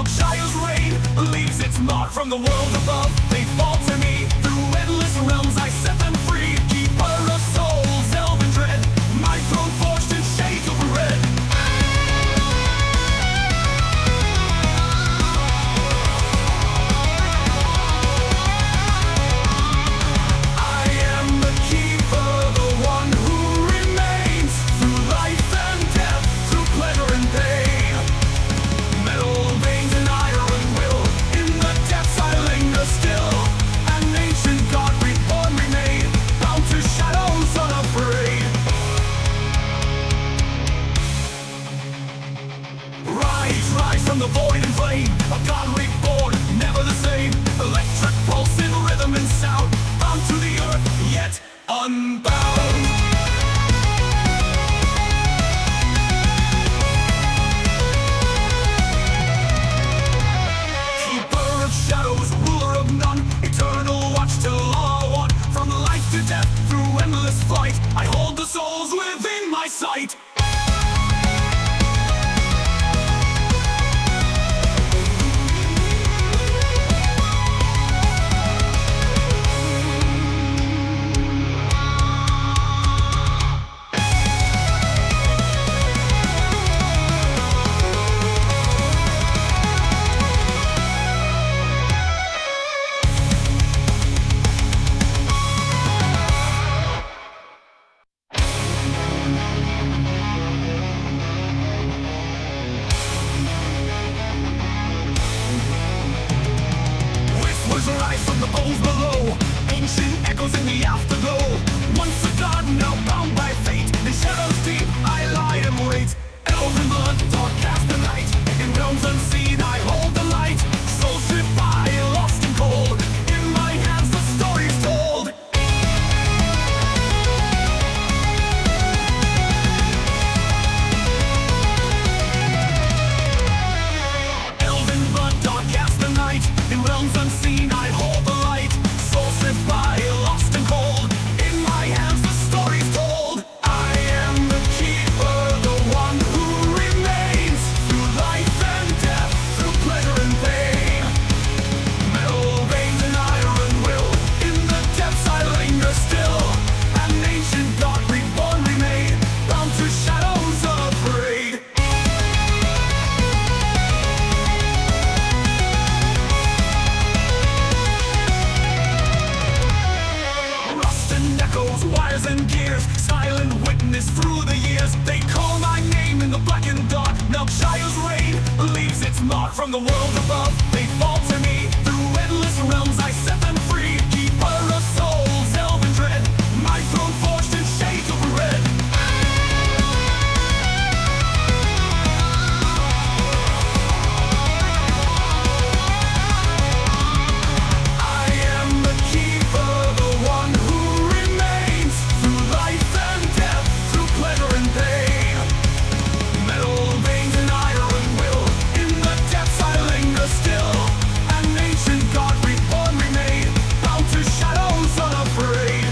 Chile's reign leaves its mark from the world above. They fall to me through endless realms. I set them free, keeper of souls, elven dread. My throne forged in shades of red. I am the keeper, the one who remains through life and death, through pleasure and pain. Metal veins and iron will, in the depths I linger still. An ancient god reborn remain, bound to shadows unafraid. Rise from the void and flame, a god reborn, never the same. Electric pulse in rhythm and sound, bound to the earth, yet unbound. Keeper of shadows, ruler of none, eternal watch till all one. From life to death, through endless flight, I hold the souls within my sight. Rise from the poles below, ancient echoes in the afterglow. Once a god, now bound by fate, in shadows deep I lie and wait. Elven blood, dark cast the night, in realms unseen I hold the light. Souls slip by, lost and cold, in my hands the story's told. Elven blood, dark cast the night, in realms unseen I hold the light. Souls slip by, lost and cold, in my hands the story's told. I am the keeper, the one who remains through life and death, through pleasure and pain. Metal veins and iron will, in the depths I linger still. An ancient god reborn remain, bound to shadows unafraid. Rust and echoes, wires and gears, silent witness through the years. They call my name in the black and dark. Now Chile's reign leaves its mark from the world above. They fall to me through endless realms. I set them free, keeper of souls, elven dread. My throne forged in shades of red. I am the keeper, the one who remains through life and death, through pleasure and pain. Metal veins and iron will, in the depths I linger still. An ancient god reborn remain, bound to shadows unafraid.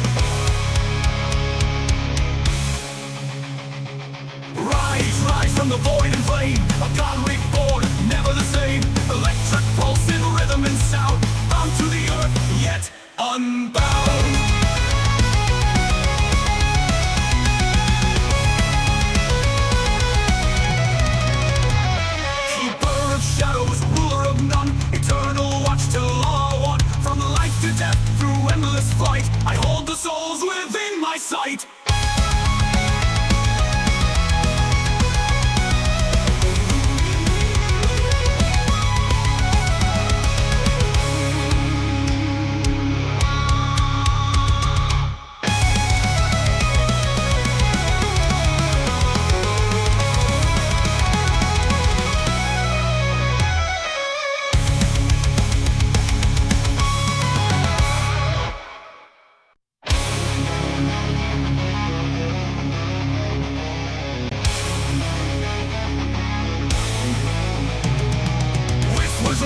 Rise from the void and flame, a god reborn, never the same. Electric pulse in rhythm and sound, bound to the earth, yet unbound. Keeper of shadows, ruler of none, eternal watch till all one. From life to death, through endless flight, I hold the souls within my sight.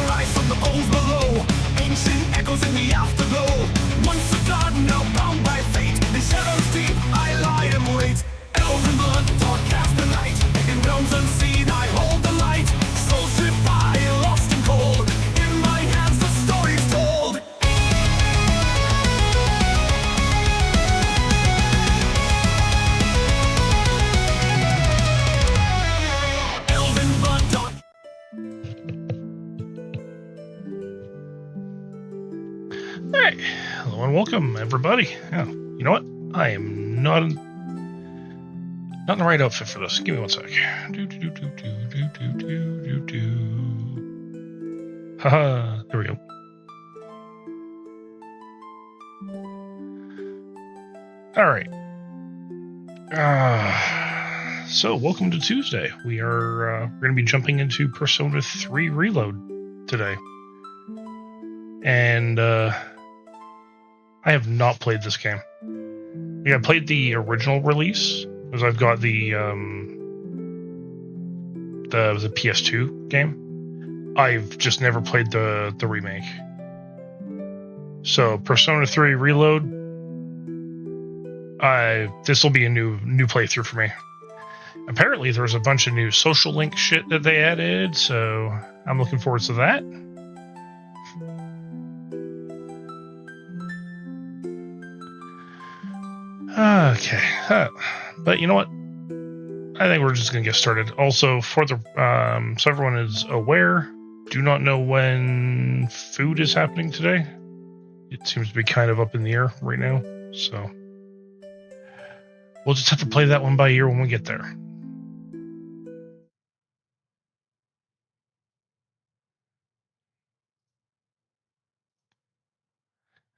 Rise from the poles below, ancient echoes in the afterglow. Once a god, now bound by fate, in shadows deep I lie and wait. Elven blood, dark cast the night, in realms unseen I hold the light. Souls slip by, lost in Hello and welcome, everybody. Yeah, you know what? I am not in the right outfit for this. Give me 1 sec. Haha, there we go. All right. So welcome to Tuesday. We are going to be jumping into Persona 3 Reload today, and I have not played this game. I played the original release because I've got the PS2 game. I've just never played the remake. So Persona 3 Reload, this will be a new playthrough for me. Apparently there's a bunch of new social link shit that they added, so I'm looking forward to that. Okay, but you know what? I think we're just going to get started. Also, for the so everyone is aware, do not know when food is happening today. It seems to be kind of up in the air right now, so we'll just have to play that one by ear when we get there.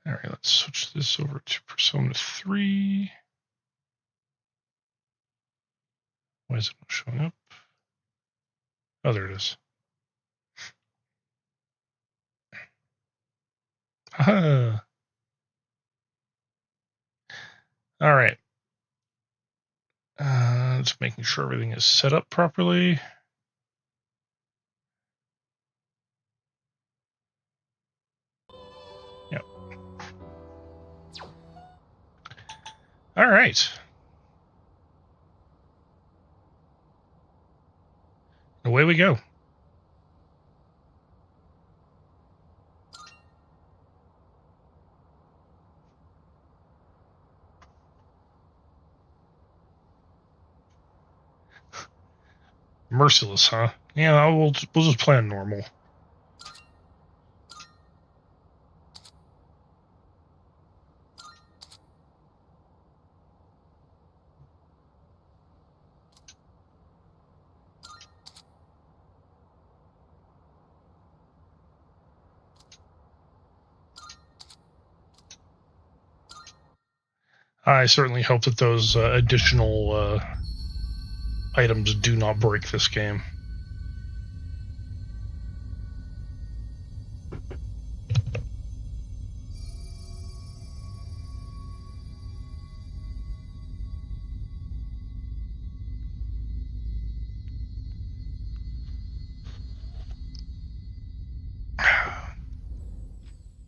All right, let's switch this over to Persona 3. Why is it not showing up? Oh, there it is. Haha. All right. Just making sure everything is set up properly. Yep. All right. Away we go. Merciless, huh? Yeah, we'll just play on normal. I certainly hope that those additional items do not break this game.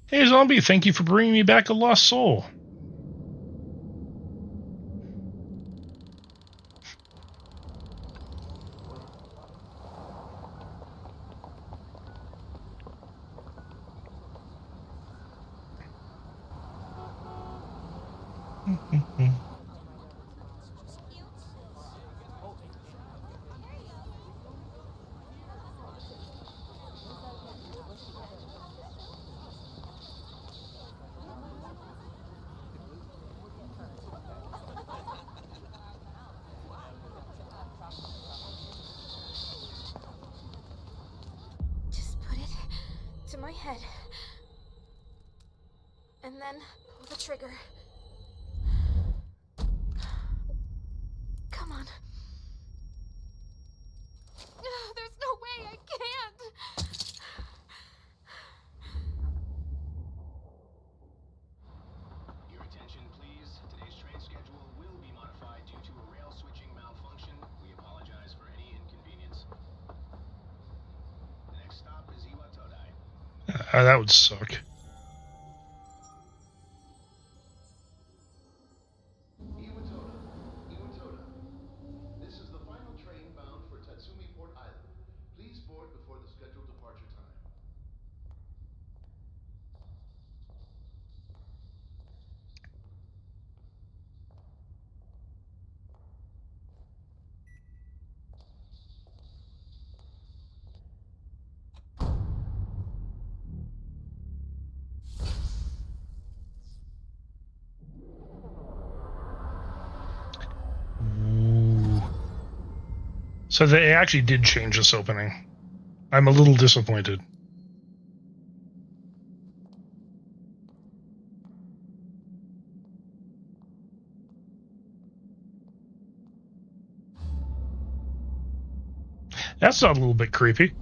Hey, Zombie, thank you for bringing me back a lost soul. Just put it to my head. And then pull the trigger. Come on. There's no way I can't. Your attention, please. Today's train schedule will be modified due to a rail switching malfunction. We apologize for any inconvenience. The next stop is Iwatodai. That would suck. Iwatoda. This is the final train bound for Tatsumi Port Island. Please board before the scheduled departure time. So they actually did change this opening. I'm a little disappointed. That's not a little bit creepy.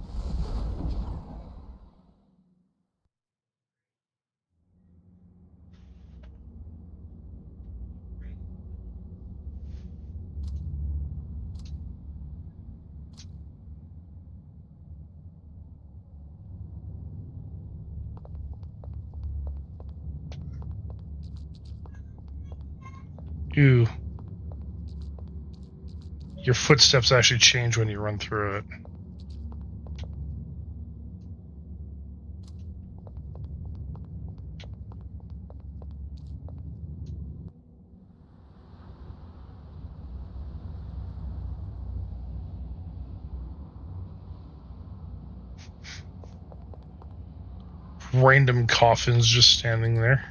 Ew. Your footsteps actually change when you run through it. Random coffins just standing there.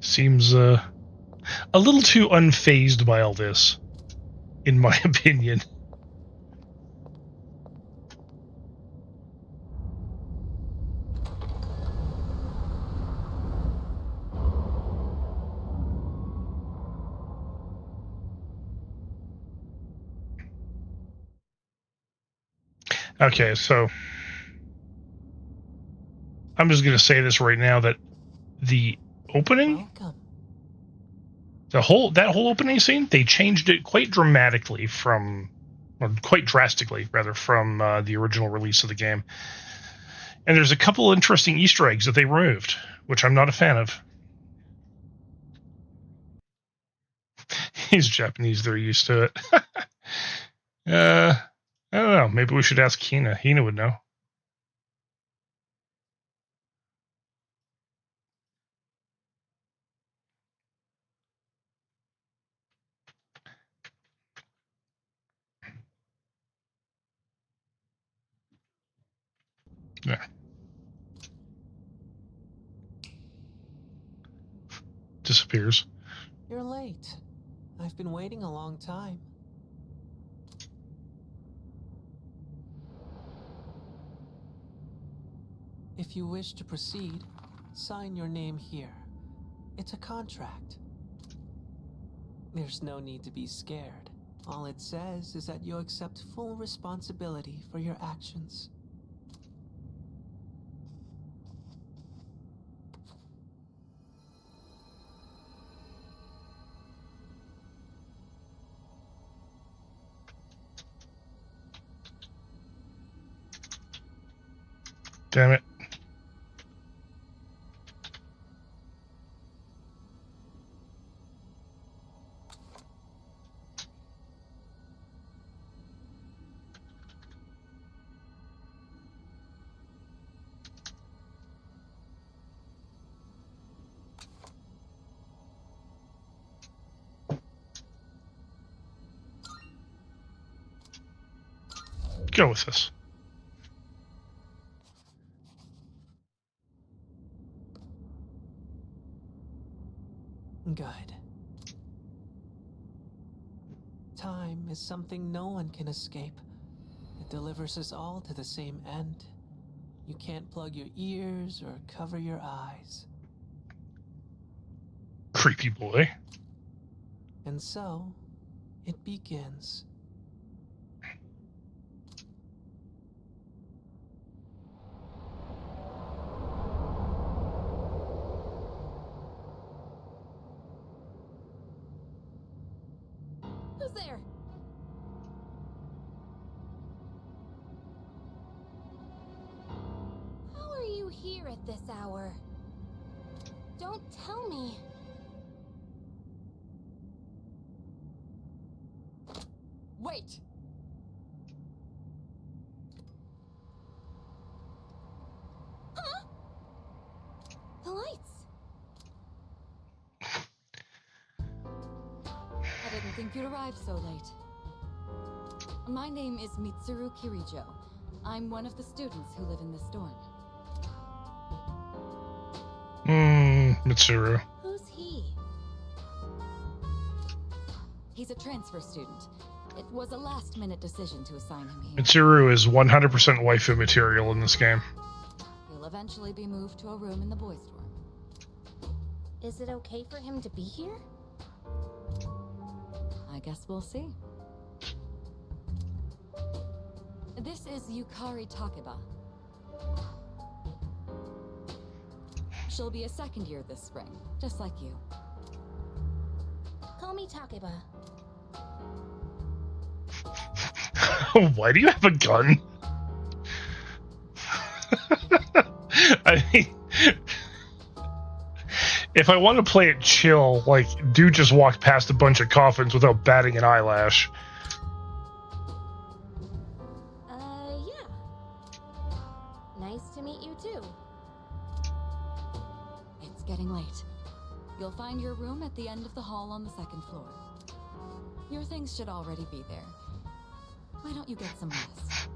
Seems a little too unfazed by all this, in my opinion. Okay, so I'm just going to say this right now that the opening, Welcome. that whole opening scene, they changed it quite dramatically from, or quite drastically rather, from the original release of the game. And there's a couple interesting Easter eggs that they removed, which I'm not a fan of. He's Japanese; they're used to it. I don't know. Maybe we should ask Hina. Hina would know. Yeah. Disappears. You're late. I've been waiting a long time. If you wish to proceed, sign your name here. It's a contract. There's no need to be scared. All it says is that you accept full responsibility for your actions. Damn it. Go with this. Good. Time is something no one can escape. It delivers us all to the same end. You can't plug your ears or cover your eyes. Creepy boy. And so, it begins. Who's there? How are you here at this hour? Don't tell me. Wait! Huh? The lights. you'd arrive so late. My name is Mitsuru Kirijo. I'm one of the students who live in this dorm. Mitsuru. Who's he? He's a transfer student. It was a last-minute decision to assign him here. Mitsuru is 100% waifu material in this game. He'll eventually be moved to a room in the boys' dorm. Is it okay for him to be here? I guess we'll see. This is Yukari Takeba. She'll be a second year this spring, just like you. Call me Takeba. Why do you have a gun? I mean, if I want to play it chill, like, dude just walked past a bunch of coffins without batting an eyelash. Yeah. Nice to meet you too. It's getting late. You'll find your room at the end of the hall on the second floor. Your things should already be there. Why don't you get some rest?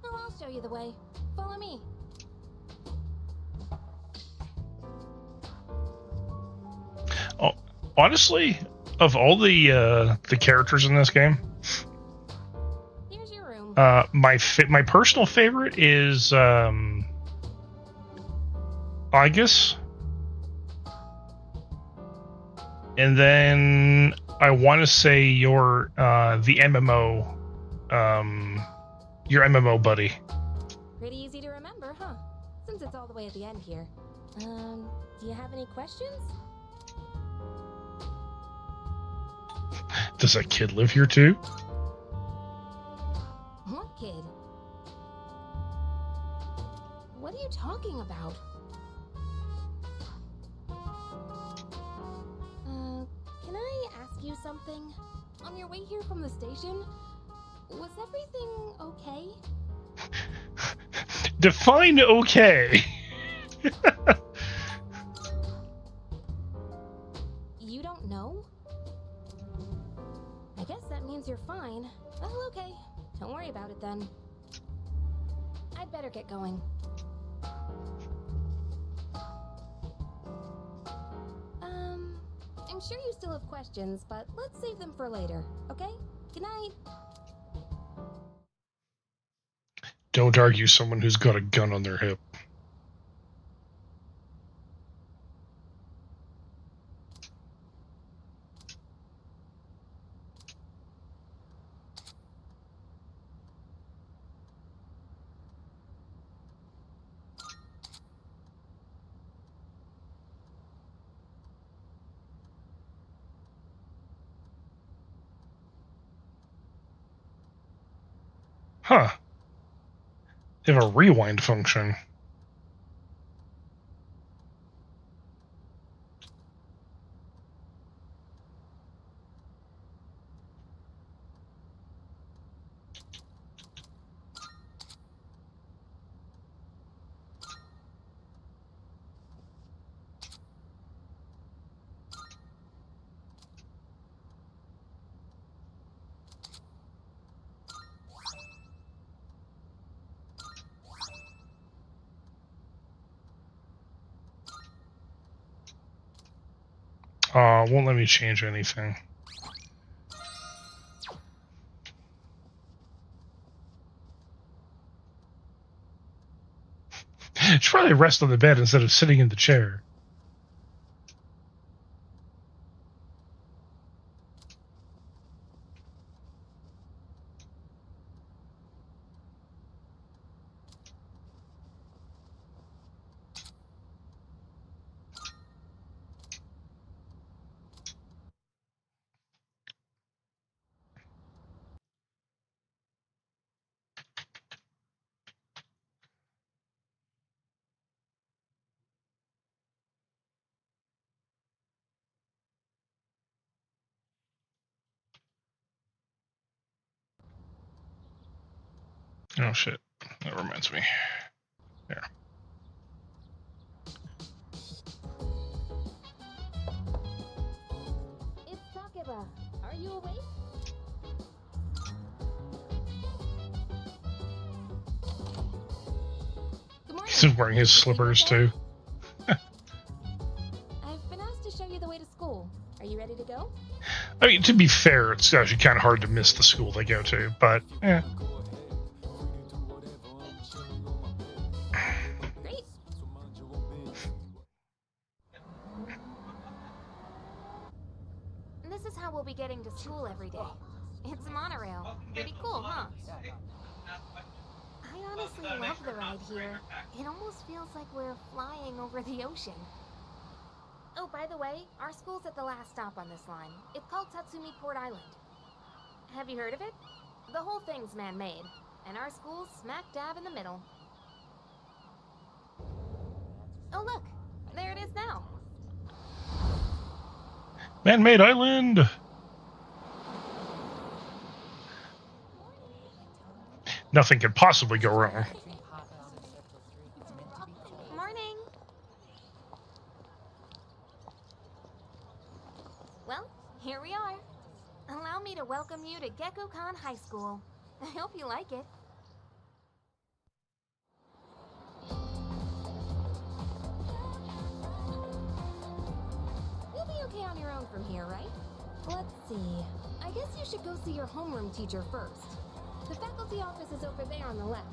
Oh, I'll show you the way. Follow me. Oh, honestly, of all the characters in this game, Here's your room. my personal favorite is Aegis, and then I want to say your MMO buddy. Pretty easy to remember, huh? Since it's all the way at the end here. Do you have any questions? Does that kid live here too? What kid? What are you talking about? Can I ask you something? On your way here from the station, was everything okay? Define okay. You don't know? I guess that means you're fine. Well, okay. Don't worry about it then. I'd better get going. I'm sure you still have questions, but let's save them for later, okay? Good night. Don't argue someone who's got a gun on their hip. Huh. They have a rewind function. Won't let me change anything. Should probably rest on the bed instead of sitting in the chair. Oh shit. That reminds me. There. It's Takeba. Are you awake? Good morning. He's wearing his slippers too. I've been asked to show you the way to school. Are you ready to go? I mean, to be fair, it's actually kind of hard to miss the school they go to, but yeah. Great. This is how we'll be getting to school every day. It's a monorail. Pretty cool, huh? I honestly love the ride here. It almost feels like we're flying over the ocean. Oh, by the way, our school's at the last stop on this line. It's called Tatsumi Port Island. Have you heard of it? The whole thing's man-made, and our school's smack dab in the middle. Oh, look! There it is now. Man-made island! Nothing could possibly go wrong. Morning! Well, here we are. Allow me to welcome you to Gekko-kan High School. I hope you like it. You'll be okay on your own from here, right? Let's see. I guess you should go see your homeroom teacher first. The faculty office is over there on the left.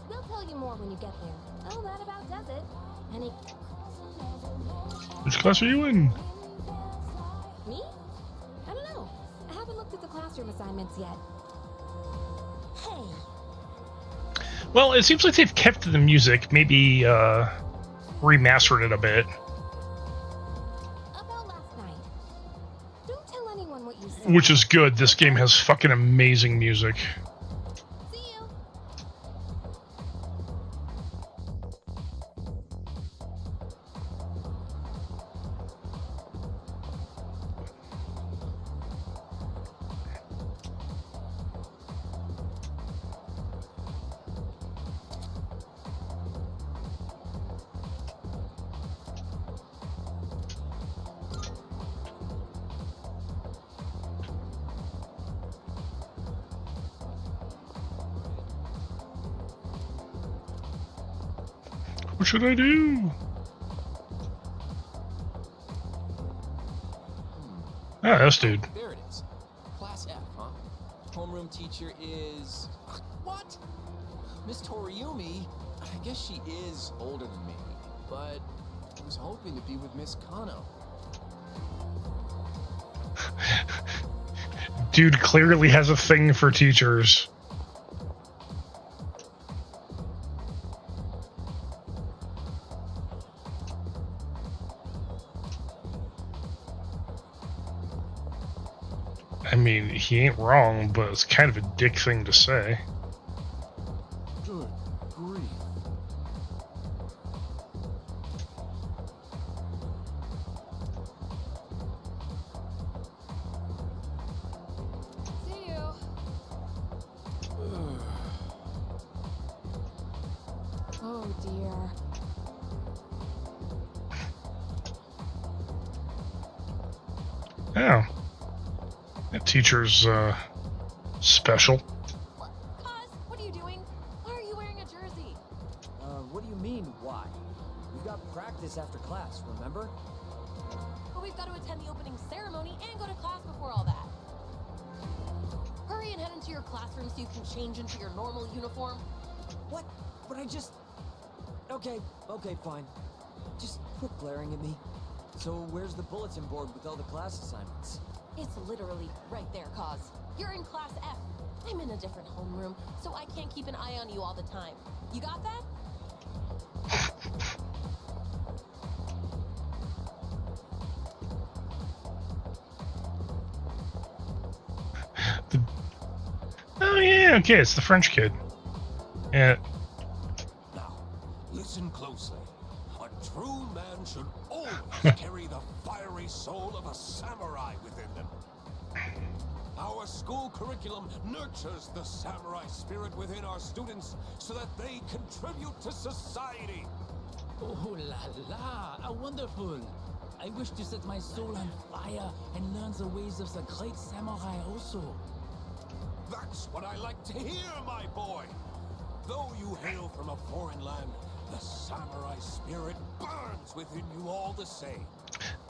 They'll tell you more when you get there. Oh, that about does it. Any... Which class are you in? Me? I don't know. I haven't looked at the classroom assignments yet. Hey. Well, it seems like they've kept the music, maybe remastered it a bit. About last night. Don't tell anyone what you said. Which is good. This game has fucking amazing music. See you. What should I do? Ah, this dude. There it is. Class F, huh? Homeroom teacher is... What? Miss Toriumi? I guess she is older than me, but I was hoping to be with Miss Kano. Dude clearly has a thing for teachers. I mean, he ain't wrong, but it's kind of a dick thing to say. Good grief. See you. Oh dear. Oh. That teacher's, special. What? Cos, what are you doing? Why are you wearing a jersey? What do you mean, why? We've got practice after class, remember? But we've got to attend the opening ceremony and go to class before all that. Hurry and head into your classroom so you can change into your normal uniform. What? But I just... Okay, fine. Just quit glaring at me. So where's the bulletin board with all the class assignments? It's literally right there, Cos. You're in class F. I'm in a different homeroom, so I can't keep an eye on you all the time. You got that? Oh yeah, okay, it's the French kid. Yeah. Now, listen closely. A true man should always carry the fiery soul of a samurai within them. Our school curriculum nurtures the samurai spirit within our students so that they contribute to society. Oh la la, how wonderful. I wish to set my soul on fire and learn the ways of the great samurai also. That's what I like to hear, my boy. Though you hail from a foreign land, the samurai spirit burns within you all the same.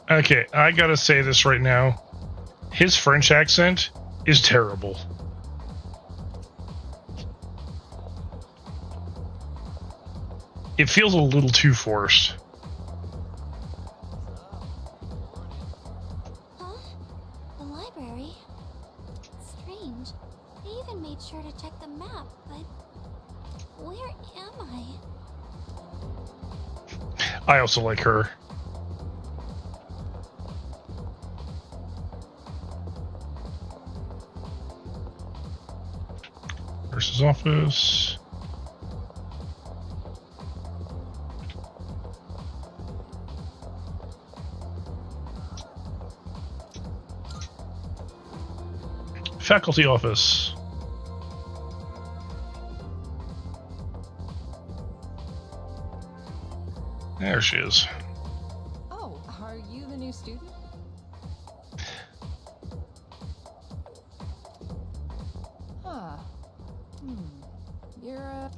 Okay, I gotta say this right now. His French accent is terrible. It feels a little too forced. Huh? The library? Strange. I even made sure to check the map, but where am I? I also like her. Nurse's office. Faculty office. There she is. Oh, are you the new student? Huh. You're,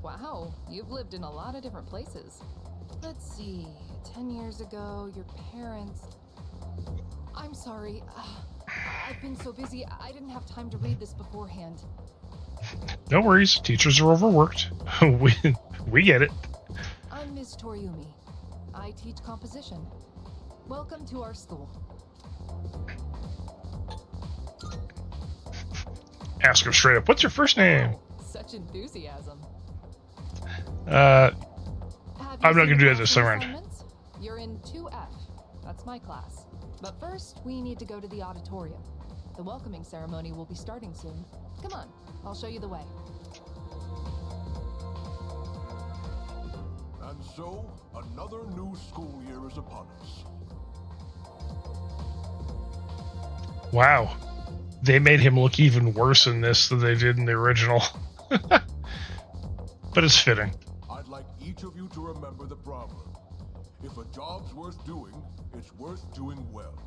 wow, you've lived in a lot of different places. Let's see, 10 years ago, your parents... I'm sorry, I've been so busy, I didn't have time to read this beforehand. No worries, teachers are overworked. we get it. I'm Ms. Toriumi. I teach composition. Welcome to our school. Ask her straight up, what's your first name? Such enthusiasm. I'm not going to do that this time around. You're in 2F. That's my class. But first, we need to go to the auditorium. The welcoming ceremony will be starting soon. Come on, I'll show you the way. And so, another new school year is upon us. Wow. They made him look even worse in this than they did in the original. But it's fitting. I'd like each of you to remember the proverb. If a job's worth doing, it's worth doing well.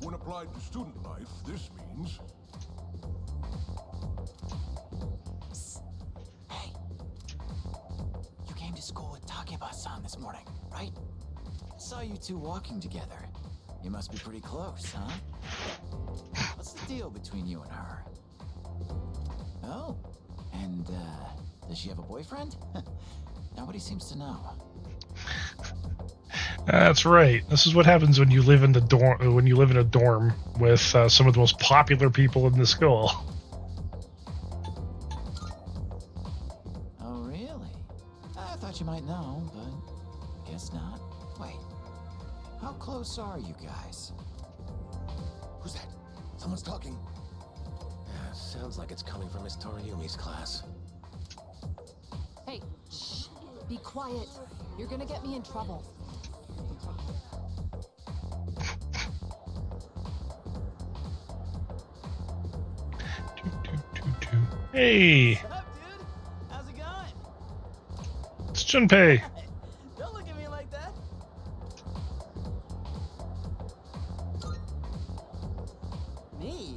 When applied to student life, this means... Psst. Hey. You came to school with Takeba-san this morning, right? I saw you two walking together. You must be pretty close, huh? What's the deal between you and her? Oh, and, does she have a boyfriend? Nobody seems to know. That's right. This is what happens when you live in the dorm. When you live in a dorm with some of the most popular people in the school. Oh, really? I thought you might know, but guess not. Wait, how close are you guys? Who's that? Someone's talking. Sounds like it's coming from Miss Toriumi's class. Hey, shh. Be quiet. You're gonna get me in trouble. Hey, What's up, dude? How's it going? it's Junpei. Don't look at me like that. Me?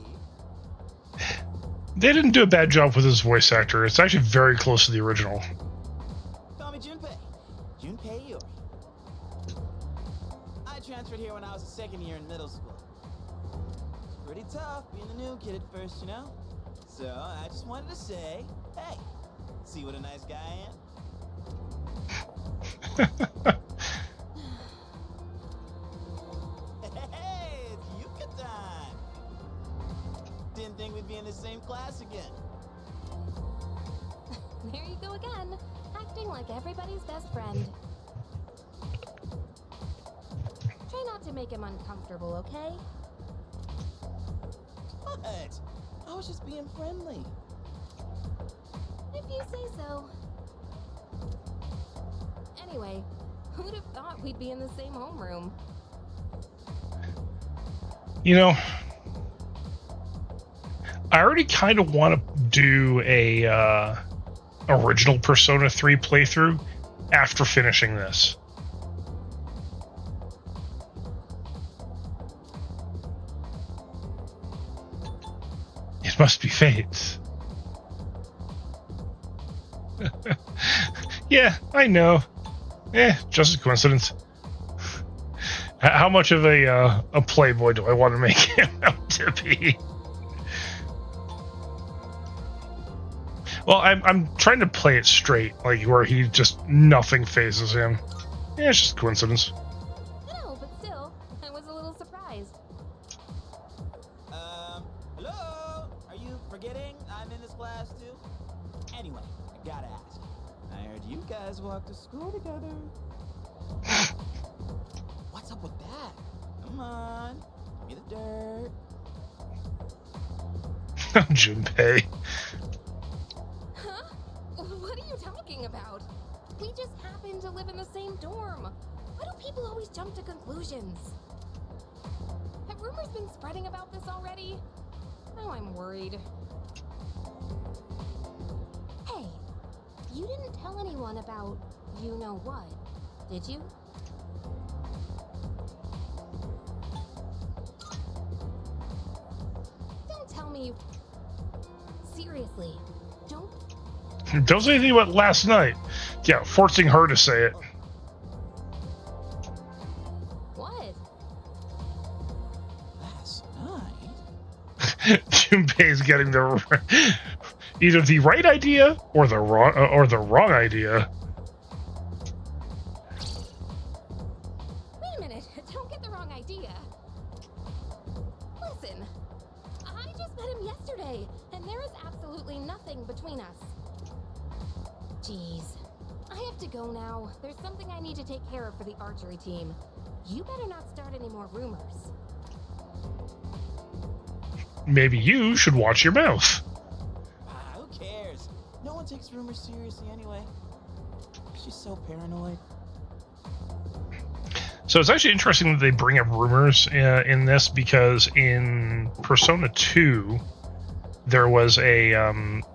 They didn't do a bad job with his voice actor. It's actually very close to the original. Call me Junpei. Junpei Yori. I transferred here when I was a second year in middle school. It's pretty tough being the new kid at first, you know? So I just wanted to say, hey, see what a nice guy I am? Hey, it's Yuka time! Didn't think we'd be in the same class again. There you go again, acting like everybody's best friend. Try not to make him uncomfortable, okay? What? I was just being friendly. If you say so. Anyway, who'd have thought we'd be in the same homeroom? You know, I already kind of want to do a original Persona 3 playthrough after finishing this. It must be fate. Yeah, I know. Just a coincidence. How much of a playboy do I want to make him out to be? Well, I'm trying to play it straight, like where he just nothing phases him. Yeah, it's just a coincidence. No, but still, I was a little surprised. Hello? Are you forgetting I'm in this class too? Anyway, I gotta ask. I heard you guys walk to school together. What's up with that? Come on, give me the dirt. Junpei. Huh? What are you talking about? We just happen to live in the same dorm. Why do people always jump to conclusions? Have rumors been spreading about this already? Now I'm worried. Hey, you didn't tell anyone about you know what, did you? Don't tell me you... Seriously, don't... Don't say anything about last night. Yeah, forcing her to say it. What? Last night? Junpei's getting either the right idea or the wrong idea. Wait a minute, don't get the wrong idea. Listen, I just met him yesterday, and there is absolutely nothing between us. Jeez, I have to go now. There's something I need to take care of for the archery team. You better not start any more rumors. Maybe you should watch your mouth. Who cares? No one takes rumors seriously anyway. She's so paranoid. So it's actually interesting that they bring up rumors in this, because in Persona 2, there was a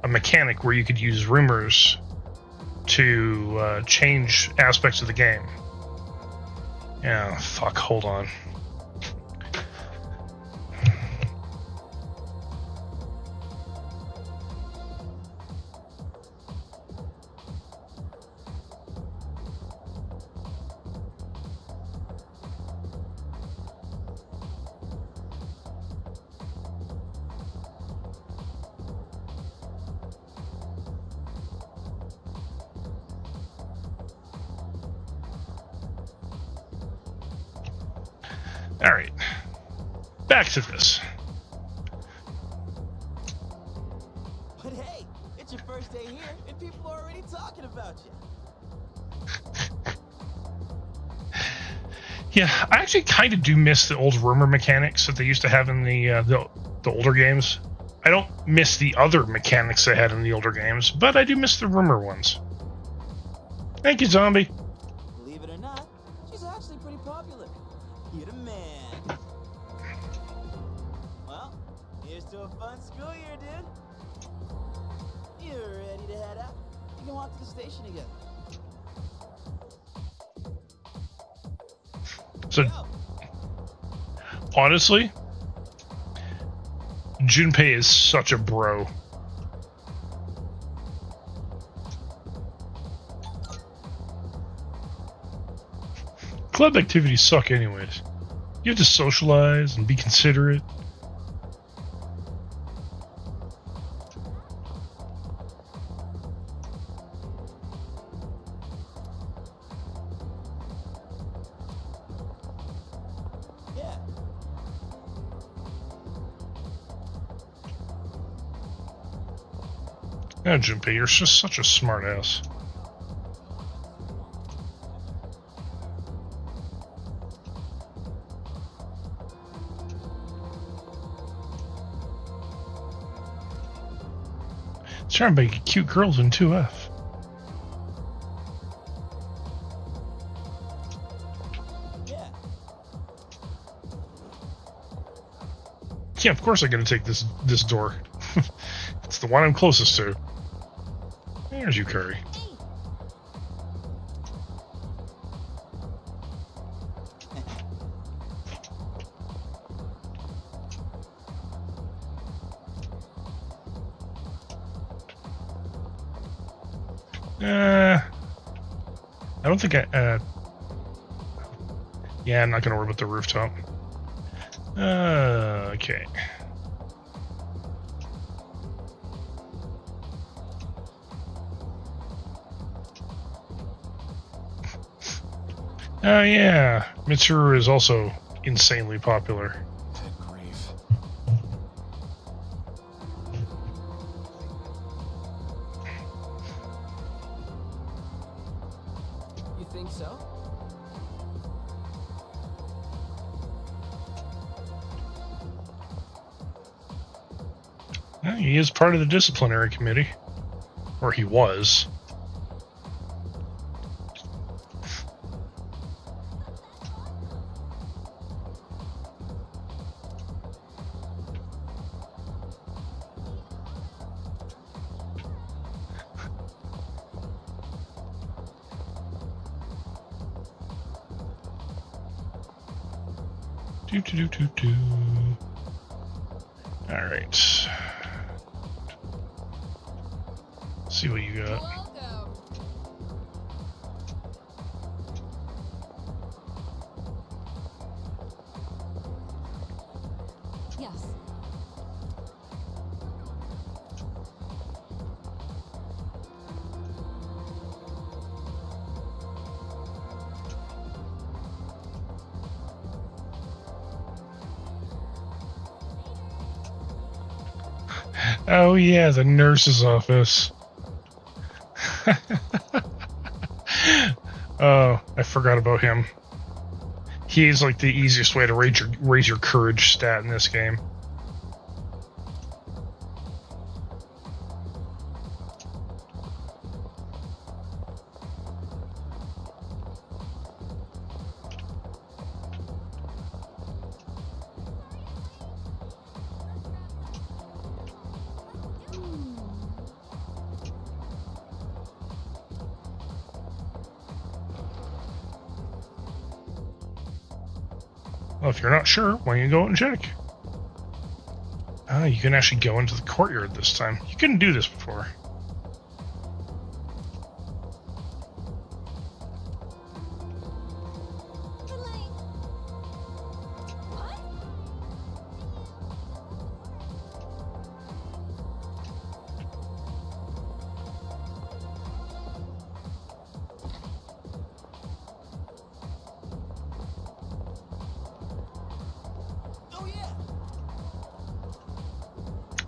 mechanic where you could use rumors to change aspects of the game. Yeah, fuck, hold on. Alright. Back to this. But hey, it's your first day here, and people are already talking about you. Yeah, I actually kind of do miss the old rumor mechanics that they used to have in the older games. I don't miss the other mechanics they had in the older games, but I do miss the rumor ones. Thank you, Zombie. Believe it or not, she's actually pretty popular. You're the man. Well, here's to a fun school year, dude. You're ready to head out? You can walk to the station together. So, honestly, Junpei is such a bro. Club activities suck anyways. You have to socialize and be considerate. Yeah. Yeah, Junpei, you're just such a smart ass. Trying to make cute girls in 2F. Yeah. Yeah, of course I'm gonna take this door. It's the one I'm closest to. There's you, Curry. I don't think I. Yeah, I'm not gonna worry about the rooftop. Okay. Oh yeah, Mitsuru is also insanely popular. Good grief. You think so? He is part of the disciplinary committee, or he was. Do. All right. See what you got. Welcome. Yes. Oh yeah, the nurse's office. Oh, I forgot about him. He's like the easiest way to raise your courage stat in this game. Well, if you're not sure, why don't you go out and check? Ah, you can actually go into the courtyard this time. You couldn't do this before.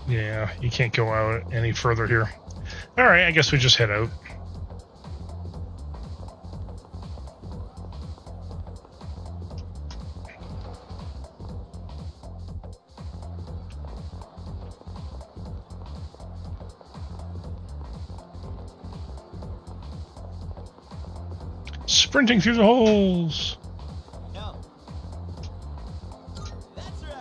Yeah, you can't go out any further here. Alright, I guess we just head out. Sprinting through the holes! No. That's right.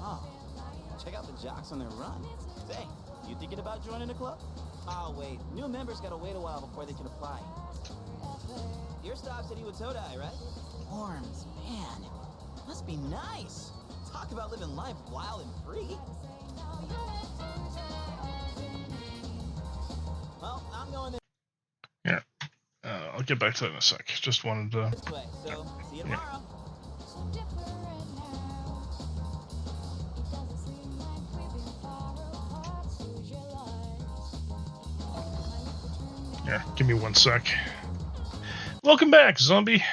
Oh, check out the jocks on their run. Say, you thinking about joining the club? Oh, wait. New members gotta wait a while before they can apply. Your stop said you would toe dye, right? Worms, man. Must be nice. Talk about living life wild and free. Well, I'm going Yeah. I'll get back to that in a sec. Just wanted to... this way, so see you tomorrow. Yeah, give me one sec. Welcome back, zombie.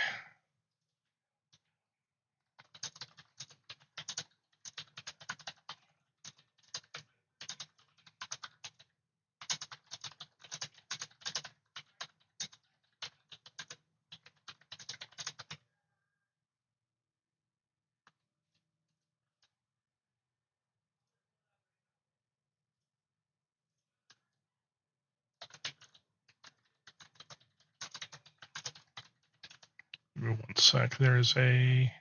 Give me one sec. There's a...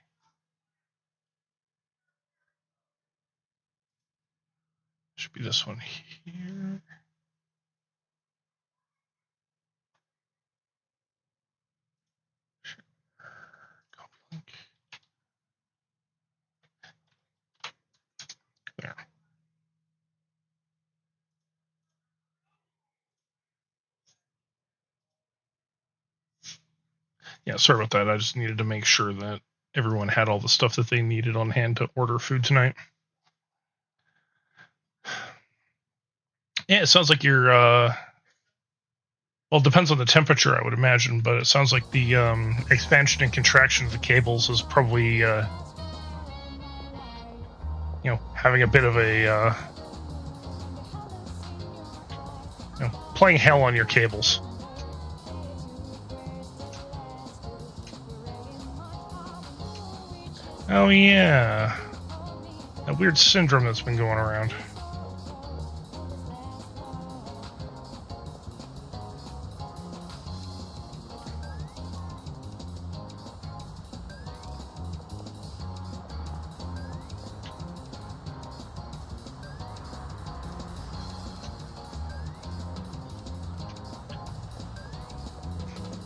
Should be this one here. Yeah, sorry about that. I just needed to make sure that everyone had all the stuff that they needed on hand to order food tonight. Yeah, it sounds like you're, well, it depends on the temperature, I would imagine, but it sounds like the expansion and contraction of the cables is probably, having a bit of a, playing hell on your cables. Oh, yeah. That weird syndrome that's been going around.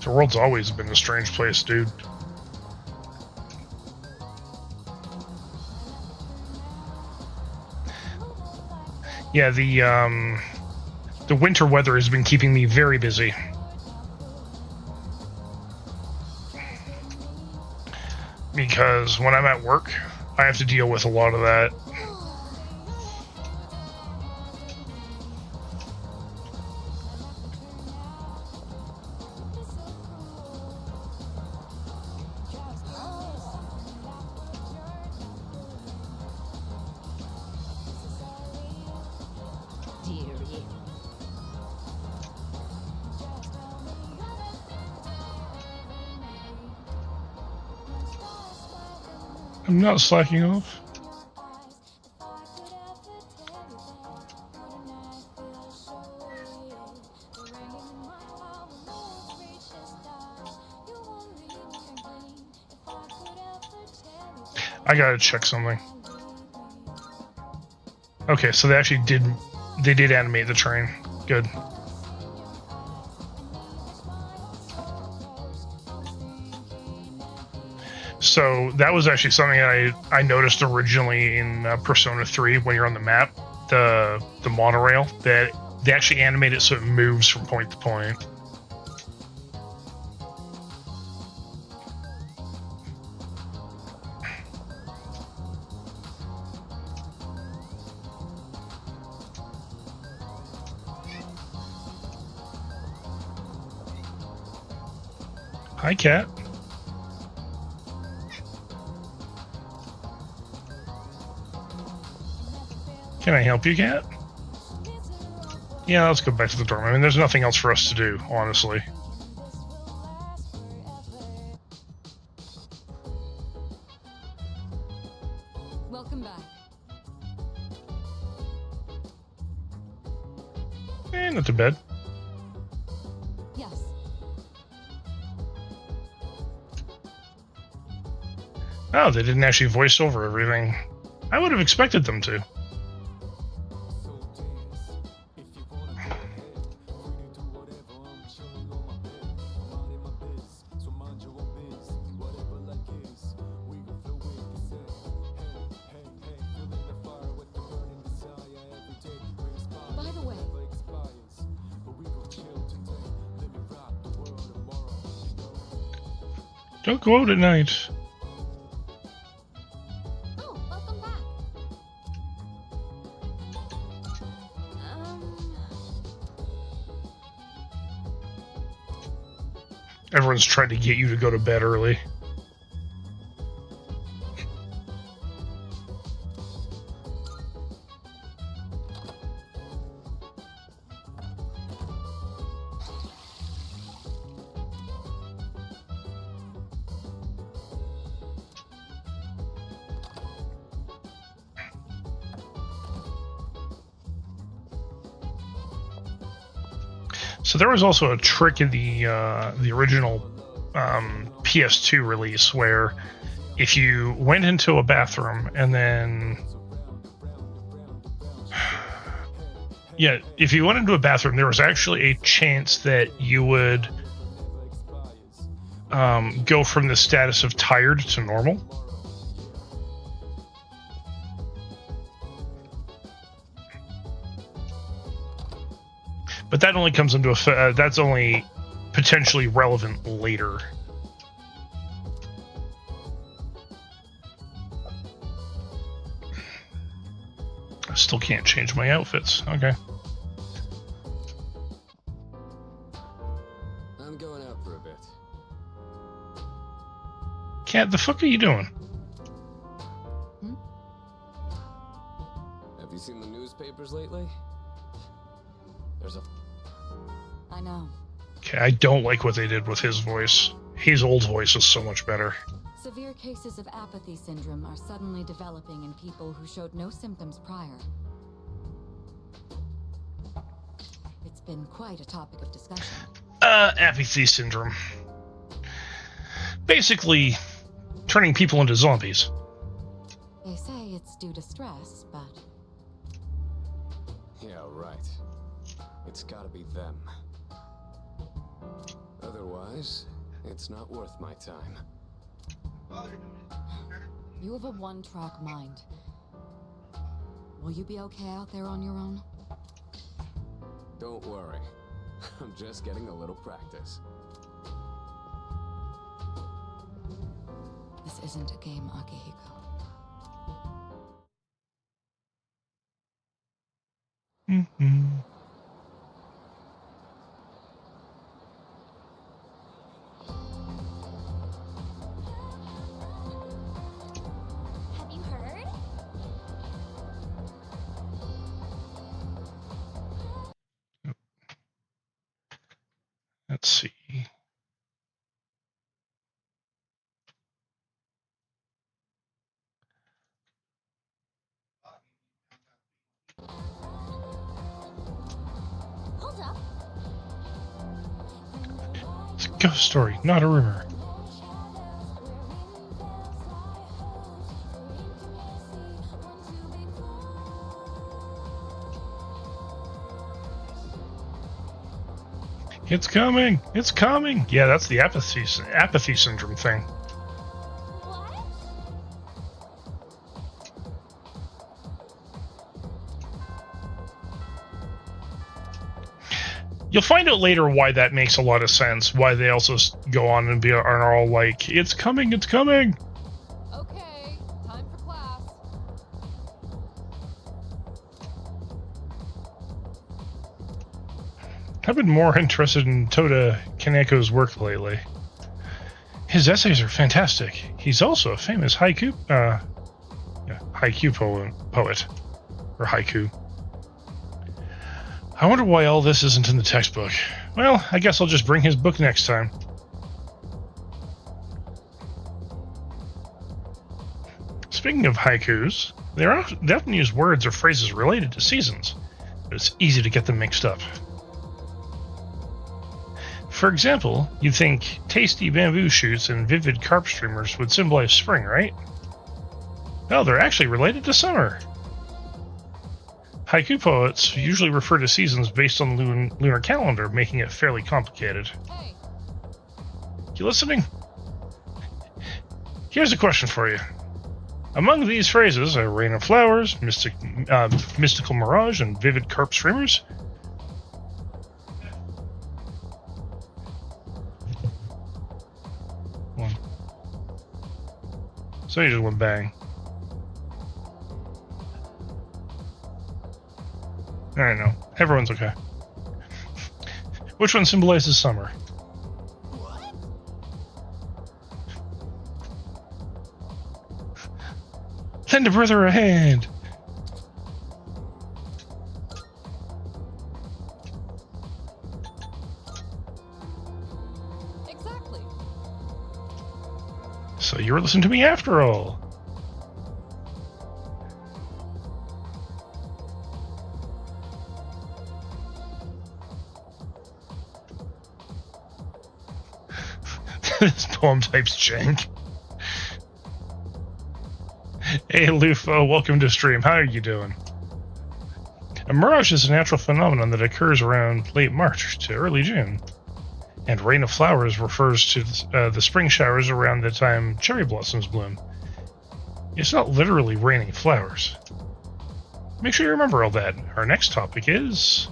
The world's always been a strange place, dude. Yeah, the winter weather has been keeping me very busy. Because when I'm at work, I have to deal with a lot of that. I'm not slacking off. I gotta check something. Okay, so they actually did animate the train. Good. So that was actually something I noticed originally in Persona 3 when you're on the map, the monorail, that they actually animate it so it moves from point to point. Hi, Cat. Can I help you, Cat? Yeah, let's go back to the dorm. I mean, there's nothing else for us to do, honestly. Welcome back. Not too bad. Yes. Oh, they didn't actually voice over everything. I would have expected them to. By the way, Don't go out at night. Oh, welcome back. Everyone's trying to get you to go to bed early. So there was also a trick in the original PS2 release where if you went into a bathroom and then if you went into a bathroom, there was actually a chance that you would go from the status of tired to normal. But that only comes into effect. That's only potentially relevant later. still can't change my outfits. Okay. I'm going out for a bit. Cat, the fuck are you doing? Have you seen the newspapers lately? There's a... I know. Okay, I don't like what they did with his voice. His old voice is so much better. Severe cases of apathy syndrome are suddenly developing in people who showed no symptoms prior. It's been quite a topic of discussion. Apathy syndrome. Basically, turning people into zombies. They say it's due to stress, but... Yeah, right. It's gotta be them. Otherwise, it's not worth my time. You have a one-track mind. Will you be okay out there on your own? Don't worry. I'm just getting a little practice. This isn't a game, Akihiko. Mm-hmm. Have you heard? Let's see. Hold up. It's a ghost story, not a rumor. It's coming! It's coming! Yeah, that's the apathy syndrome thing. What? You'll find out later why that makes a lot of sense. Why they also go on and are all like, "It's coming! It's coming!" Okay, time for class. I've been more interested in Toda Kaneko's work lately. His essays are fantastic. He's also a famous haiku poet. Or haiku. I wonder why all this isn't in the textbook. Well, I guess I'll just bring his book next time. Speaking of haikus, they often use words or phrases related to seasons, but it's easy to get them mixed up. For example, you'd think tasty bamboo shoots and vivid carp streamers would symbolize spring, right? No, they're actually related to summer. Haiku poets usually refer to seasons based on the lunar calendar, making it fairly complicated. Hey, You listening? Here's a question for you. Among these phrases are rain of flowers, mystical mirage, and vivid carp streamers. One. So you just went bang. I know. Everyone's okay. Which one symbolizes summer? What? Lend a brother a hand. exactly. So you were listening to me after all. This poem type's jank. Hey Lufo, welcome to stream. How are you doing? A mirage is a natural phenomenon that occurs around late March to early June. And rain of flowers refers to the spring showers around the time cherry blossoms bloom. It's not literally raining flowers. Make sure you remember all that. Our next topic is...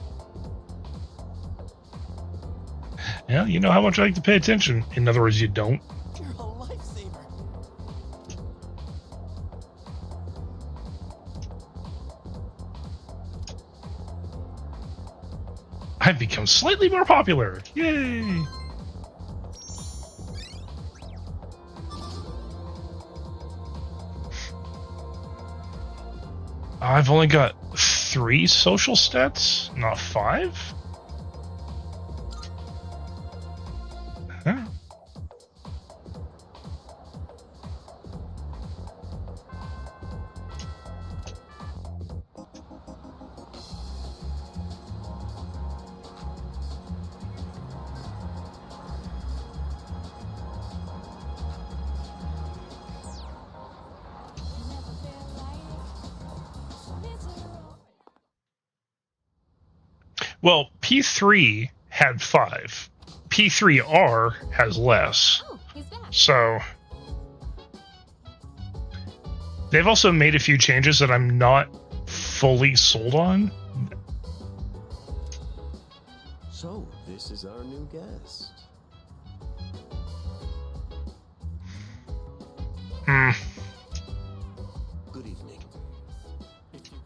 Yeah, you know how much I like to pay attention. In other words, you don't. You're a lifesaver. I've become slightly more popular. Yay! I've only got 3 social stats, not 5? Huh? Well, P3 had 5. P3R has less. Oh, he's back. So they've also made a few changes that I'm not fully sold on. So, this is our new guest. Good evening.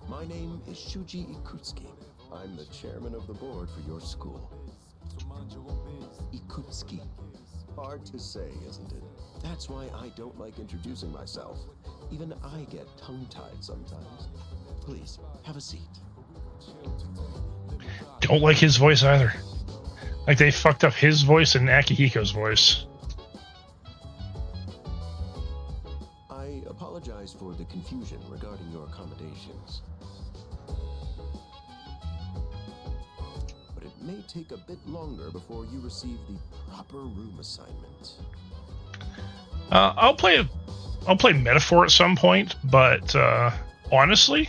My name is Shuji Ikutsuki. I'm the chairman of the board for your school. Ikutsuki. Hard to say, isn't it? That's why I don't like introducing myself. Even I get tongue-tied sometimes. Please, have a seat. Don't like his voice either. Like they fucked up his voice and Akihiko's voice. I apologize for the confusion regarding your accommodations. But it may take a bit longer before you receive the proper room assignment. I'll play Metaphor at some point, but honestly,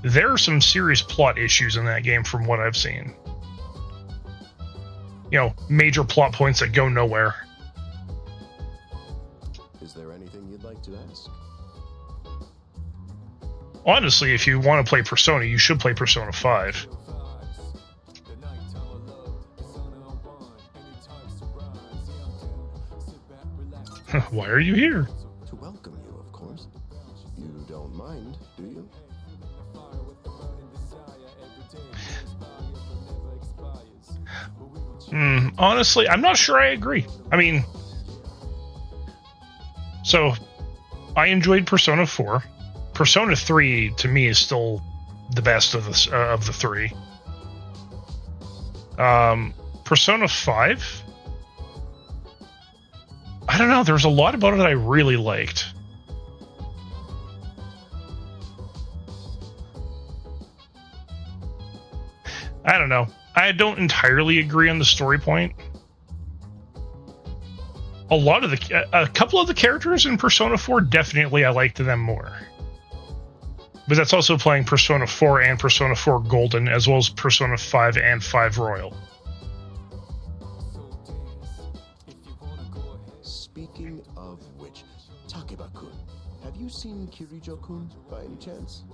there are some serious plot issues in that game from what I've seen. You know, major plot points that go nowhere. Is there anything you'd like to ask? Honestly, if you want to play Persona, you should play Persona 5. Why are you here? To welcome you, of course. You don't mind, do you? Honestly, I'm not sure I agree. I mean, so I enjoyed Persona 4. Persona 3 to me is still the best of the 3. Persona 5, I don't know, there's a lot about it that I really liked. I don't know. I don't entirely agree on the story point. A couple of the characters in Persona 4, definitely I liked them more. But that's also playing Persona 4 and Persona 4 Golden, as well as Persona 5 and 5 Royal. Speaking of which, Takeba-kun, have you seen Kirijo-kun by any chance?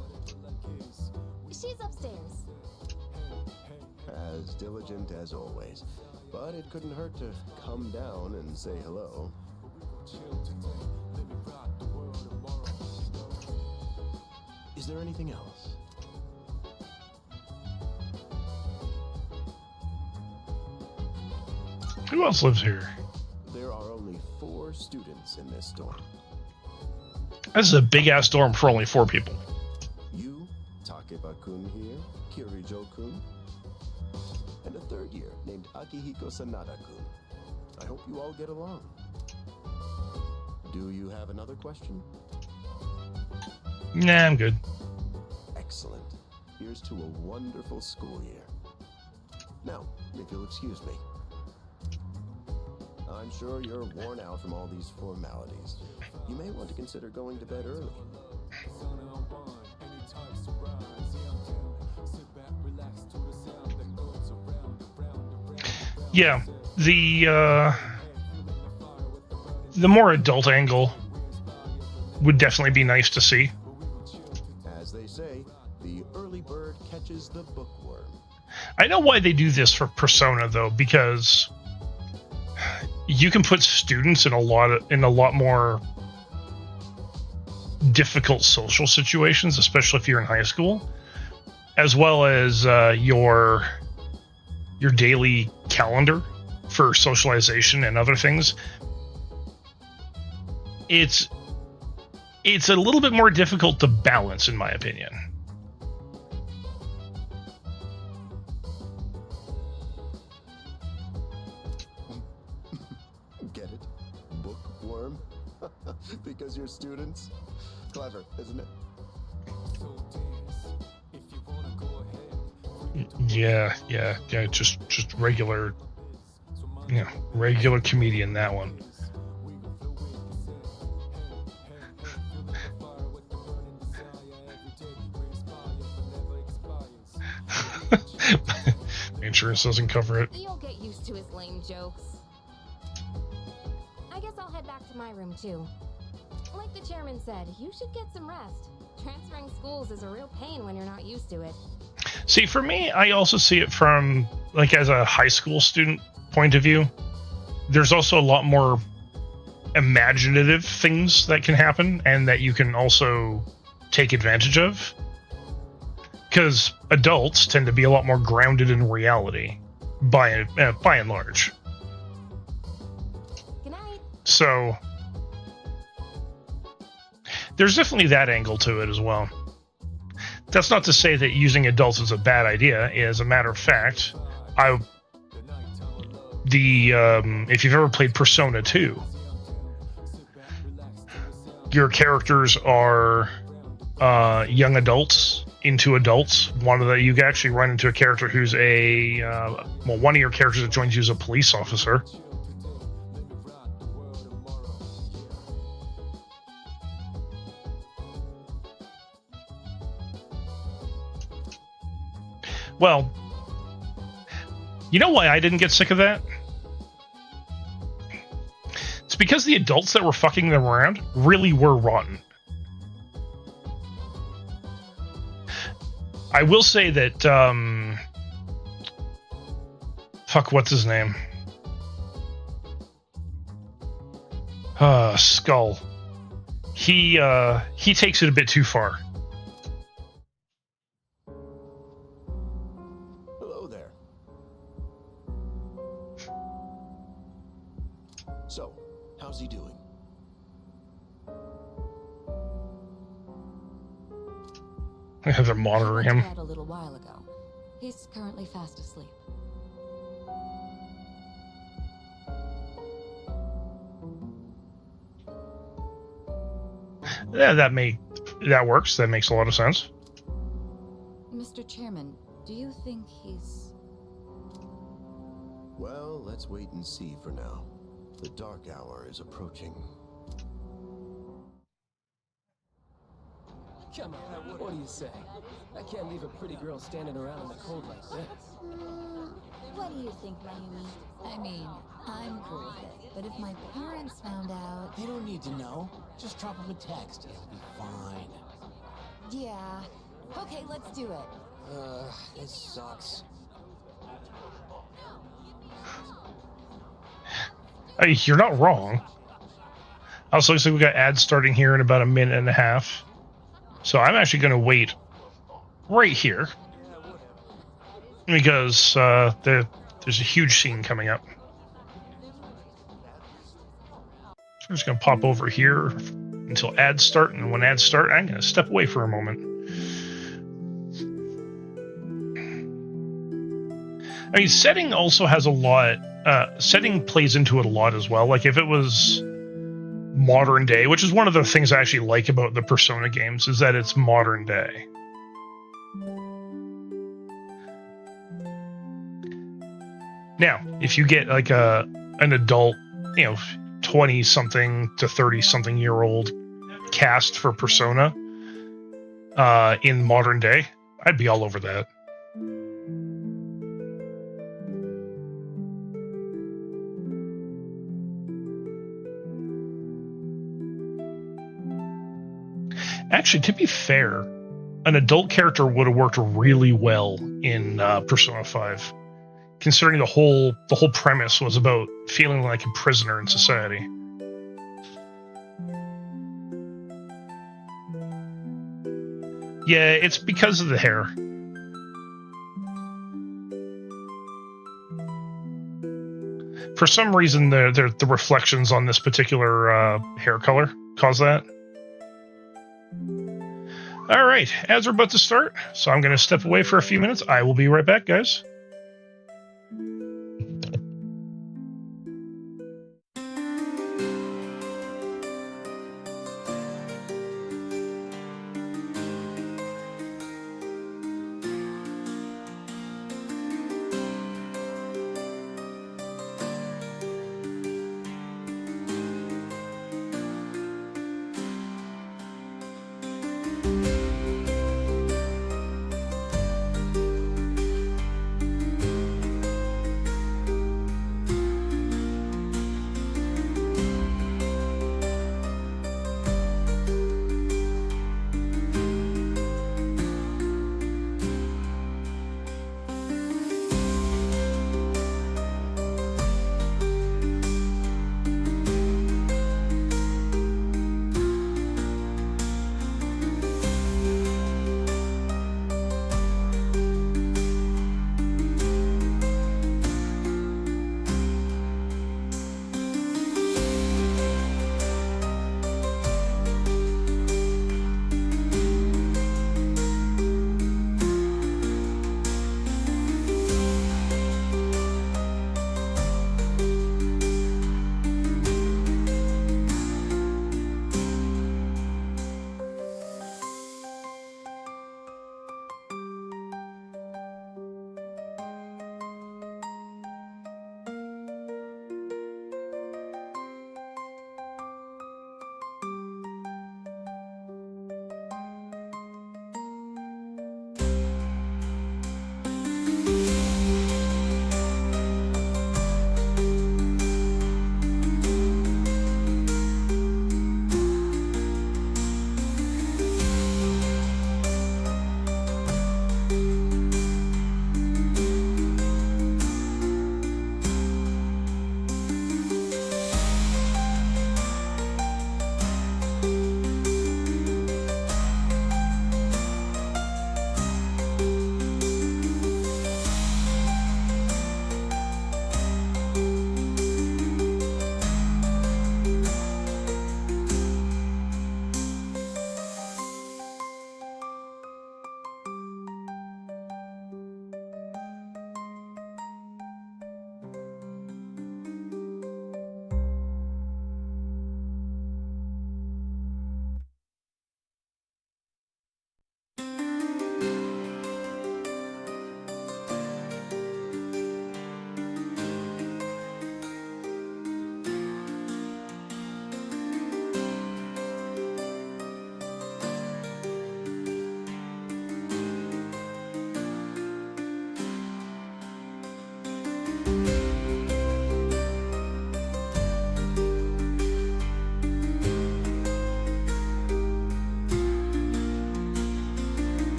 She's upstairs. As diligent as always. But it couldn't hurt to come down and say hello. Is there anything else? Who else lives here? There are only 4 students in this dorm. This is a big-ass dorm for only 4 people. You, Takeba-kun here, Kirijo-kun, and a 3rd year named Akihiko Sanada-kun. I hope you all get along. Do you have another question? Nah, I'm good. Excellent. Here's to a wonderful school year. Now, if you'll excuse me. I'm sure you're worn out from all these formalities. You may want to consider going to bed early. Yeah, the more adult angle would definitely be nice to see. As they say, the early bird catches the bookworm. I know why they do this for Persona though, because you can put students in a lot more difficult social situations, especially if you're in high school, as well as your your daily calendar for socialization and other things, it's a little bit more difficult to balance, in my opinion. Get it? Bookworm? Because you're students? Clever, isn't it? Yeah, just regular, regular comedian, that one. The insurance doesn't cover it. You'll get used to his lame jokes. I guess I'll head back to my room too. Like the chairman said, you should get some rest. Transferring schools is a real pain when you're not used to it. See, for me, I also see it from, like, as a high school student point of view. There's also a lot more imaginative things that can happen and that you can also take advantage of. Because adults tend to be a lot more grounded in reality, by and large. Good night. So there's definitely that angle to it as well. That's not to say that using adults is a bad idea. As a matter of fact, if you've ever played Persona 2, your characters are young adults into adults. You actually run into a character who's one of your characters that joins you as a police officer. Well, you know why I didn't get sick of that? It's because the adults that were fucking them around really were rotten. I will say that, what's his name? Skull. He takes it a bit too far. Hello there. So, how's he doing? They're monitoring him. He went to bed a little while ago. He's currently fast asleep. Yeah, that works. That makes a lot of sense. Mr. Chairman, do you think he's... Well, let's wait and see for now. The dark hour is approaching. Come on, what do you say? I can't leave a pretty girl standing around in the cold like this. What do you think, Mayumi? I mean, I'm cool with it, but if my parents found out... They don't need to know. Just drop them a text. It'll be fine. Yeah. Okay, let's do it. This sucks. Hey, you're not wrong. Also, looks like we got ads starting here in about a minute and a half. So I'm actually going to wait right here because there's a huge scene coming up. So I'm just going to pop over here until ads start, and when ads start, I'm going to step away for a moment. I mean, setting also has a lot. Setting plays into it a lot as well. Like if it was modern day, which is one of the things I actually like about the Persona games, is that it's modern day. Now, if you get like an adult, 20-something to 30-something year old cast for Persona in modern day, I'd be all over that. Actually, to be fair, an adult character would have worked really well in Persona 5, considering the whole premise was about feeling like a prisoner in society. Yeah, it's because of the hair. For some reason, the reflections on this particular hair color cause that. All right, as we're about to start, so I'm going to step away for a few minutes. I will be right back, guys.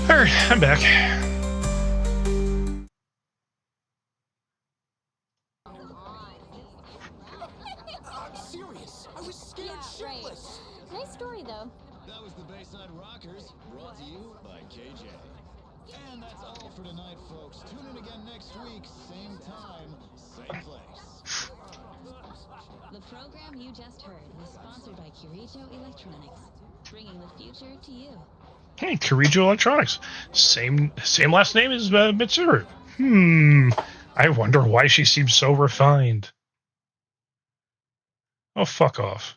Alright, I'm back. I'm serious. I was scared shitless. Nice story, though. That was the Bayside Rockers, brought to you by KJ. And that's all for tonight, folks. Tune in again next week, same time, same place. The program you just heard was sponsored by Kirijo Electronics, bringing the future to you. Hey, Kirijo Electronics. Same last name as Mitsuru. I wonder why she seems so refined. Oh, fuck off.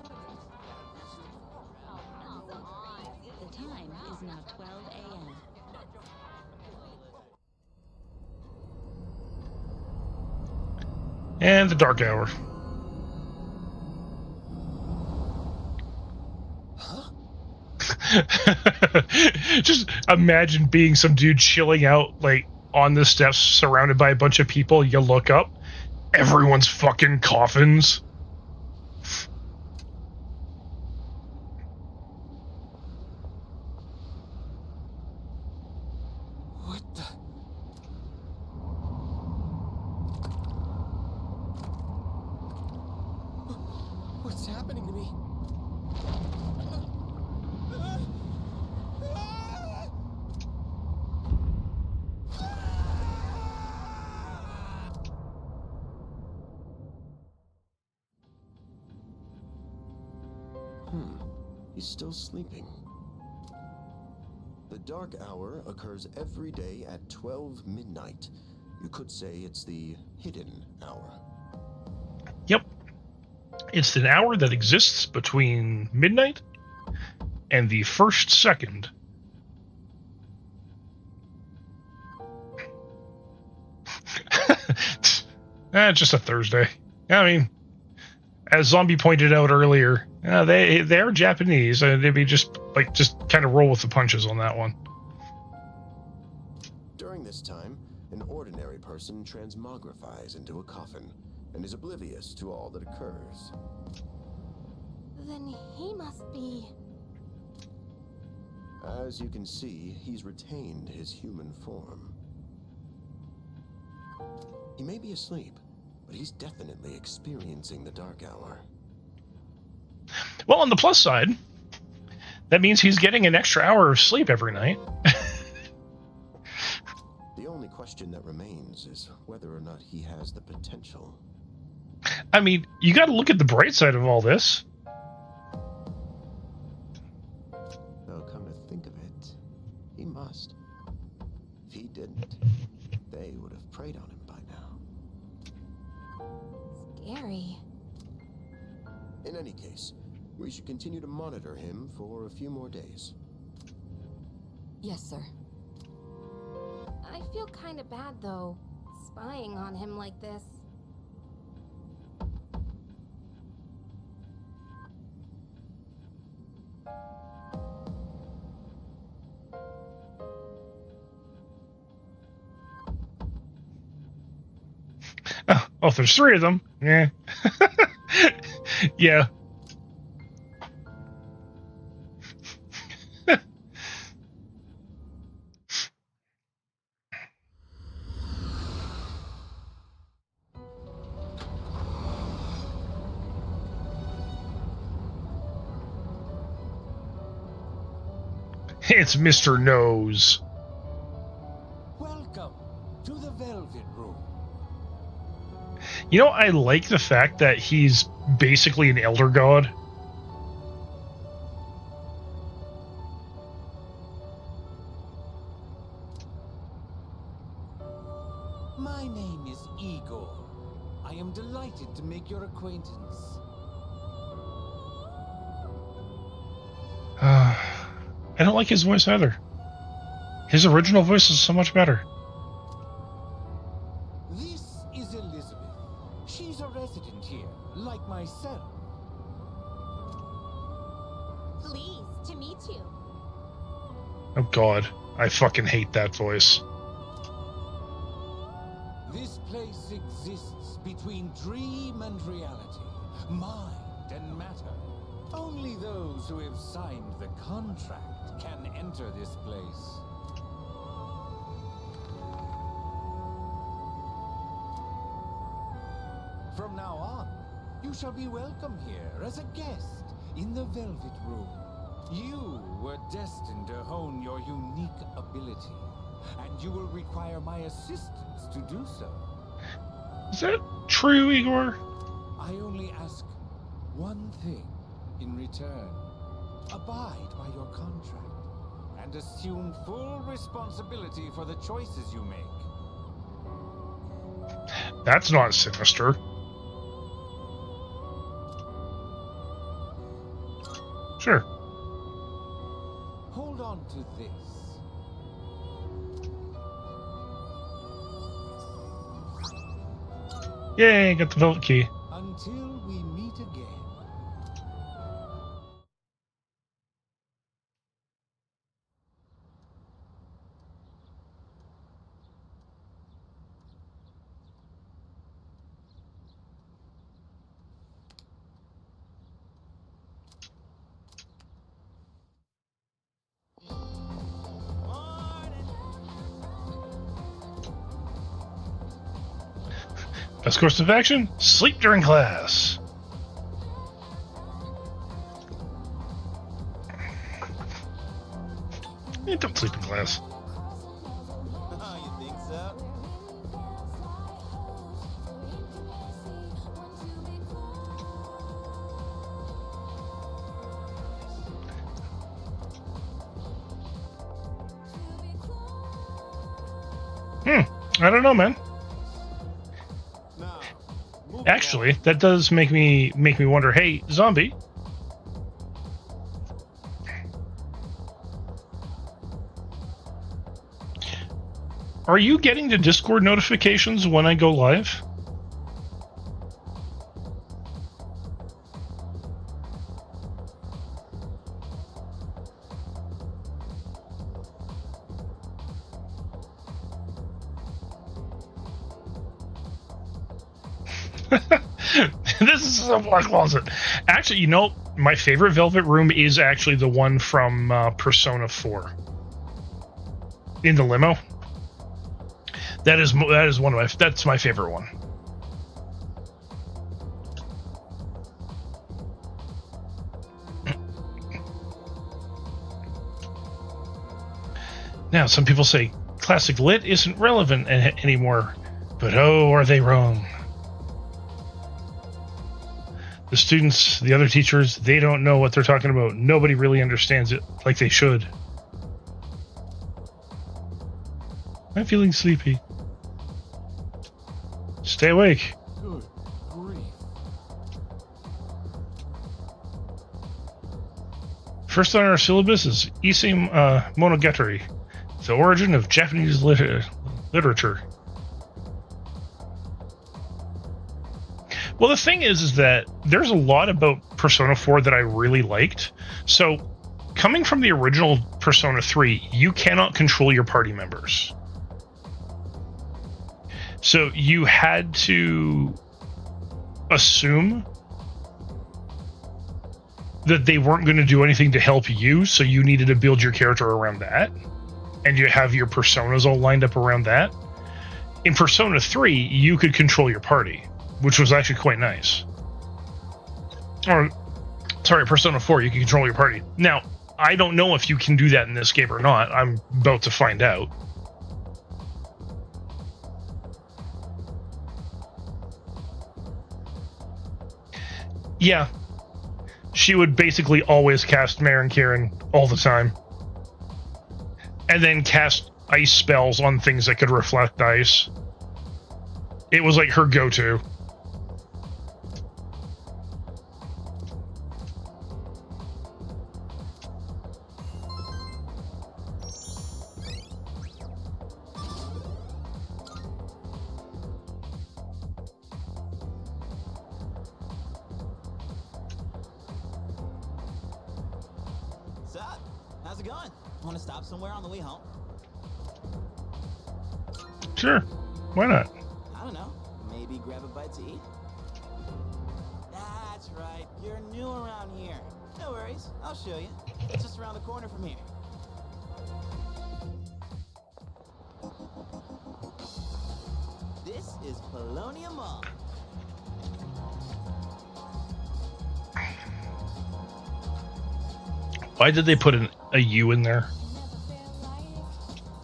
The time is now 12 a.m. And the dark hour. Just imagine being some dude chilling out, like, on the steps surrounded by a bunch of people. You look up, everyone's fucking coffins. What the? What's happening to me? He's still sleeping. The dark hour occurs every day at 12 midnight. You could say it's the hidden hour. Yep. It's an hour that exists between midnight and the first second. Just a Thursday. I mean, as Zombie pointed out earlier, they're Japanese, and they'd be just kind of roll with the punches on that one. During this time, an ordinary person transmogrifies into a coffin and is oblivious to all that occurs. Then he must be... As you can see, he's retained his human form. He may be asleep, but he's definitely experiencing the dark hour. Well, on the plus side, that means he's getting an extra hour of sleep every night. The only question that remains is whether or not he has the potential. I mean, you got to look at the bright side of all this. Though, come to think of it, he must. If he didn't, they would have preyed on him by now. Scary. In any case, we should continue to monitor him for a few more days. Yes, sir. I feel kind of bad, though, spying on him like this. Oh, if there's three of them, yeah. Yeah. It's Mr. Nose. Welcome to the Velvet Room. You know, I like the fact that he's basically an elder god. My name is Igor. I am delighted to make your acquaintance. I don't like his voice either. His original voice is so much better. This is Elizabeth. She's a resident here, like myself. Pleased to meet you. Oh god, I fucking hate that voice. This place exists between dream and reality, mind and matter. Only those who have signed the contract can enter this place. From now on, you shall be welcome here as a guest in the Velvet Room. You were destined to hone your unique ability, and you will require my assistance to do so. Is that true, Igor? I only ask one thing in return. Abide by your contract and assume full responsibility for the choices you make. That's not sinister. Sure. Hold on to this. Yay, got the velvet key. Until we meet again. Best course of action? Sleep during class. Don't sleep in class. Oh, you think so? I don't know, man. Actually, that does make me wonder. Hey, zombie. Are you getting the Discord notifications when I go live? This is a black closet. Actually, you know, my favorite Velvet Room is actually the one from Persona 4. In the limo. That is one of my. That's my favorite one. Now, some people say classic lit isn't relevant anymore, but oh, are they wrong? The students, the other teachers, they don't know what they're talking about. Nobody really understands it like they should. I'm feeling sleepy. Stay awake. Good grief. First on our syllabus is Issei Monogatari, the origin of Japanese literature. Well, the thing is that there's a lot about Persona 4 that I really liked. So, coming from the original Persona 3, you cannot control your party members. So, you had to assume that they weren't going to do anything to help you, so you needed to build your character around that. And you have your personas all lined up around that. In Persona 3, you could control your party, which was actually quite nice. Or, sorry, Persona 4, you can control your party. Now, I don't know if you can do that in this game or not. I'm about to find out. Yeah. She would basically always cast Maren Kieran all the time. And then cast ice spells on things that could reflect ice. It was like her go-to. Sup? How's it going? Want to stop somewhere on the way home? Sure. Why not? I don't know. Maybe grab a bite to eat? That's right. You're new around here. No worries. I'll show you. It's just around the corner from here. This is Polonia Mall. Why did they put a U in there?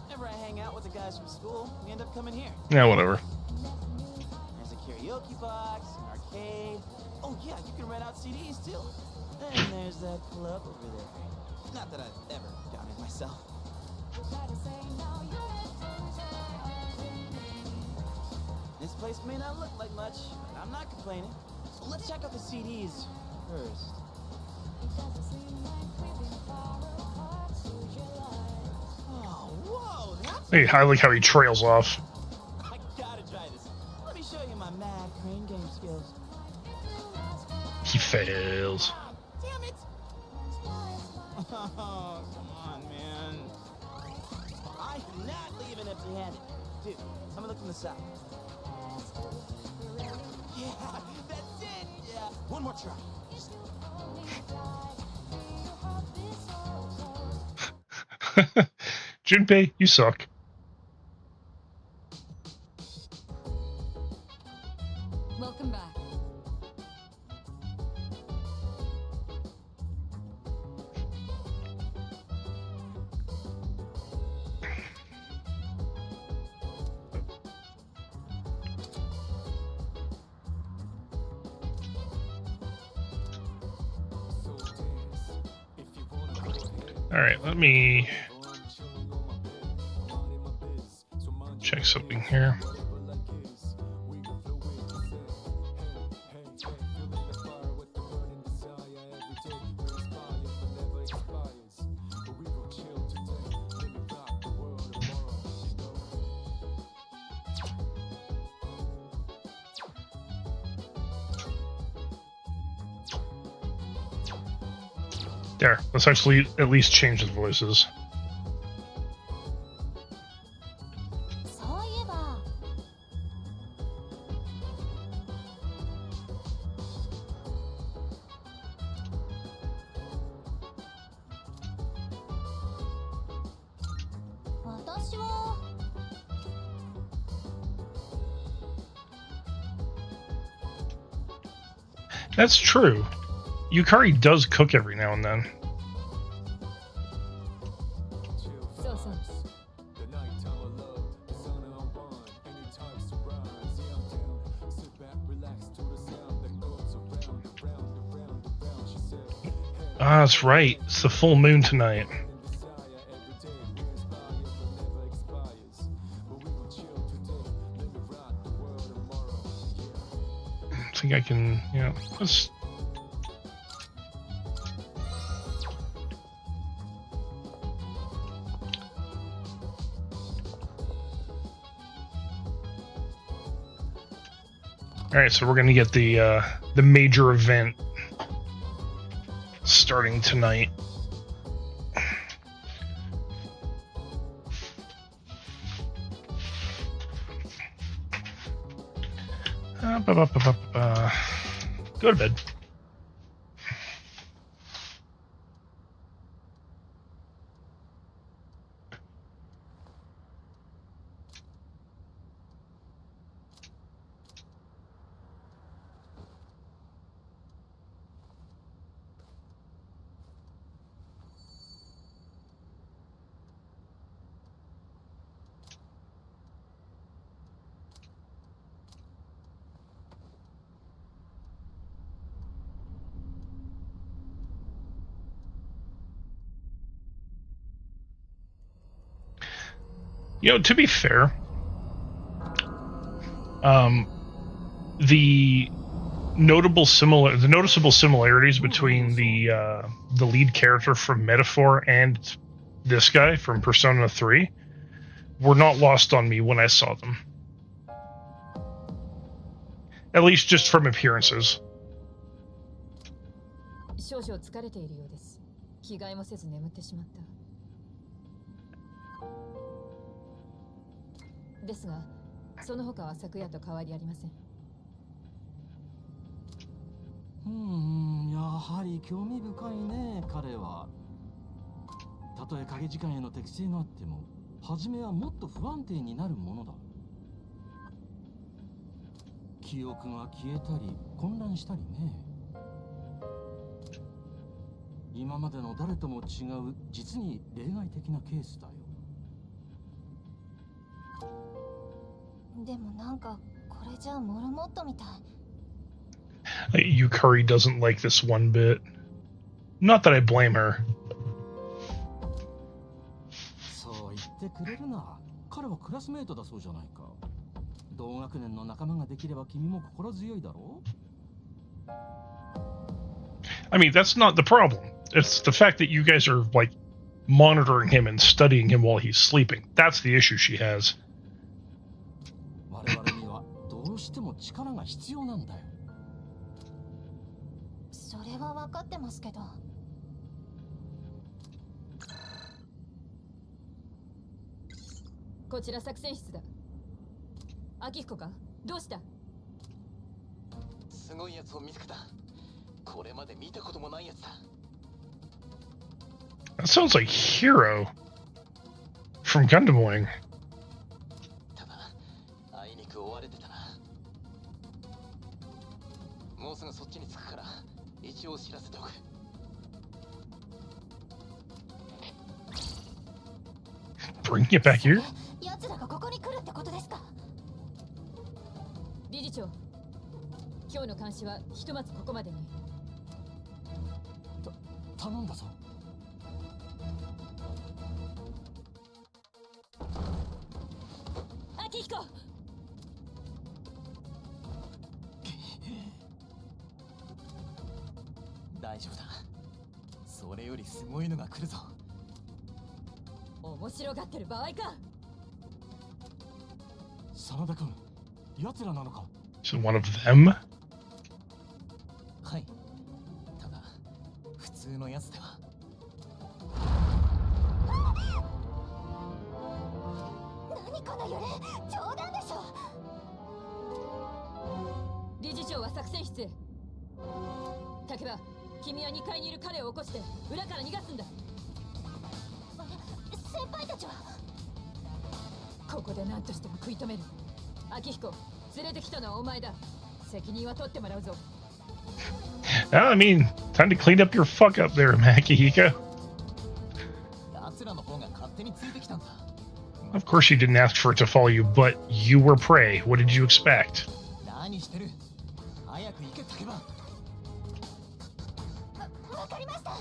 Whenever I hang out class from school, we end up coming here. Yeah, whatever. There's a karaoke box, an arcade. Oh yeah, you can rent out CDs too. And there's that club over there. Not that I've ever doubted myself. This place may not look like much, but I'm not complaining. So let's check out the CDs first. Oh, whoa, that's... Hey, I like how he trails off. I gotta try this. Let me show you my mad crane game skills. He fails. Damn it! Oh, come on, man. I'm not leaving empty-handed. Dude, let me look from the side. Yeah, that's it. Yeah, one more try. Junpei, you suck. Welcome back. All right, let me check something here. There, let's actually at least change the voices. That's true. Yukari does cook every now and then. Ah, that's right. It's the full moon tonight. I think I can, yeah, let's... Alright, so we're gonna get the major event starting tonight. Go to bed. You know, to be fair, the noticeable similarities between the lead character from Metaphor and this guy from Persona 3 were not lost on me when I saw them. At least just from appearances. 少々疲れているようです。着替えもせず眠ってしまった。ですが、その他は昨夜と変わりありません。やはり興味深いね、彼は。たとえ影時間への適性があっても、初めはもっと不安定になるものだ。記憶が消えたり、混乱したりね。今までの誰とも違う、実に例外的なケースだよ。でもなんかこれじゃモルモットみたい。Yukari doesn't like this one bit. Not that I blame her. そう言ってくれるな。彼はクラスメートだそうじゃないか。同学年の仲間ができれば君も心強いだろう。I mean, that's not the problem. It's the fact that you guys are, like, monitoring him and studying him while he's sleeping. That's the issue she has. 我々にはどうしても力が必要なんだよ。それは分かってますけど。こちら作戦室だ。秋彦か？どうした？すごいやつを見つけた。これまで見たこともないやつだ。That sounds like Hero from Gundam Wing. ただ、あいにく追われてたな。もうすぐそっちに着くから、一応知らせておく。Bring it back here? 奴らがここに来るってことですか？理事長、今日の監視はひとまずここまでに。頼んだぞ。秋彦。大丈夫だ。それよりすごいのが来るぞ。面白がってる場合か。真田君、奴らなのか？ So one of them? はい。ただ、普通のやつでは。何この揺れ、冗談でしょ。理事長は作戦室へ。竹場、君は2階にいる彼を起こして裏から逃がすんだ。先輩たちは？ここで何としても食い止める。秋彦、連れてきたのはお前だ。責任は取ってもらうぞ。I mean, time to clean up your fuck up there, Makihiko. 奴らの方が勝手についてきたんだ。Of course you didn't ask for it to follow you, but you were prey. What did you expect? 何してる？早く行け、竹場。わかりました。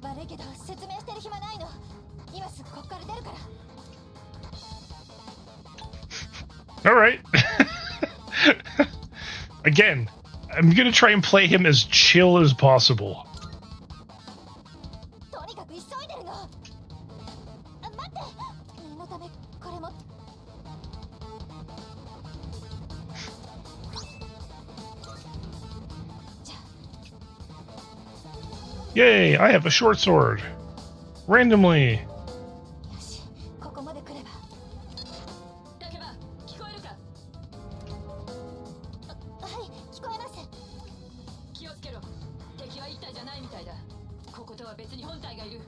悪いけど説明してる暇ないの。今すぐここから出るから。All right. Again, I'm gonna try and play him as chill as possible. とにかく急いでるの。待って。念のためこれも。Yay! I have a short sword. Randomly. よし、ここまで来れば。竹場、聞こえるか？はい、聞こえます。気をつけろ。敵は一体じゃないみたいだ。こことは別に本体がいる。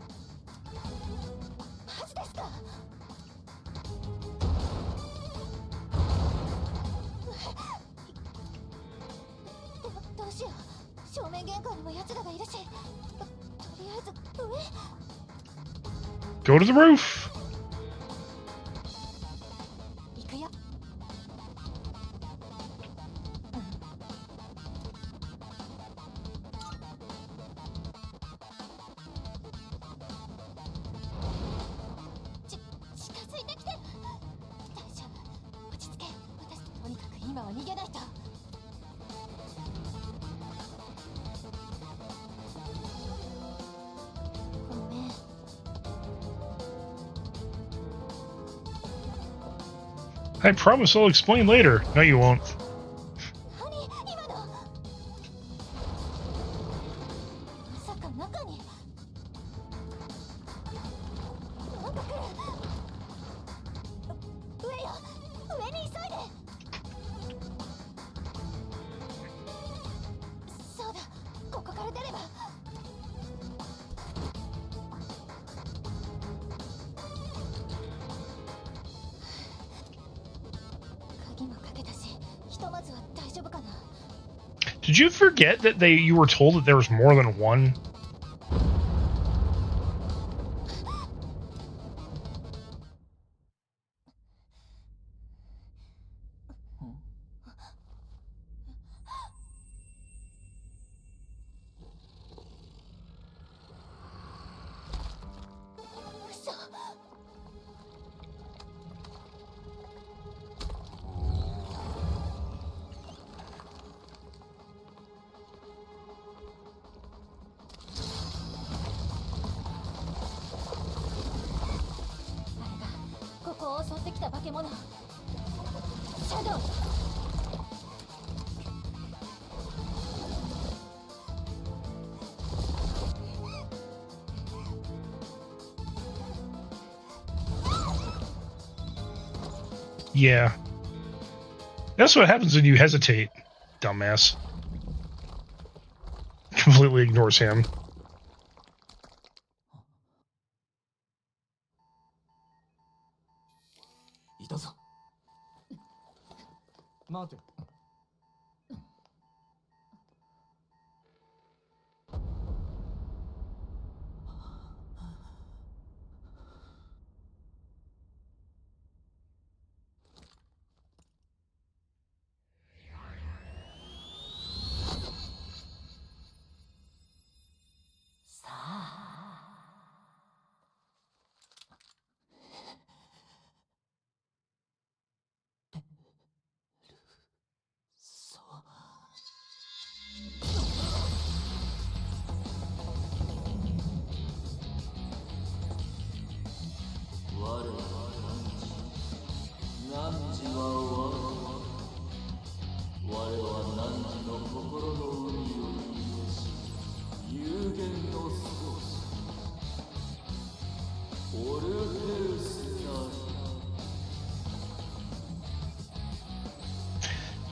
マジですか？どうしよう。正面玄関にも奴らがいるし。とりあえず上。 Go to the roof. 行くよ。近づいてきてる。大丈夫。落ち着け。私とにかく今は逃げないと。ごめん。I promise I'll explain later. No, you won't. 何今の。まさか中に。なんか来る。上よ。上に急いで。そうだ。ここから出れば。鍵もかけたし、Did you forget that you were told that there was more than one? Yeah. That's what happens when you hesitate, dumbass. Completely ignores him. いたぞ。待て。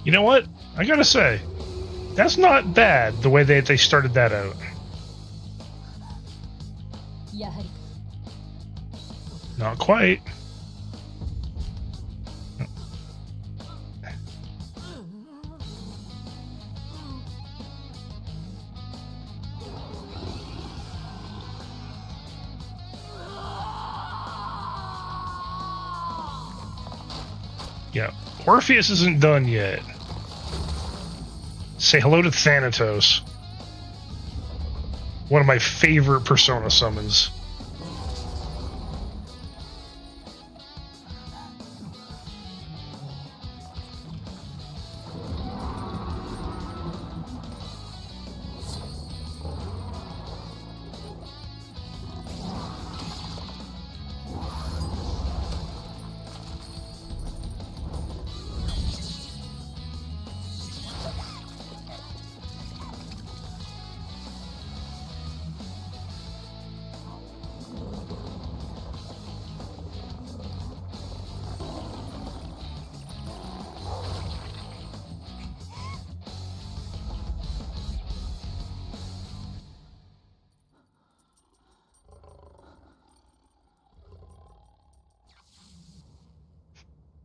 You know what? I gotta say, that's not bad the way they started that out. Not quite. Yeah, Orpheus isn't done yet. Say hello to Thanatos. One of my favorite Persona summons.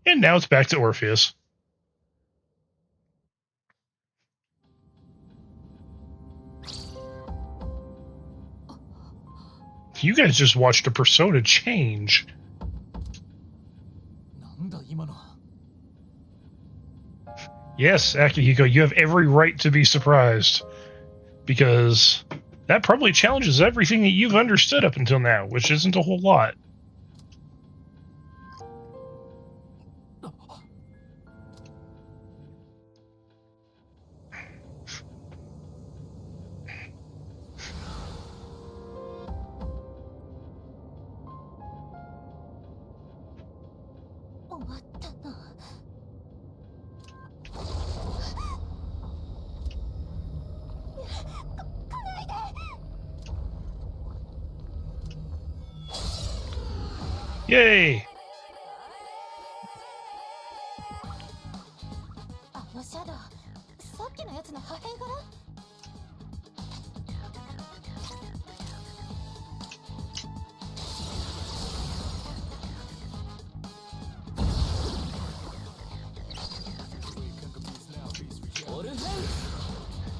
And now it's back to Orpheus. You guys just watched a Persona change. Yes, Akihiko, you have every right to be surprised. Because that probably challenges everything that you've understood up until now, which isn't a whole lot. Yay!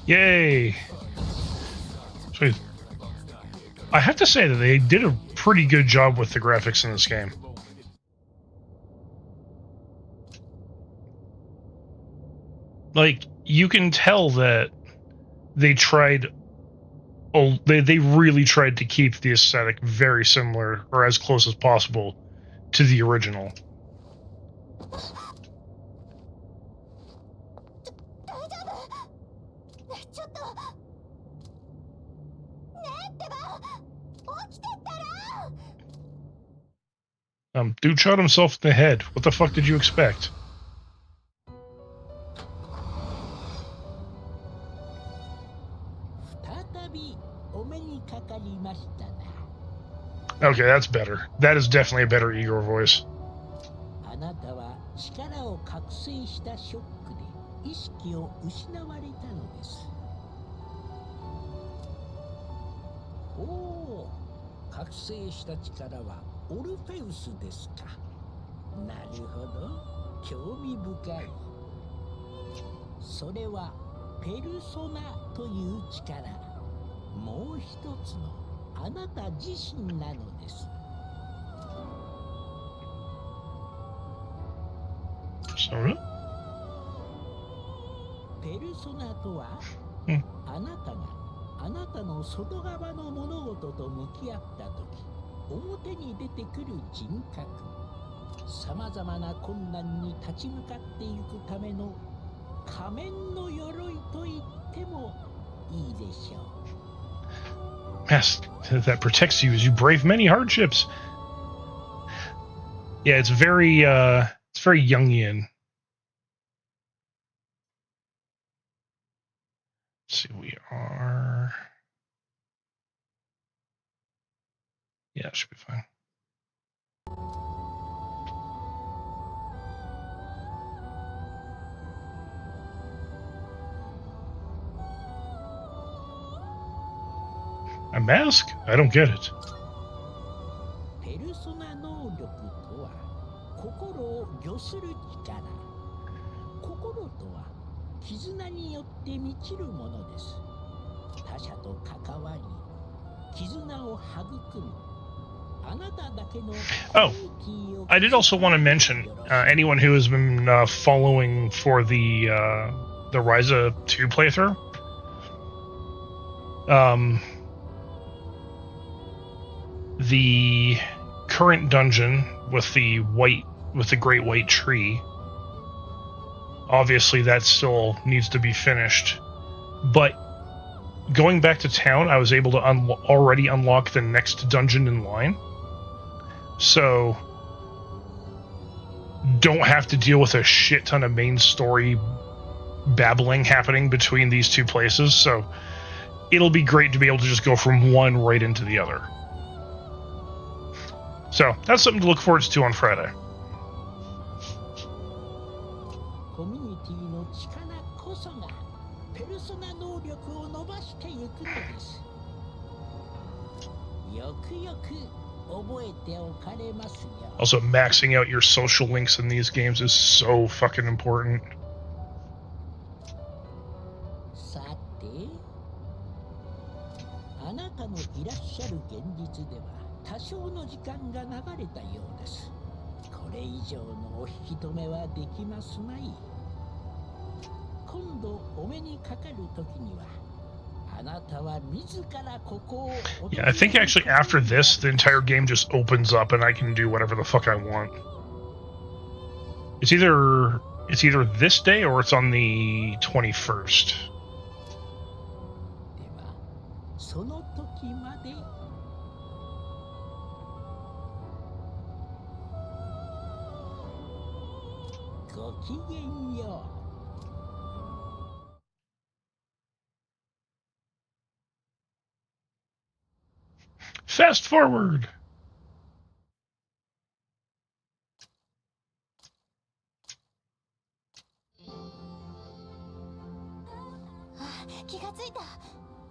Yay! So I have to say that they did a pretty good job with the graphics in this game. Like, you can tell that they tried. Oh, they really tried to keep the aesthetic very similar, or as close as possible, to the original. Dude shot himself in the head. What the fuck did you expect? Okay, that's better. That is definitely a better Igor voice. あなたは力を覚醒したショックで意識を失われたのです。おお、覚醒した力はオルフェウスですか。なるほど、興味深い。それはペルソナという力、もう一つのあなた自身なのです。ペルソナとは、あなたがあなたの外側の物事と向き合ったとき、表に出てくる人格、さまざまな困難に立ち向かっていくための仮面の鎧と言ってもいいでしょう。Yes, that protects you as you brave many hardships. Yeah, it's very Jungian. Let's see, we are. Yeah, it should be fine. A mask? I don't get it. ペルソナ能力とは、心を御する力。心とは、絆によって満ちるものです。他者と関わり、絆を育む。あなただけの Oh, I did also want to mention anyone who has been following for the Ryza 2 playthrough. The current dungeon with the great white tree, obviously that still needs to be finished, but going back to town, I was able to already unlock the next dungeon in line, so don't have to deal with a shit ton of main story babbling happening between these two places, so it'll be great to be able to just go from one right into the other. So, that's something to look forward to on Friday. Also, maxing out your social links in these games is so fucking important. あなたのいらっしゃる現実では多少の時間が流れたようです。これ以上のお引き止めはできますまい。今度お目にかかるときにはあなたは自らここを Yeah, I think actually after this, the entire game just opens up and I can do whatever the fuck I want. It's either this day or it's on the 21st. その時までごきげんよう。Fast forward.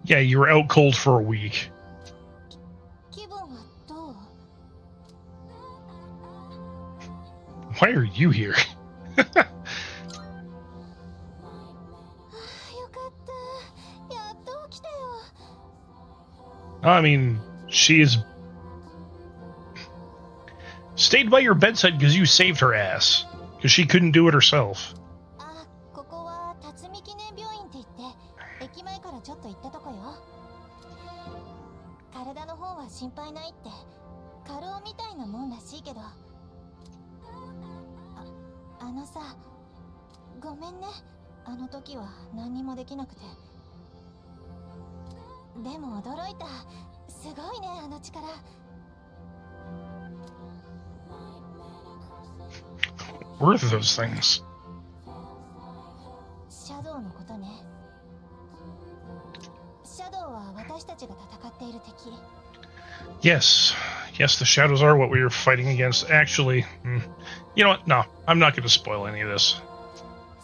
Yeah, you were out cold for a week. Why are you here? I mean, she's stayed by your bedside because you saved her ass. Because she couldn't do it herself. ここは辰巳記念病院って言って駅前からちょっと行ったとこよ。体の方は心配ないって過労みたいなもんらしいけど、あのさ、ごめんね、あの時は何にもできなくて。でも驚いた、すごいね、あの力。What are those things? シャドウのことね。シャドウは私たちが戦っている敵。Yes. Yes, the shadows are what we were fighting against. Actually, you know what? No, I'm not going to spoil any of this.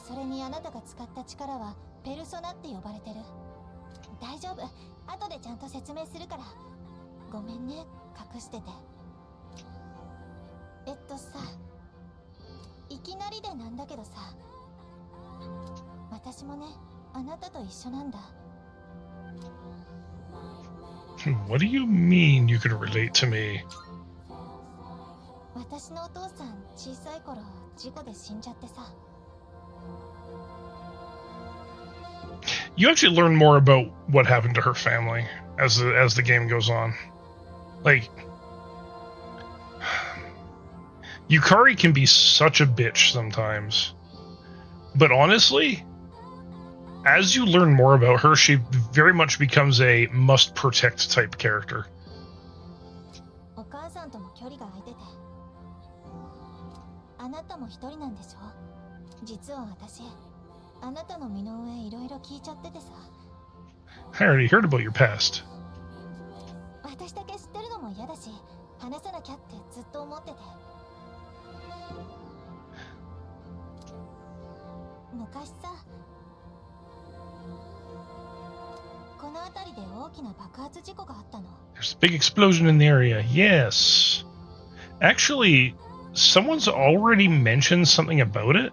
それにあなたが使った力はペルソナって呼ばれてる。大丈夫、後でちゃんと説明するから。ごめんね、隠してて。さ、いきなりでなんだけどさ、私もね、あなたと一緒なんだ。What do you mean you can relate to me? 私のお父さん、小さい頃事故で死んじゃってさ。You actually learn more about what happened to her family as the game goes on. Like, Yukari can be such a bitch sometimes. But honestly, as you learn more about her, she very much becomes a must-protect type character. お母さんとも距離が空いてて。あなたも一人なんでしょ？実は私、あなたの身の上いろいろ聞いちゃっててさ。I already heard about your past. 私だけ知ってるのも嫌だし、話さなきゃってずっと思ってて。昔さ、この辺りで大きな爆発事故があったの。 There's a big explosion in the area. Yes. Actually, someone's already mentioned something about it.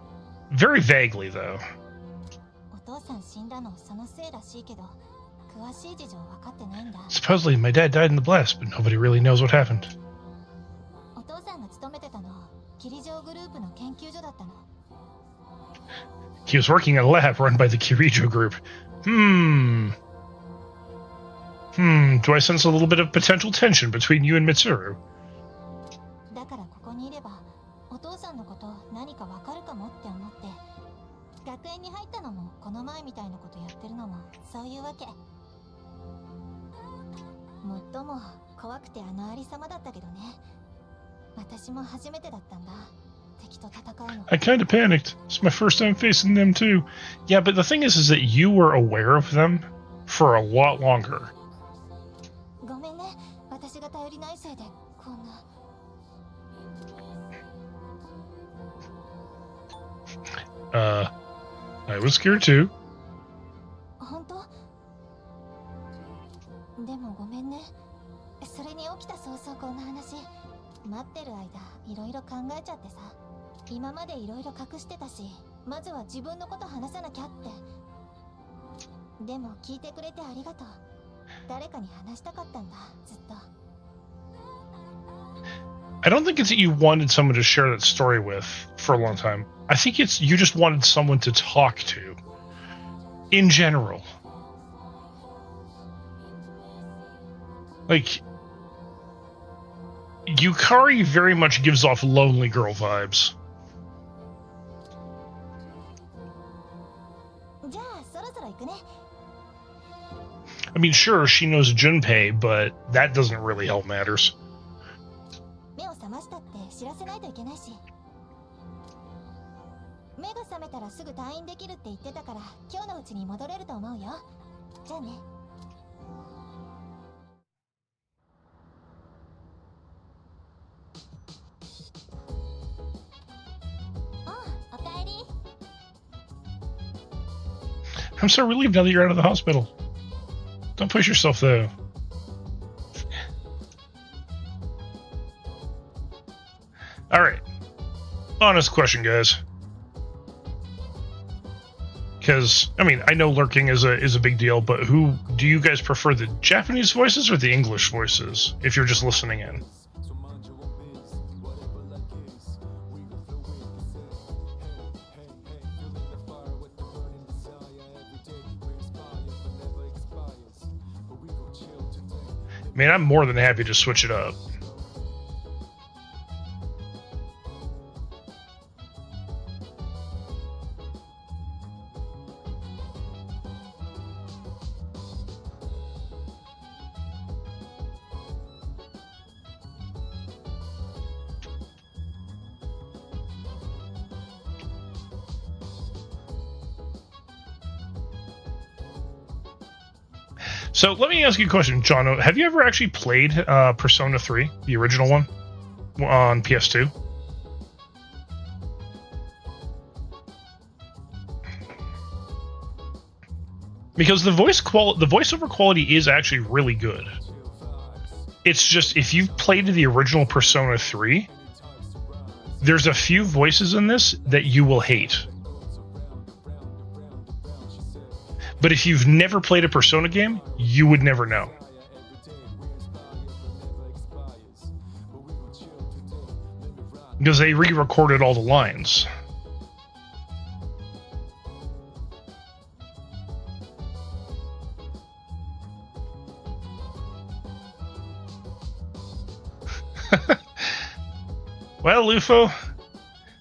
Very vaguely, though. お父さん死んだのそのせいらしいけど、詳しい事情分かってないんだ。 Supposedly, my dad died in the blast, but nobody really knows what happened. お父さんが勤めてたの、霧状グループの研究所だったの。 He was working at a lab run by the Kirijo group. Do I sense a little bit of potential tension between you and Mitsuru? だからここにいれば、お父さんのこと何か分かるかもって思って、学園に入ったのもこの前みたいなことやってるのもそういうわけ。もっとも怖くてあのありさまだったけどね。私も初めてだったんだ。敵と戦うの。 I kind of panicked. It's my first time facing them too. Yeah, but the thing is that you were aware of them for a lot longer. ごめんね、私が頼りないせいでこんな。I was scared too. 本当？でもごめんね。それに起きた早々こんな話。待ってる間、いろいろ考えちゃってさ。今までいろいろ隠してたし、まずは自分のこと話さなきゃって。でも聞いてくれてありがとう。誰かに話したかったんだ、ずっと。I don't think it's that you wanted someone to share that story with for a long time. I think it's you just wanted someone to talk to. In general. Like, Yukari very much gives off lonely girl vibes. じゃあ、そろそろ行くね。 I mean, sure, she knows Junpei, but that doesn't really help matters. 目を覚ましたって知らせないといけないし。目が覚めたらすぐ退院できるって言ってたから、今日のうちに戻れると思うよ。じゃあね。おかえり。 I'm so relieved now that you're out of the hospital. Don't push yourself, though. Alright. Honest question, guys. Because, I mean, I know lurking is a big deal, but who do you guys prefer, the Japanese voices or the English voices, if you're just listening in? I mean, I'm more than happy to switch it up. So let me ask you a question, John. Have you ever actually played Persona 3, the original one, on PS2? Because the voiceover quality is actually really good. It's just, if you've played the original Persona 3, there's a few voices in this that you will hate. But if you've never played a Persona game, you would never know. Because they re-recorded all the lines. Well, Lufo,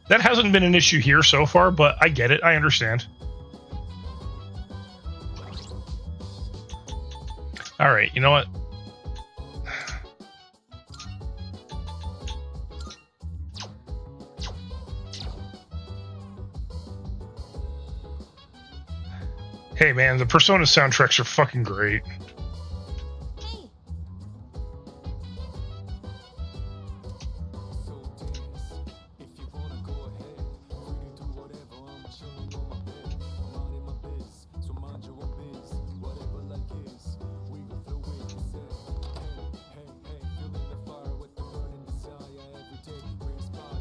that hasn't been an issue here so far, but I get it. I understand. All right, you know what? Hey, man, the Persona soundtracks are fucking great.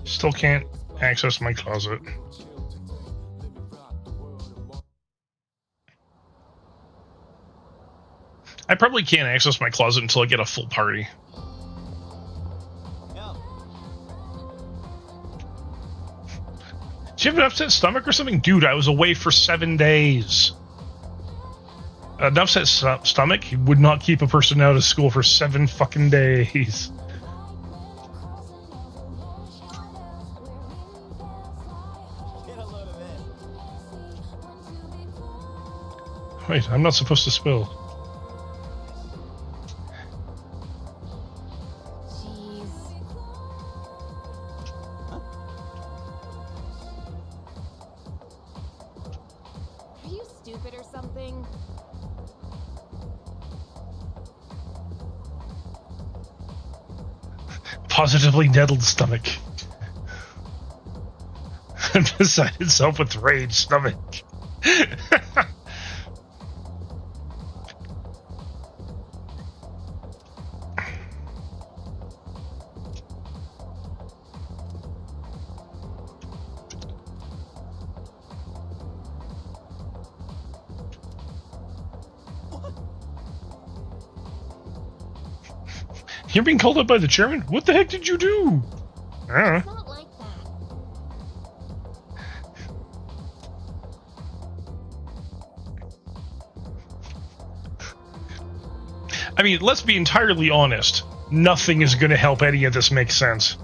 Still can't access my closet. I probably can't access my closet until I get a full party. Do you have an upset stomach or something? Dude, I was away for 7 days. An upset stomach would not keep a person out of school for 7 fucking days. Wait, I'm not supposed to spill. Jeez. Are you stupid or something? Positively nettled stomach. Beside itself with rage stomach. You're being called up by the chairman? What the heck did you do? I don't know. It's not like that. I mean, let's be entirely honest. Nothing is going to help any of this make sense.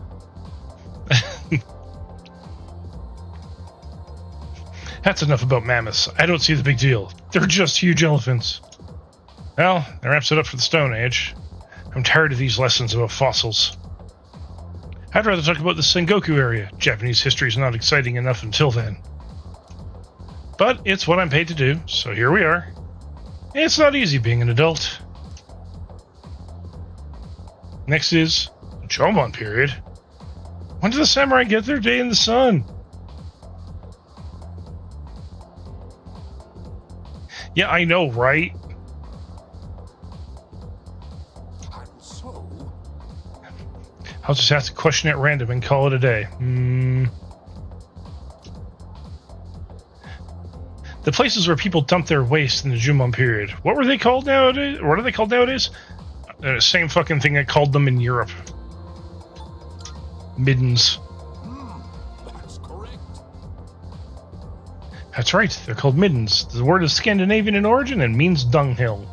That's enough about mammoths. I don't see the big deal. They're just huge elephants. Well, that wraps it up for the Stone Age. I'm tired of these lessons about fossils. I'd rather talk about the Sengoku area. Japanese history is not exciting enough until then. But it's what I'm paid to do, so here we are. It's not easy being an adult. Next is the Jomon period. When do the samurai get their day in the sun? Yeah, I know, right? I'll just have to question at random and call it a day. The places where people dump their waste in the Jumon period. What were they called nowadays? What are they called nowadays? Same fucking thing I called them in Europe. Middens. That's correct. That's right, they're called middens. The word is Scandinavian in origin and means dunghill.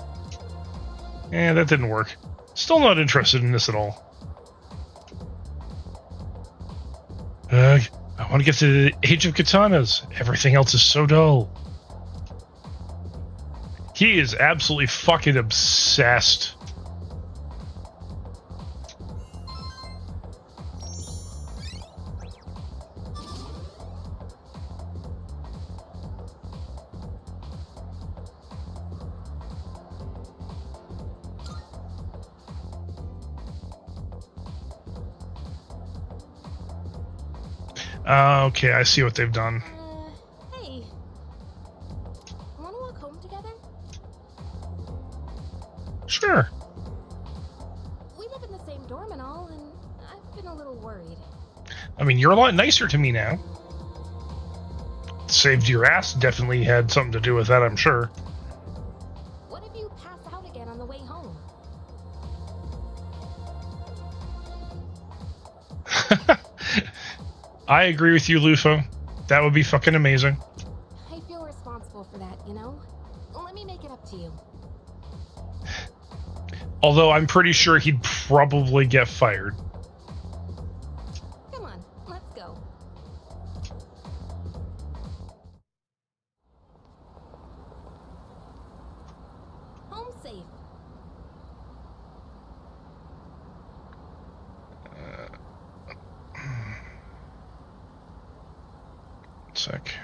That didn't work. Still not interested in this at all. I want to get to the Age of Katanas. Everything else is so dull. He is absolutely fucking obsessed. Okay, I see what they've done. Hey. Wanna walk home together? Sure. We live in the same dorm and all, and I've been a little worried. I mean, you're a lot nicer to me now. Saved your ass definitely had something to do with that, I'm sure. What if you pass out again on the way home? I agree with you, Lufo. That would be fucking amazing. I feel responsible for that, you know? Let me make it up to you. Although I'm pretty sure he'd probably get fired. Come on, let's go. Home safe. Sec.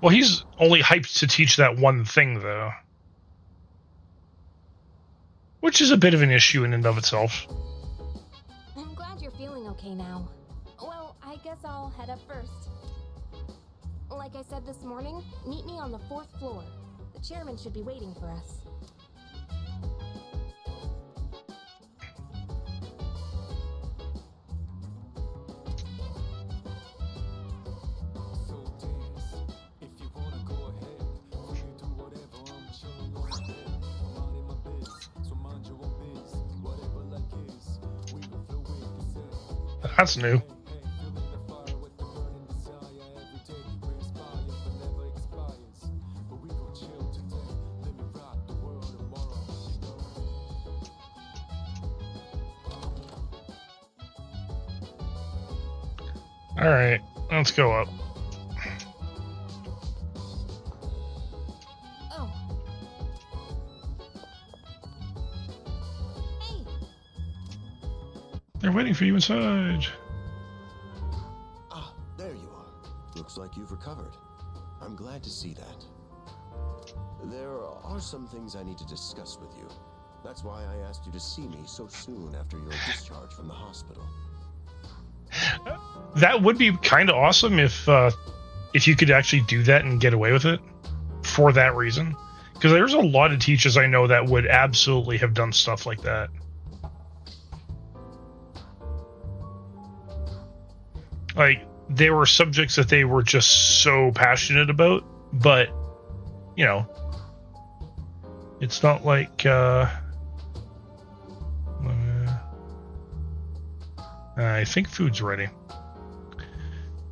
Well, he's only hyped to teach that one thing, though. Which is a bit of an issue in and of itself. I'm glad you're feeling okay now. Well, I guess I'll head up first. Like I said this morning, meet me on the 4th floor. The chairman should be waiting for us. That's new. Alright, let's go up. Oh. Hey. They're waiting for you inside. Ah, there you are. Looks like you've recovered. I'm glad to see that. There are some things I need to discuss with you. That's why I asked you to see me so soon after your discharge from the hospital. That would be kind of awesome if you could actually do that and get away with it for that reason. Because there's a lot of teachers I know that would absolutely have done stuff like that. Like, there were subjects that they were just so passionate about, but, you know, it's not like, I think food's ready.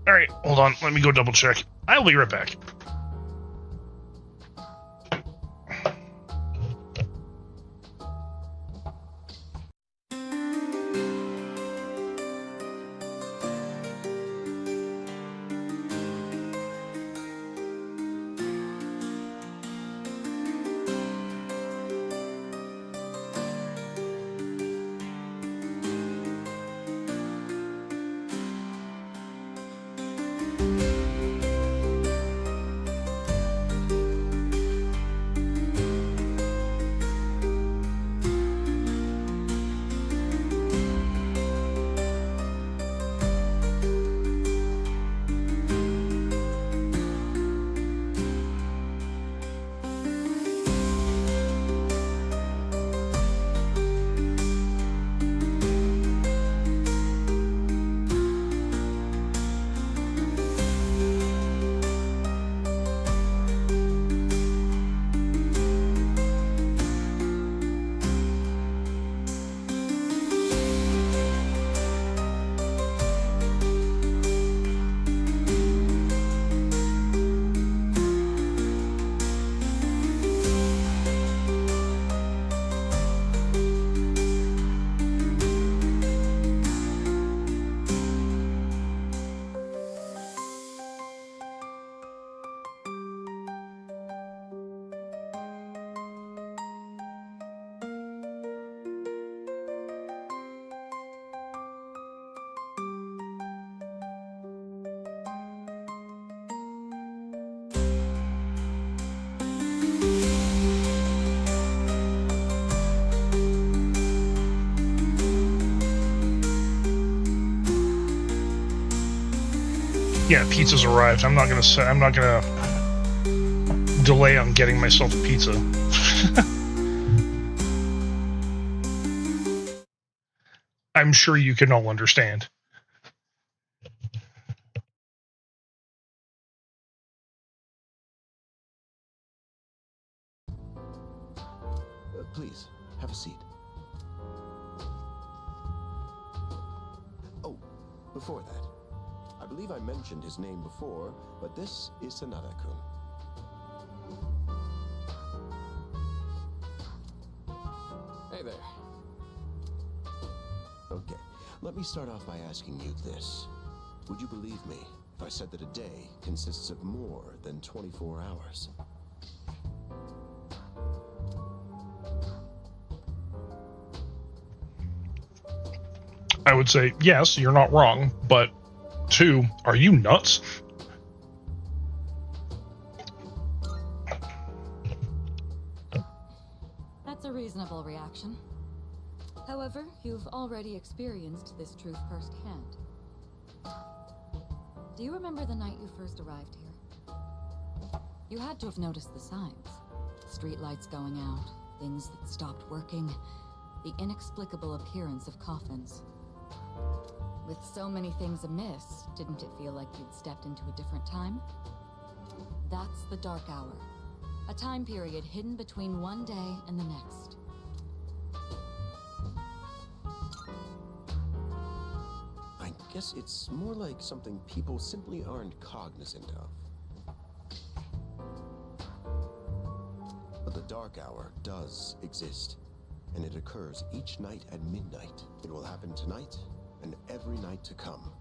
Alright, hold on. Let me go double check. I'll be right back. Yeah, pizza's arrived. I'm not gonna delay on getting myself a pizza. I'm sure you can all understand. Please, have a seat. Oh, before that, I believe I mentioned his name before, but this is Sanada-kun. Hey there. Okay, let me start off by asking you this. Would you believe me if I said that a day consists of more than 24 hours? I would say, yes, you're not wrong, but 2, are you nuts? That's a reasonable reaction. However, you've already experienced this truth firsthand. Do you remember the night you first arrived here? You had to have noticed the signs. Streetlights going out, things that stopped working, the inexplicable appearance of coffins. With so many things amiss, didn't it feel like you'd stepped into a different time? That's the Dark Hour. A time period hidden between one day and the next. I guess it's more like something people simply aren't cognizant of. But the Dark Hour does exist, and it occurs each night at midnight. It will happen tonight and every night to come.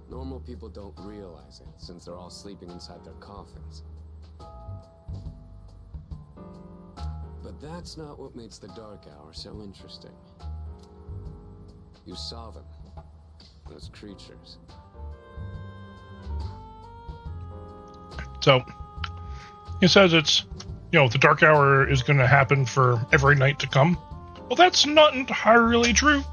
Normal people don't realize it, since they're all sleeping inside their coffins. But that's not what makes the Dark Hour so interesting. You saw them. Those creatures. So, he says it's, the Dark Hour is going to happen for every night to come. Well, that's not entirely true.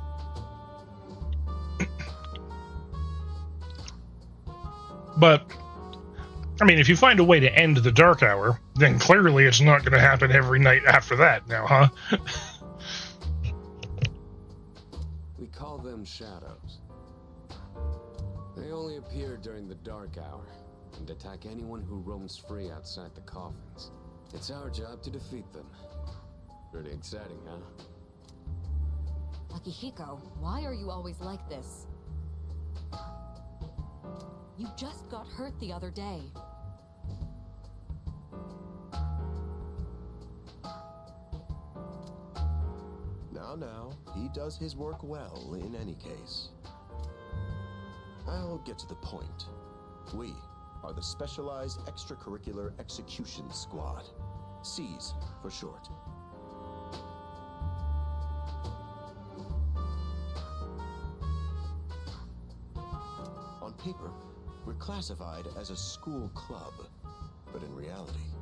But, I mean, if you find a way to end the Dark Hour, then clearly it's not going to happen every night after that now, huh? We call them shadows. They only appear during the Dark Hour and attack anyone who roams free outside the coffins. It's our job to defeat them. Pretty exciting, huh? Akihiko, why are you always like this? You just got hurt the other day. Now, he does his work well in any case. I'll get to the point. We are the Specialized Extracurricular Execution Squad. SEAS for short. On paper, we're classified as a school club, but in reality,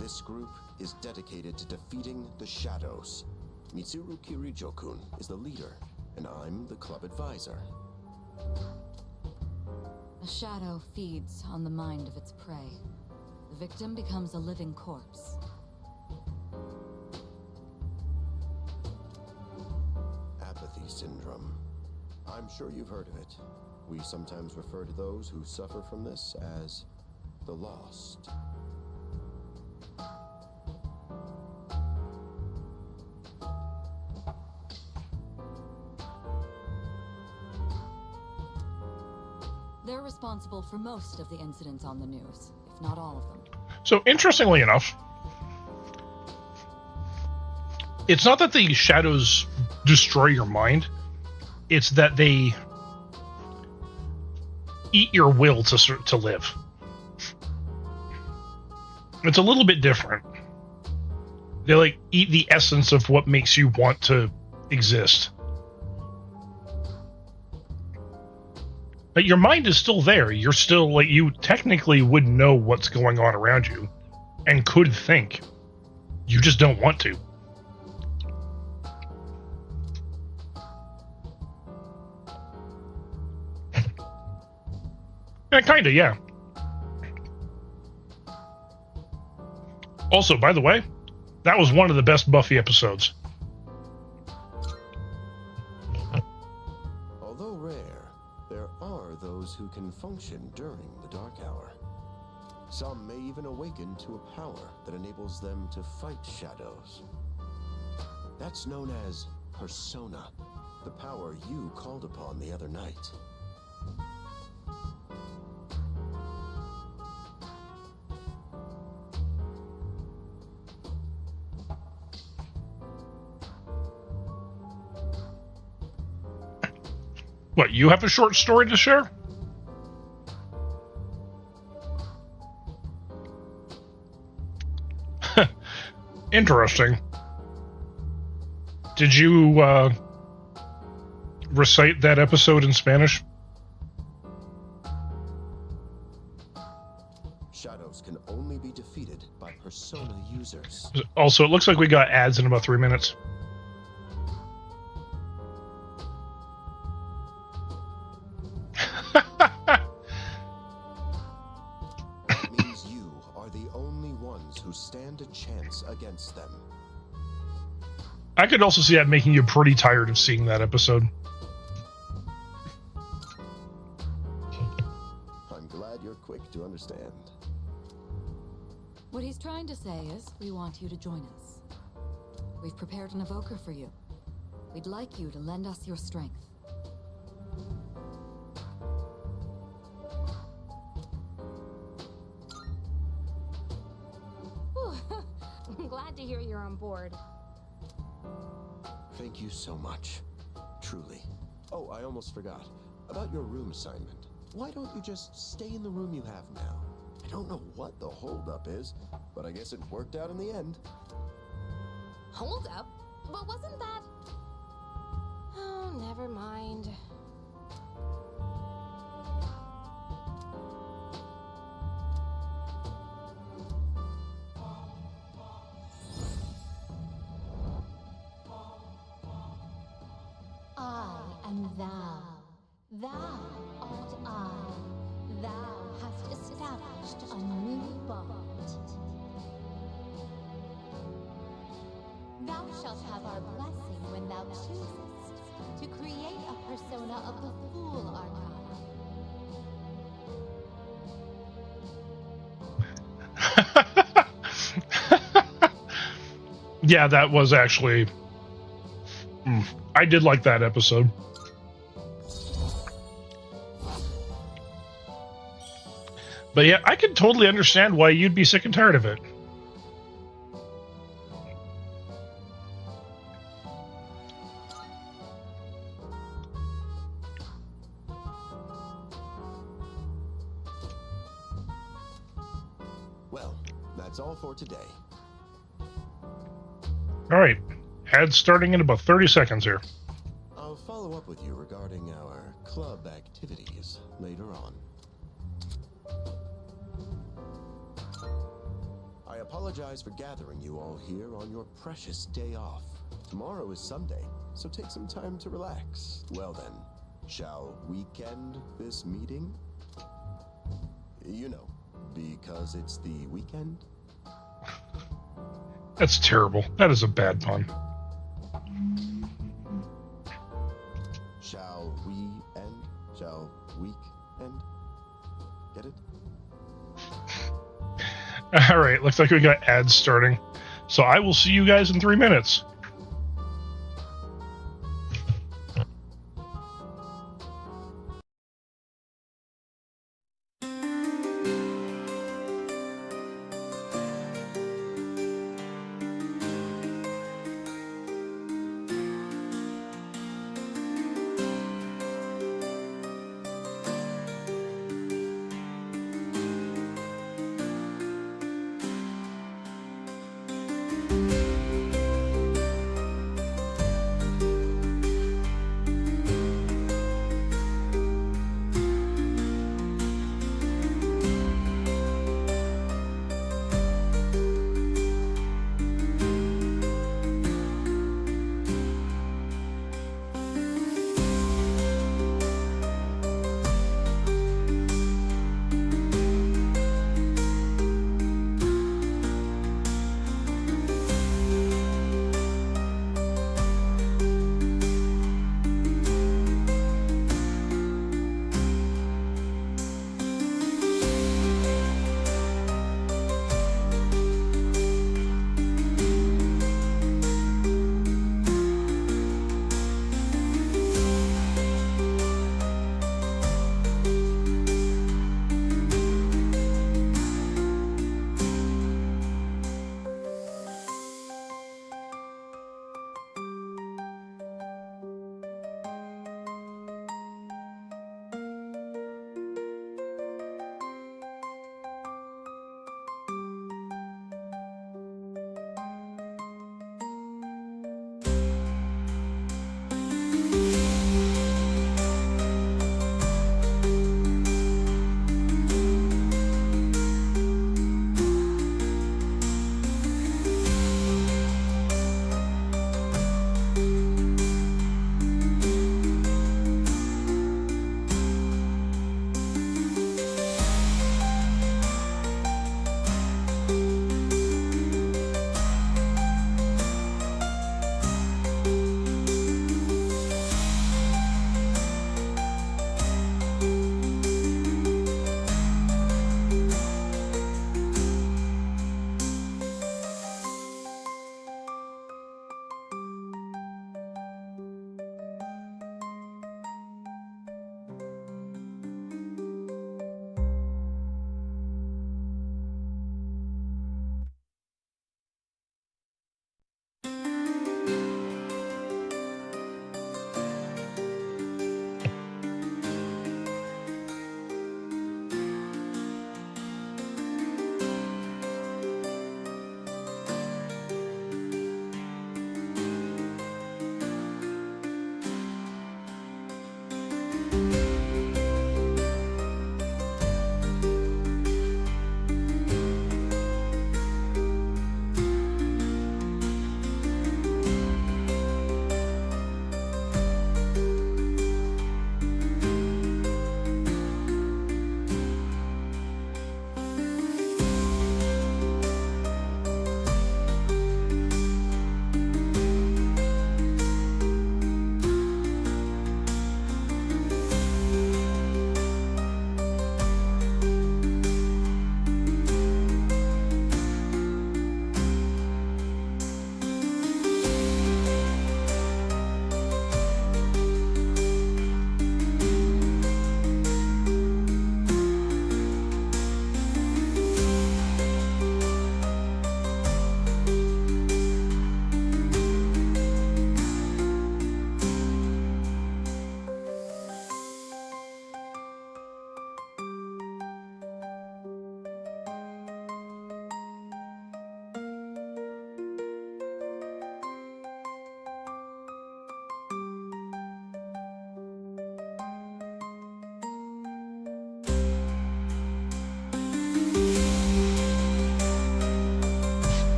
this group is dedicated to defeating the shadows. Mitsuru Kirijo-kun is the leader, and I'm the club advisor. A shadow feeds on the mind of its prey. The victim becomes a living corpse. Apathy syndrome. I'm sure you've heard of it. We sometimes refer to those who suffer from this as the lost. They're responsible for most of the incidents on the news, if not all of them. So, interestingly enough, it's not that the shadows destroy your mind, it's that they eat your will to live. It's a little bit different. They like eat the essence of what makes you want to exist. But your mind is still there. You're still, like, you technically would know what's going on around you and could think. You just don't want to. Yeah, kinda, yeah. Also, by the way, that was one of the best Buffy episodes. Although rare, there are those who can function during the dark hour. Some may even awaken to a power that enables them to fight shadows. That's known as persona, the power you called upon the other night. What, you have a short story to share? Interesting. Did you recite that episode in Spanish? Shadows can only be defeated by persona users. Also, it looks like we got ads in about 3 minutes. That means you are the only ones who stand a chance against them. I could also see that making you pretty tired of seeing that episode. I'm glad you're quick to understand. What he's trying to say is, we want you to join us. We've prepared an evoker for you. We'd like you to lend us your strength. I'm glad to hear you're on board. Thank you so much. Truly. Oh, I almost forgot. About your room assignment. Why don't you just stay in the room you have now? I don't know what the holdup is, but I guess it worked out in the end. Hold up? But wasn't that... Oh, never mind. I am thou. Thou art I. Thou hast established a new bond. Thou shalt have our blessing when thou choosest to create a persona of the Fool Arcana. Yeah, that was actually... I did like that episode. But yeah, I can totally understand why you'd be sick and tired of it. Well, that's all for today. All right, ads starting in about 30 seconds here. I'll follow up with you regarding our club activities later on. I apologize for gathering you all here on your precious day off. Tomorrow is Sunday, so take some time to relax. Well then, shall weekend this meeting? You know, because it's the weekend. That's terrible. That is a bad pun. Shall we end? Shall week end? Get it? All right, looks like we got ads starting. So I will see you guys in 3 minutes.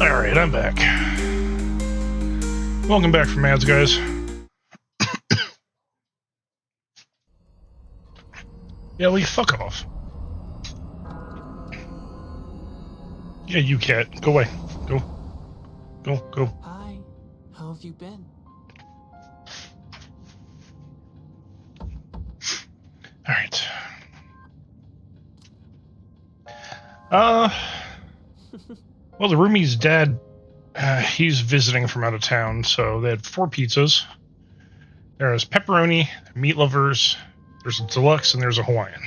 Alright, I'm back. Welcome back from ads, guys. Yeah, well, you fuck off. Yeah, you cat. Go away. Go. Go. Hi. How have you been? Alright. Well, the roomie's dad, he's visiting from out of town, so they had 4 pizzas. There's pepperoni, meat lovers, there's a deluxe, and there's a Hawaiian.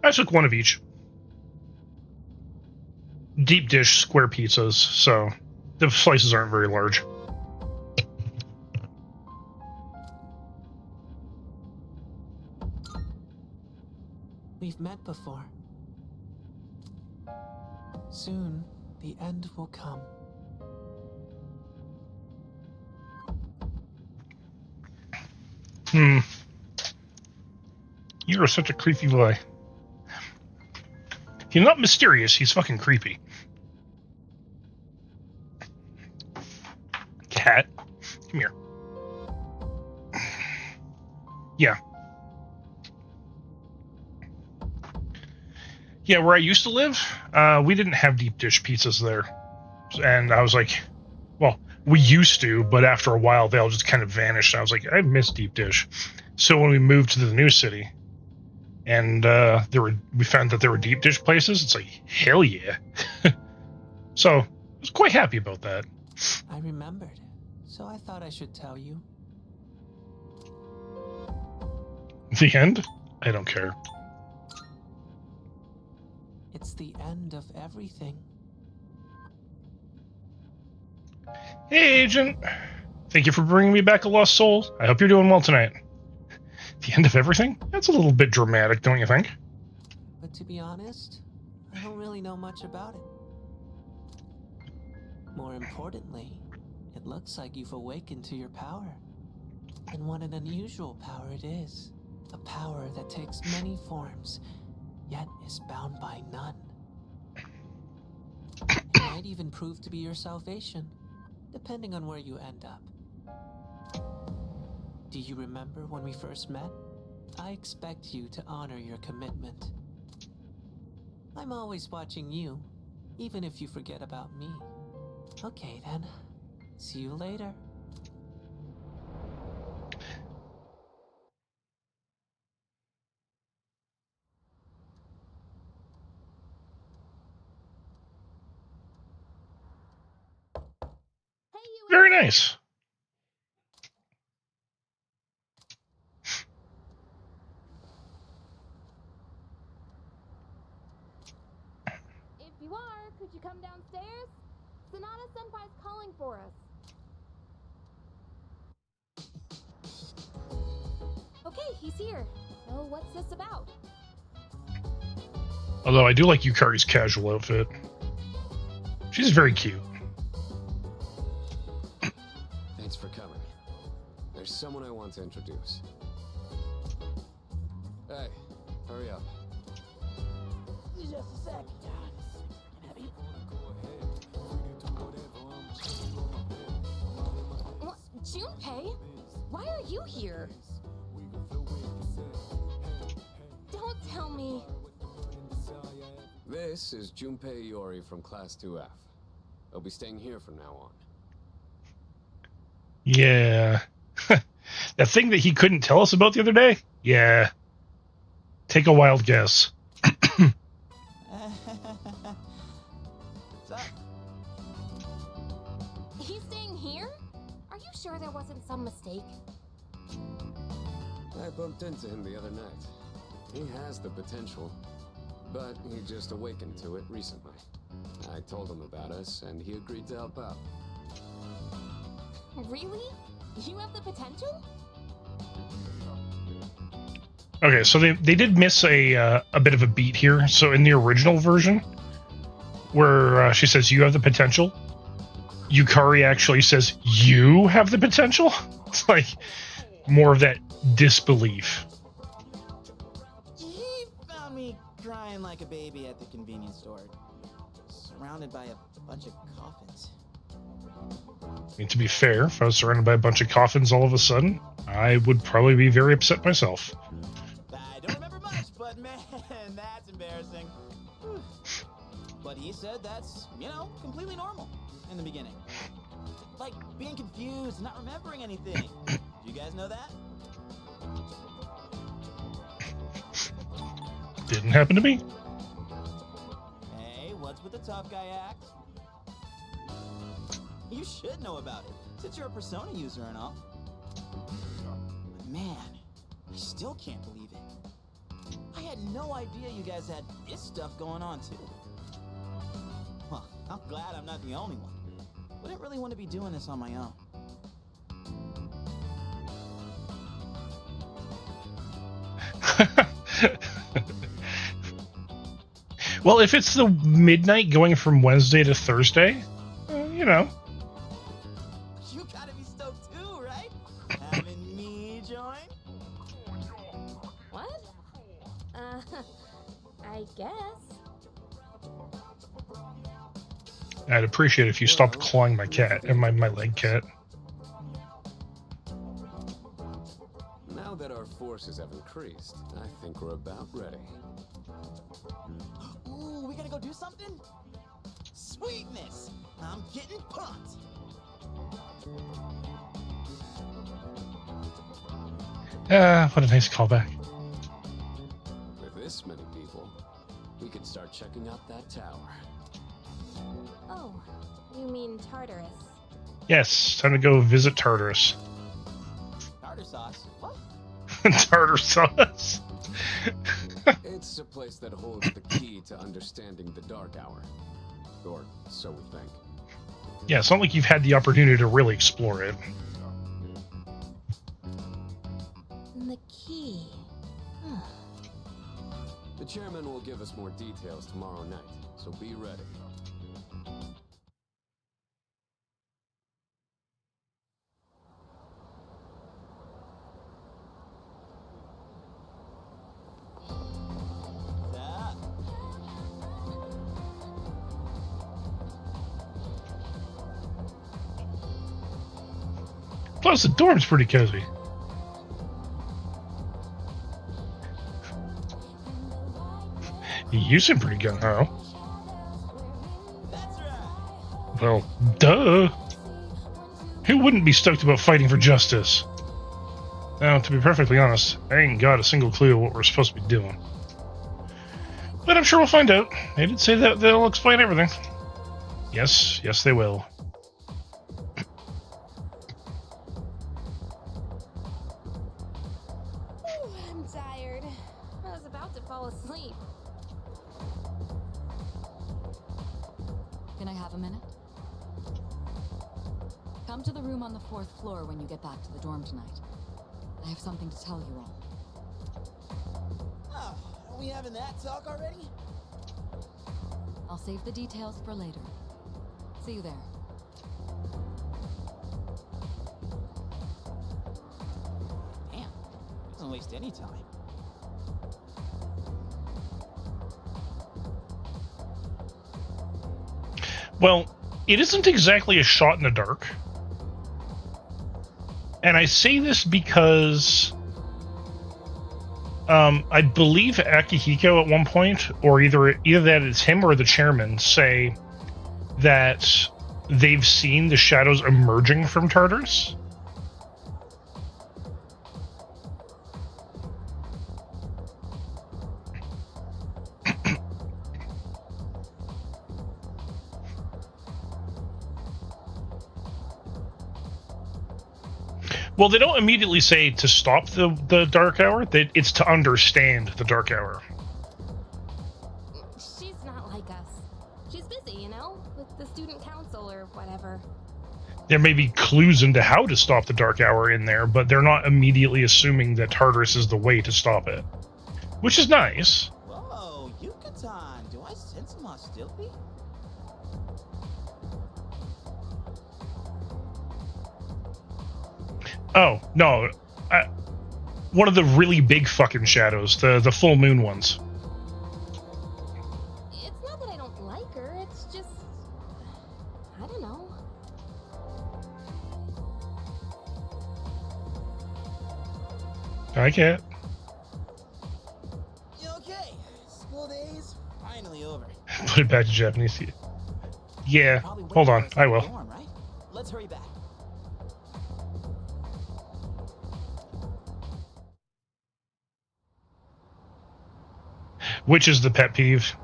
I took one of each. Deep dish square pizzas, so the slices aren't very large. We've met before. Soon, the end will come. You are such a creepy boy. He's not mysterious, he's fucking creepy. Cat, come here. Yeah. Yeah, where I used to live, we didn't have deep dish pizzas there. And I was like, well, we used to, but after a while they all just kind of vanished. I was like, I miss deep dish. So when we moved to the new city, and we found that there were deep dish places, it's like, hell yeah. So I was quite happy about that. I remembered, so I thought I should tell you. The end? I don't care. It's the end of everything. Hey, Agent. Thank you for bringing me back a lost soul. I hope you're doing well tonight. The end of everything? That's a little bit dramatic, don't you think? But to be honest, I don't really know much about it. More importantly, it looks like you've awakened to your power. And what an unusual power it is. A power that takes many forms, yet is bound by none. It might even prove to be your salvation, depending on where you end up. Do you remember when we first met? I expect you to honor your commitment. I'm always watching you, even if you forget about me. Okay then, see you later. Very nice. If you are, could you come downstairs? Sonata Senpai's calling for us. Okay, he's here. So what's this about? Although I do like Yukari's casual outfit. She's very cute. Thanks for coming. There's someone I want to introduce. Hey, hurry up. Just a sec. What? Junpei? Why are you here? Don't tell me. This is Junpei Iori from Class 2F. I'll be staying here from now on. Yeah. That thing that he couldn't tell us about the other day? Yeah. Take a wild guess. He's staying here? Are you sure there wasn't some mistake? I bumped into him the other night. He has the potential, but he just awakened to it recently. I told him about us, and he agreed to help out. Really? You have the potential? Okay, so they did miss a bit of a beat here. So in the original version, where she says, you have the potential, Yukari actually says, you have the potential? It's like more of that disbelief. He found me crying like a baby at the convenience store. surrounded by a bunch of coffins. I mean, to be fair, if I was surrounded by a bunch of coffins all of a sudden, I would probably be very upset myself. I don't remember much, but man, that's embarrassing. But he said that's, completely normal in the beginning. Like being confused, not remembering anything. Do you guys know that? Didn't happen to me. Hey, what's with the tough guy act? You should know about it, since you're a Persona user and all. But man, I still can't believe it. I had no idea you guys had this stuff going on too. Well, I'm glad I'm not the only one. Wouldn't really want to be doing this on my own. Well, if it's the midnight going from Wednesday to Thursday, You gotta be stoked too, right? Having me join? What? I guess. I'd appreciate it if you stopped clawing my cat and my leg cat. Now that our forces have increased, I think we're about ready. Ooh, we gotta go do something? Sweetness! I'm getting pumped! What a nice callback. With this many people, we could start checking out that tower. Oh, you mean Tartarus? Yes, time to go visit Tartarus. Tartar sauce? What? Tartar sauce. It's a place that holds the key to understanding the Dark Hour. Or so we think. Yeah, it's not like you've had the opportunity to really explore it. The key. The chairman will give us more details tomorrow night, so be ready. Plus, the dorm's pretty cozy. You seem pretty gung-ho. Well, duh. Who wouldn't be stoked about fighting for justice? Now, to be perfectly honest, I ain't got a single clue what we're supposed to be doing. But I'm sure we'll find out. They did say that they'll explain everything. Yes, they will. I'm tired. I was about to fall asleep. Can I have a minute? Come to the room on the 4th floor when you get back to the dorm tonight. I have something to tell you all. Oh, are we having that talk already? I'll save the details for later. See you there. Damn, doesn't waste any time. Well, it isn't exactly a shot in the dark. And I say this because I believe Akihiko at one point, or either that it's him or the chairman, say that they've seen the shadows emerging from Tartarus. Well, they don't immediately say to stop the Dark Hour. It's to understand the Dark Hour. She's not like us. She's busy, with the student council or whatever. There may be clues into how to stop the Dark Hour in there, but they're not immediately assuming that Tartarus is the way to stop it. Which is nice. Whoa, Yucatan, do I sense some hostility? Oh, no. One of the really big fucking shadows, the full moon ones. It's not that I don't like her, it's just I can't. Okay, school days finally over. Put it back to Japanese. Yeah, hold on. I will. Dorm, right? Let's hurry back. Which is the pet peeve?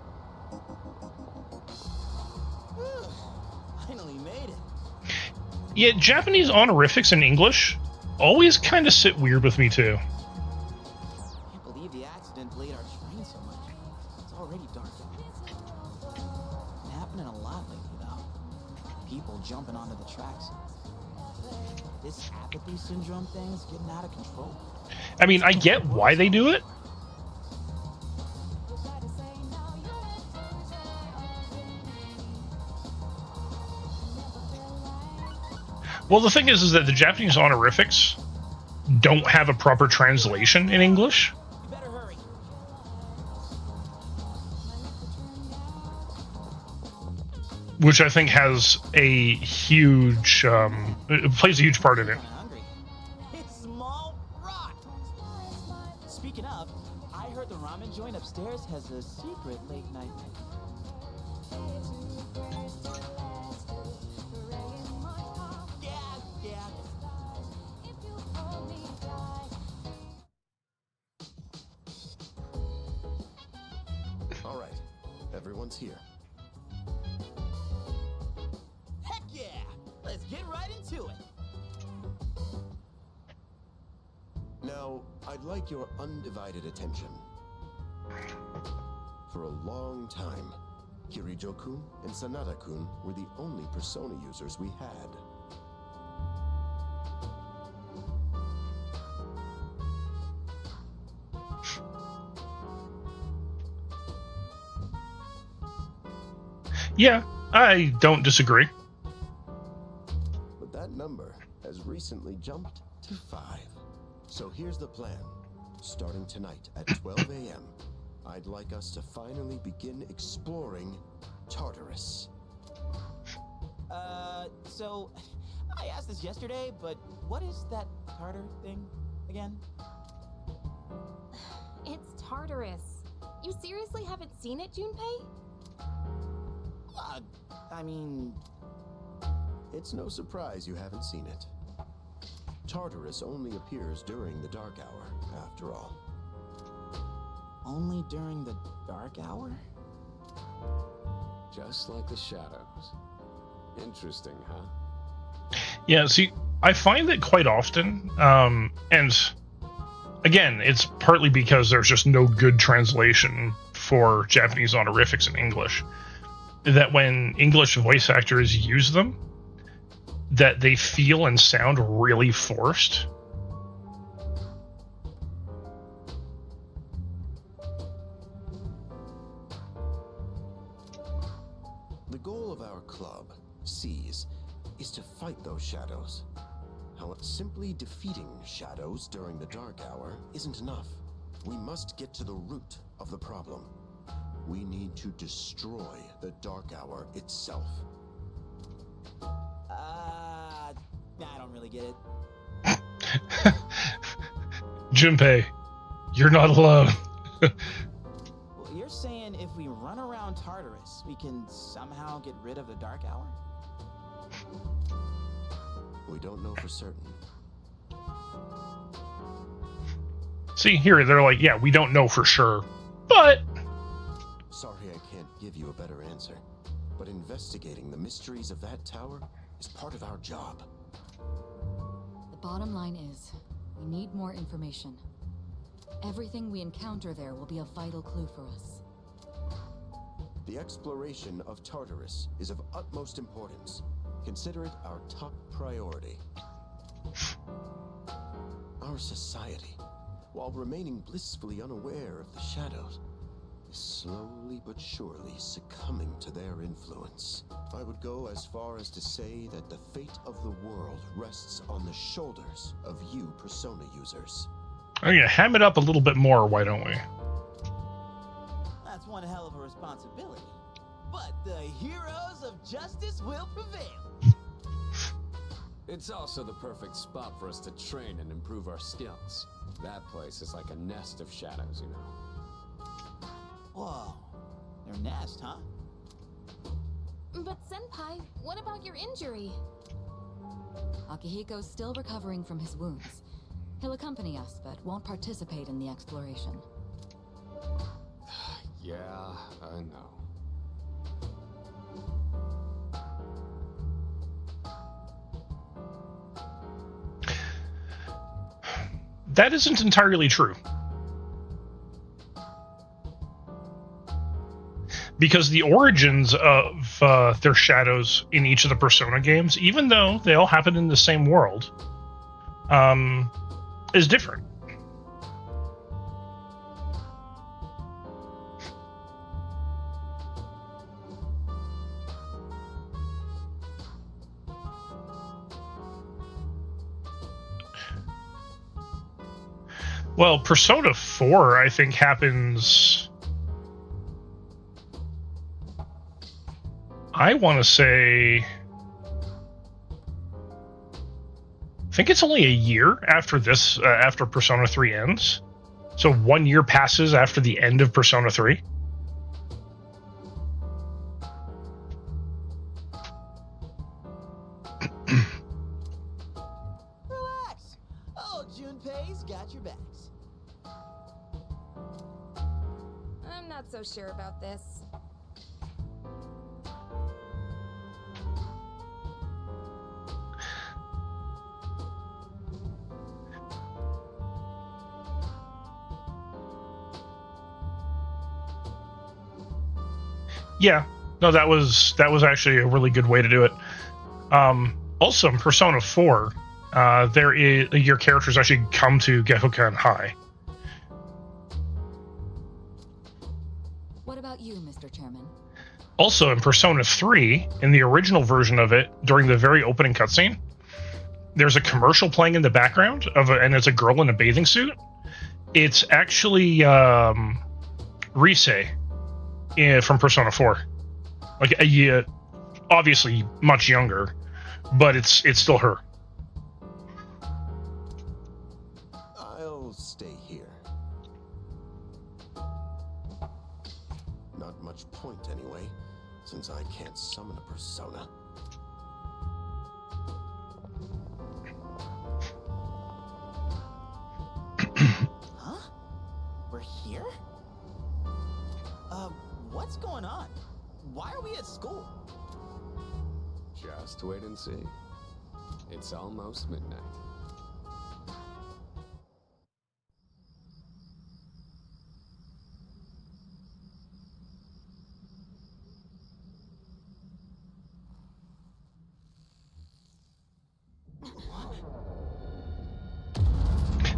Finally made it. Yeah, Japanese honorifics in English always kind of sit weird with me too. Can't believe the accident delayed our train so much. It's already dark out. It's happening a lot lately, though. People jumping onto the tracks. This apathy syndrome thing's getting out of control. I mean, I get why they do it. Well, the thing is that the Japanese honorifics don't have a proper translation in English. You better hurry. Which I think has a huge, it plays a huge part in it. It's small rock. Speaking of, I heard the ramen joint upstairs has a secret late night menu. All right, everyone's here. Heck yeah! Let's get right into it. Now, I'd like your undivided attention. For a long time, Kirijo-kun and Sanada-kun were the only persona users we had. Yeah, I don't disagree. But that number has recently jumped to 5. So here's the plan. Starting tonight at 12 a.m., I'd like us to finally begin exploring Tartarus. So I asked this yesterday, but what is that Tartar thing again? It's Tartarus. You seriously haven't seen it, Junpei? I mean... It's no surprise you haven't seen it. Tartarus only appears during the dark hour, after all. Only during the dark hour? Just like the shadows. Interesting, huh? Yeah, see, I find that quite often, and again, it's partly because there's just no good translation for Japanese honorifics in English, that when English voice actors use them, that they feel and sound really forced. The goal of our club, Seize, is to fight those shadows. However, simply defeating shadows during the dark hour isn't enough. We must get to the root of the problem. We need to destroy the dark hour itself. I don't really get it. Junpei, you're not alone. Well, you're saying if we run around Tartarus, we can somehow get rid of the dark hour? We don't know for certain. See, here, they're like, yeah, we don't know for sure, but... Sorry I can't give you a better answer, but investigating the mysteries of that tower is part of our job. The bottom line is, we need more information. Everything we encounter there will be a vital clue for us. The exploration of Tartarus is of utmost importance. Consider it our top priority. Our society, while remaining blissfully unaware of the shadows, is slowly but surely succumbing to their influence. I would go as far as to say that the fate of the world rests on the shoulders of you persona users. I'm gonna ham it up a little bit more, why don't we? That's one hell of a responsibility. But the heroes of justice will prevail. It's also the perfect spot for us to train and improve our skills. That place is like a nest of shadows, you know. Whoa. Their nest, huh? But Senpai, what about your injury? Akihiko's still recovering from his wounds. He'll accompany us, but won't participate in the exploration. Yeah, I know. That isn't entirely true. Because the origins of their shadows in each of the Persona games, even though they all happen in the same world, is different. Well, Persona 4, I think, happens... I want to say... I think it's only a year after this, after Persona 3 ends. So 1 year passes after the end of Persona 3. Relax. Oh, Junpei's got your backs. I'm not so sure about this. Yeah, no, that was actually a really good way to do it. Also, in Persona 4, your characters actually come to Gekkoukan High. What about you, Mr. Chairman? Also, in Persona 3, in the original version of it, during the very opening cutscene, there's a commercial playing in the background and it's a girl in a bathing suit. It's actually Rise from Persona 4. Like a year, obviously much younger, but it's still her. I'll stay here. Not much point anyway, since I can't summon a persona. Huh? We're here? What's going on? Why are we at school? Just wait and see. It's almost midnight.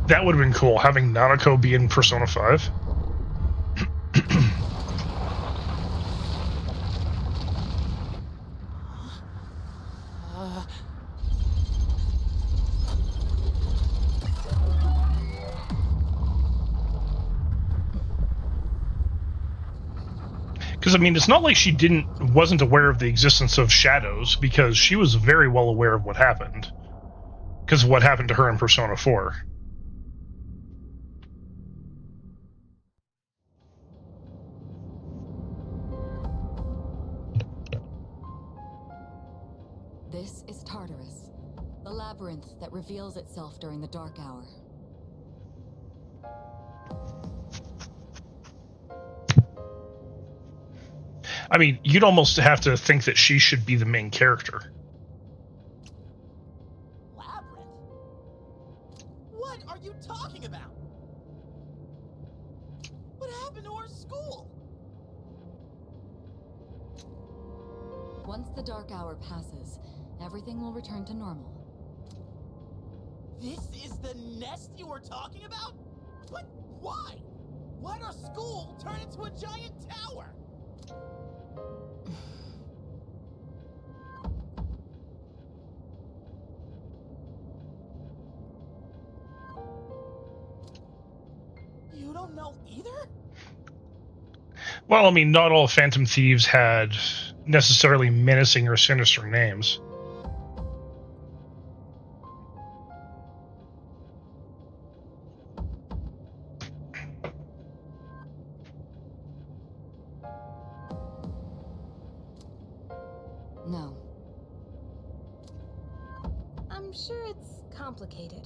That would have been cool, having Nanako be in Persona 5. Because, I mean, it's not like she wasn't aware of the existence of shadows, because she was very well aware of what happened. Because of what happened to her in Persona 4. This is Tartarus, the labyrinth that reveals itself during the dark hour. I mean, you'd almost have to think that she should be the main character. Labyrinth? What are you talking about? What happened to our school? Once the dark hour passes, everything will return to normal. This is the nest you were talking about? But why? Why'd our school turn into a giant tower? You don't know either? Well, I mean, not all Phantom Thieves had necessarily menacing or sinister names. I'm sure it's complicated.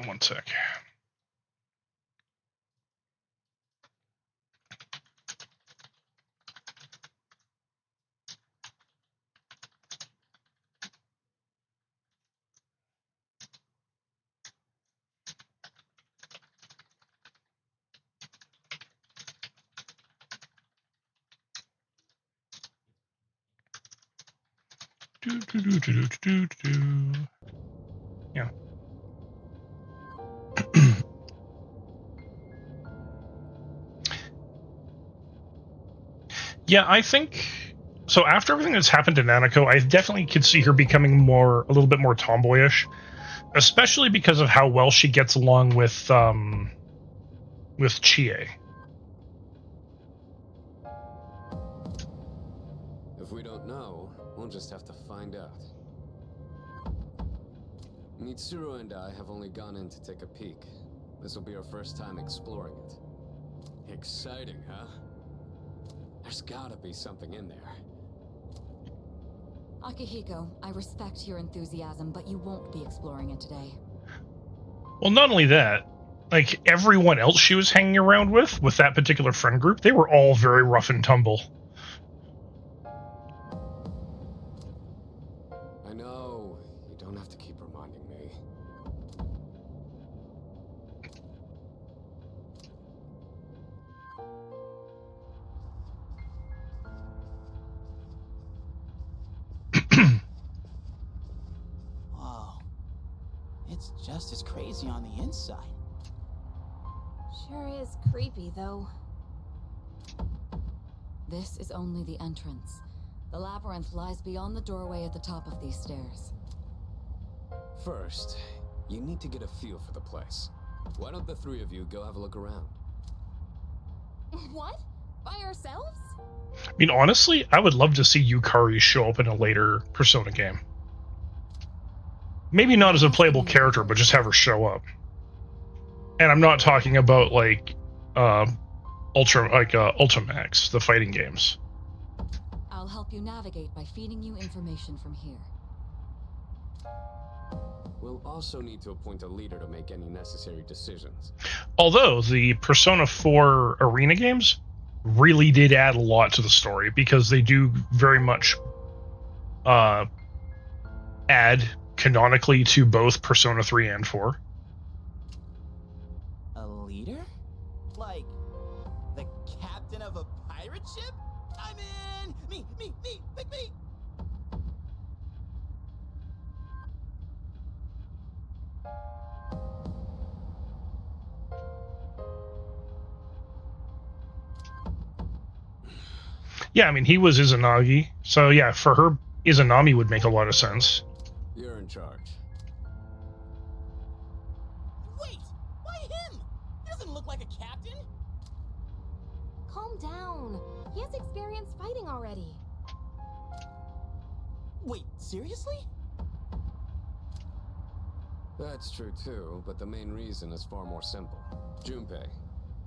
One sec. Yeah. Yeah, I think so. After everything that's happened to Nanako, I definitely could see her becoming a little bit more tomboyish, especially because of how well she gets along with Chie. If we don't know, we'll just have to find out. Mitsuru and I have only gone in to take a peek. This will be our first time exploring it. Exciting, huh? There's gotta be something in there. Akihiko, I respect your enthusiasm, but you won't be exploring it today. Well, not only that, like everyone else she was hanging around with that particular friend group, they were all very rough and tumble. I know. You don't have to keep reminding me. Whoa. It's just as crazy on the inside. Sure is creepy, though. This is only the entrance. The labyrinth lies beyond the doorway at the top of these stairs. First, you need to get a feel for the place. Why don't the three of you go have a look around? What? By ourselves? I mean, honestly, I would love to see Yukari show up in a later Persona game. Maybe not as a playable character, but just have her show up. And I'm not talking about like Ultimax, the fighting games. I'll help you navigate by feeding you information from here. We'll also need to appoint a leader to make any necessary decisions. Although the Persona 4 arena games really did add a lot to the story, because they do very much add canonically to both Persona 3 and 4. A leader? Like, the captain of a pirate ship? I'm in! Me! Pick me! Yeah, I mean, he was Izanagi, so yeah, for her, Izanami would make a lot of sense. You're in charge. Wait! Why him? He doesn't look like a captain! Calm down. He has experience fighting already. Wait, seriously? That's true too, but the main reason is far more simple. Junpei,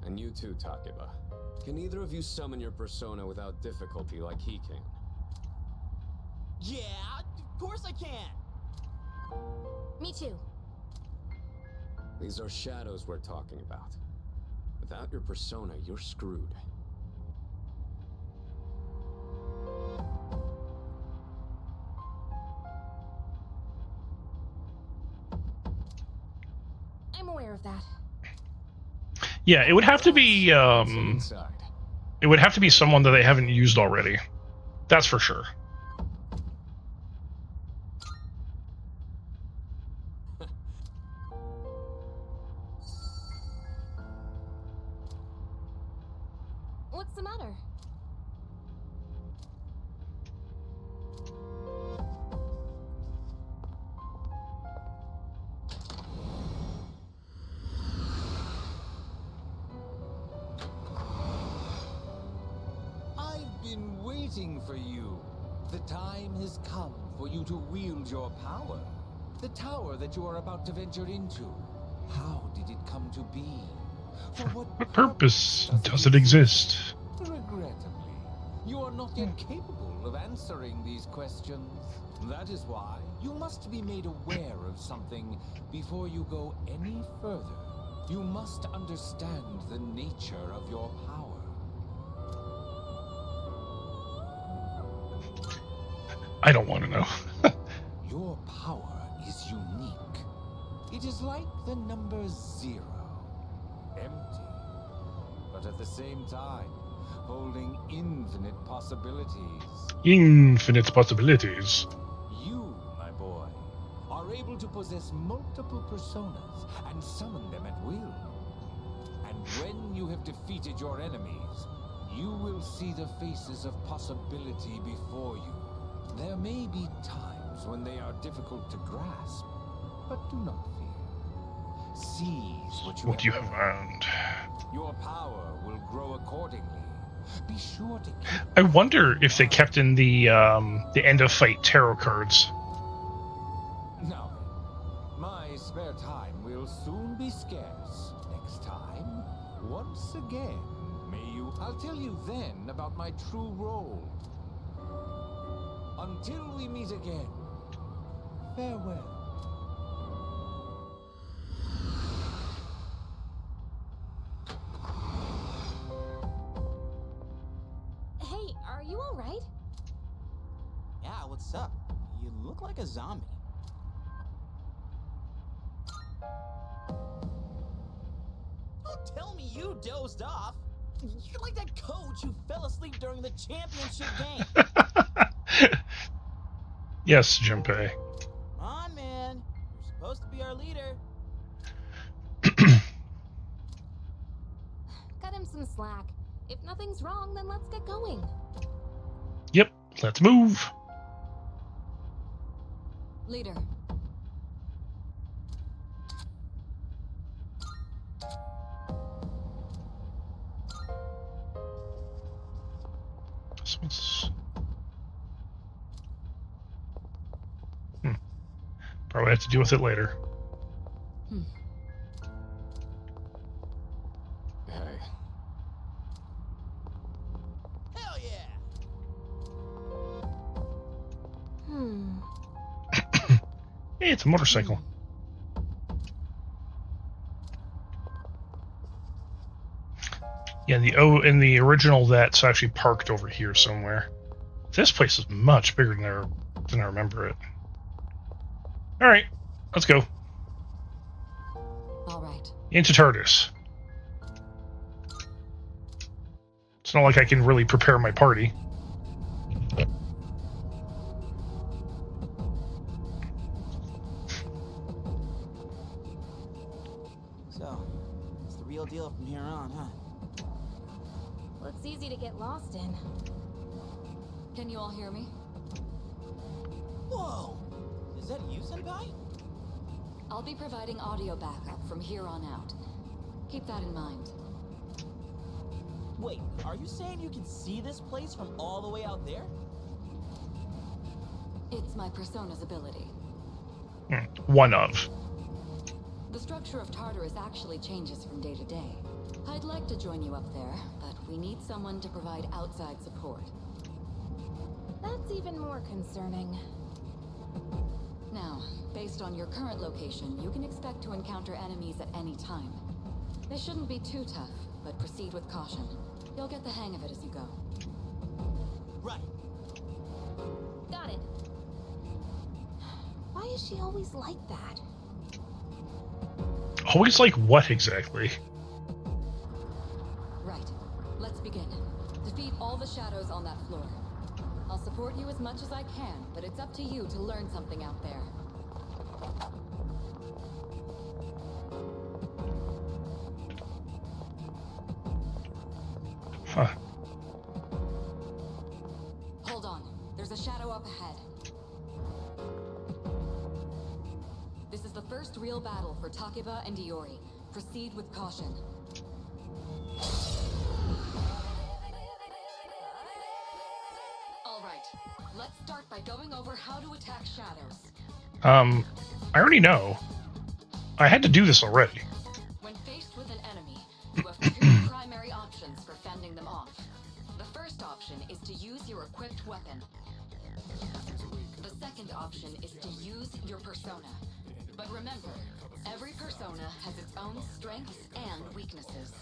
and you too, Takeba. Can either of you summon your persona without difficulty like he can? Yeah, of course I can! Me too. These are shadows we're talking about. Without your persona, you're screwed. I'm aware of that. Yeah, it would have to be it would have to be someone that they haven't used already. That's for sure. What's the matter? I've been waiting for you. The time has come for you to wield your power. The tower that you are about to venture into. How did it come to be? For what What purpose does it exist? Regrettably, You are not yet capable of answering these questions. That is why you must be made aware of something before you go any further. You must understand the nature of your power. I don't want to know. Your power is unique. It is like the number 0. Empty, but at the same time, holding infinite possibilities. Infinite possibilities. You, my boy, are able to possess multiple personas and summon them at will. And when you have defeated your enemies, you will see the faces of possibility before you. There may be times when they are difficult to grasp, but do not fear. Seize what you have earned. Your power will grow accordingly. Be sure to keep... I wonder if they kept in the end of fight tarot cards. Now then, my spare time will soon be scarce. Next time, once again, may you... I'll tell you then about my true role. Until we meet again, farewell. Hey, are you alright? Yeah, what's up? You look like a zombie. Don't tell me you dozed off. You're like that coach who fell asleep during the championship game. Yes, Junpei. Come on, man. You're supposed to be our leader. Cut him some slack. If nothing's wrong, then let's get going. Yep, let's move. Leader. This one's... Probably have to deal with it later. Hey. Hell yeah! Hey, it's a motorcycle. Yeah, in the original, that's actually parked over here somewhere. This place is much bigger than I remember it. All right, let's go. All right. Into TARDIS. It's not like I can really prepare my party. So, it's the real deal from here on, huh? Looks easy to get lost in. Can you all hear me? Whoa! Is that you, Senpai? I'll be providing audio backup from here on out. Keep that in mind. Wait, are you saying you can see this place from all the way out there? It's my persona's ability. One of. The structure of Tartarus actually changes from day to day. I'd like to join you up there, but we need someone to provide outside support. That's even more concerning. Now, based on your current location, you can expect to encounter enemies at any time. They shouldn't be too tough, but proceed with caution. You'll get the hang of it as you go. Right. Got it. Why is she always like that? Always like what exactly? Right. Let's begin. Defeat all the shadows on that floor. I'll support you as much as I can, but it's up to you to learn something out there. Huh. Hold on. There's a shadow up ahead. This is the first real battle for Takeba and Iori. Proceed with caution. All right. Let's start by going over how to attack shadows. I already know. I had to do this already. When faced with an enemy, you have two primary options for fending them off. The first option is to equipped weapon. The second option is to use your persona. But remember, every persona has its own strengths and weaknesses.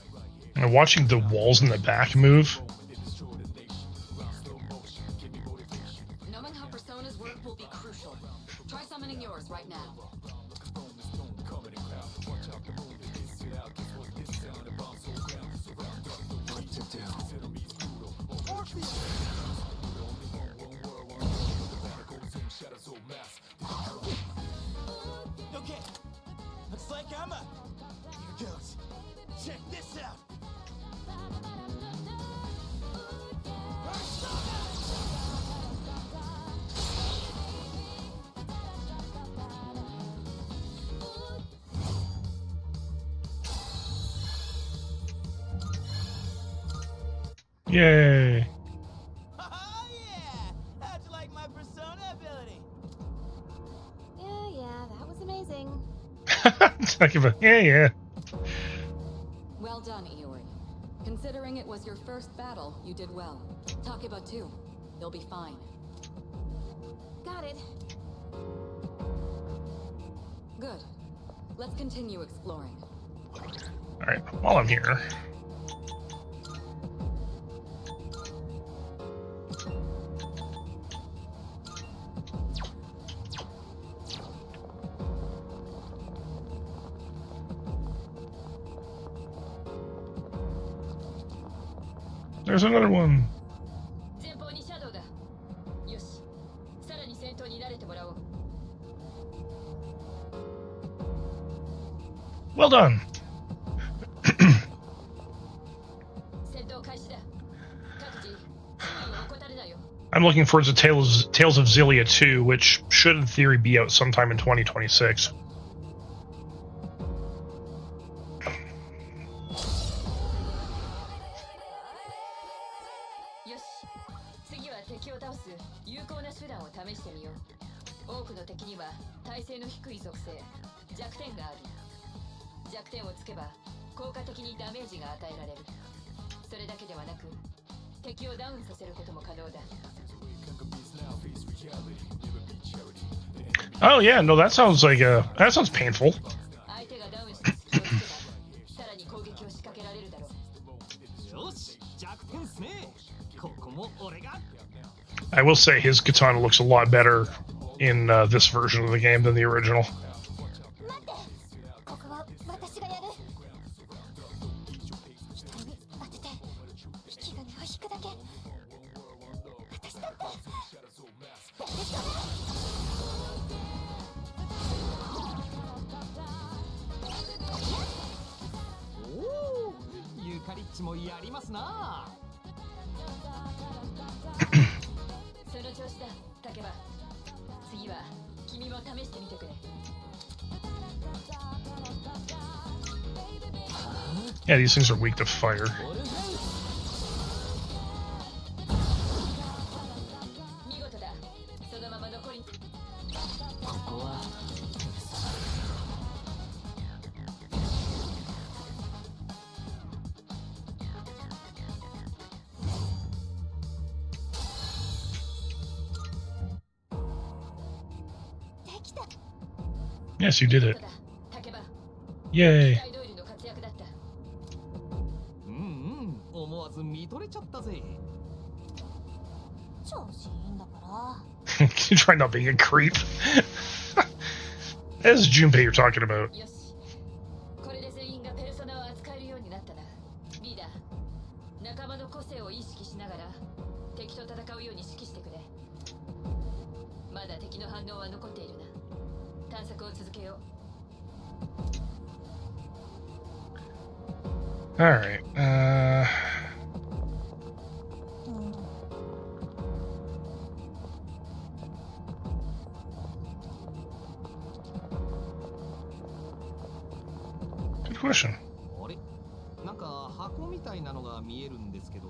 And watching the walls in the back move. Knowing how personas work will be crucial. Try summoning yours right now. What to do? Okay, looks like I'm up. Here goes. Check this out. Yay! Oh yeah! How'd you like my persona ability? Yeah, that was amazing. Talking about yeah. Well done, Iori. Considering it was your first battle, you did well. Takeba too. You'll be fine. Got it. Good. Let's continue exploring. All right, while I'm here. There's another one. Well done. I'm looking forward to Tales of Xillia 2, which should in theory be out sometime in 2026. Oh yeah, no, that sounds like that sounds painful. I will say his katana looks a lot better in this version of the game than the original. Yeah, these things are weak to fire. Yes, you did it. Yay. You try not being a creep. This is Junpei you're talking about. Alright, good question. なんか箱みたいなのが見えるんですけど。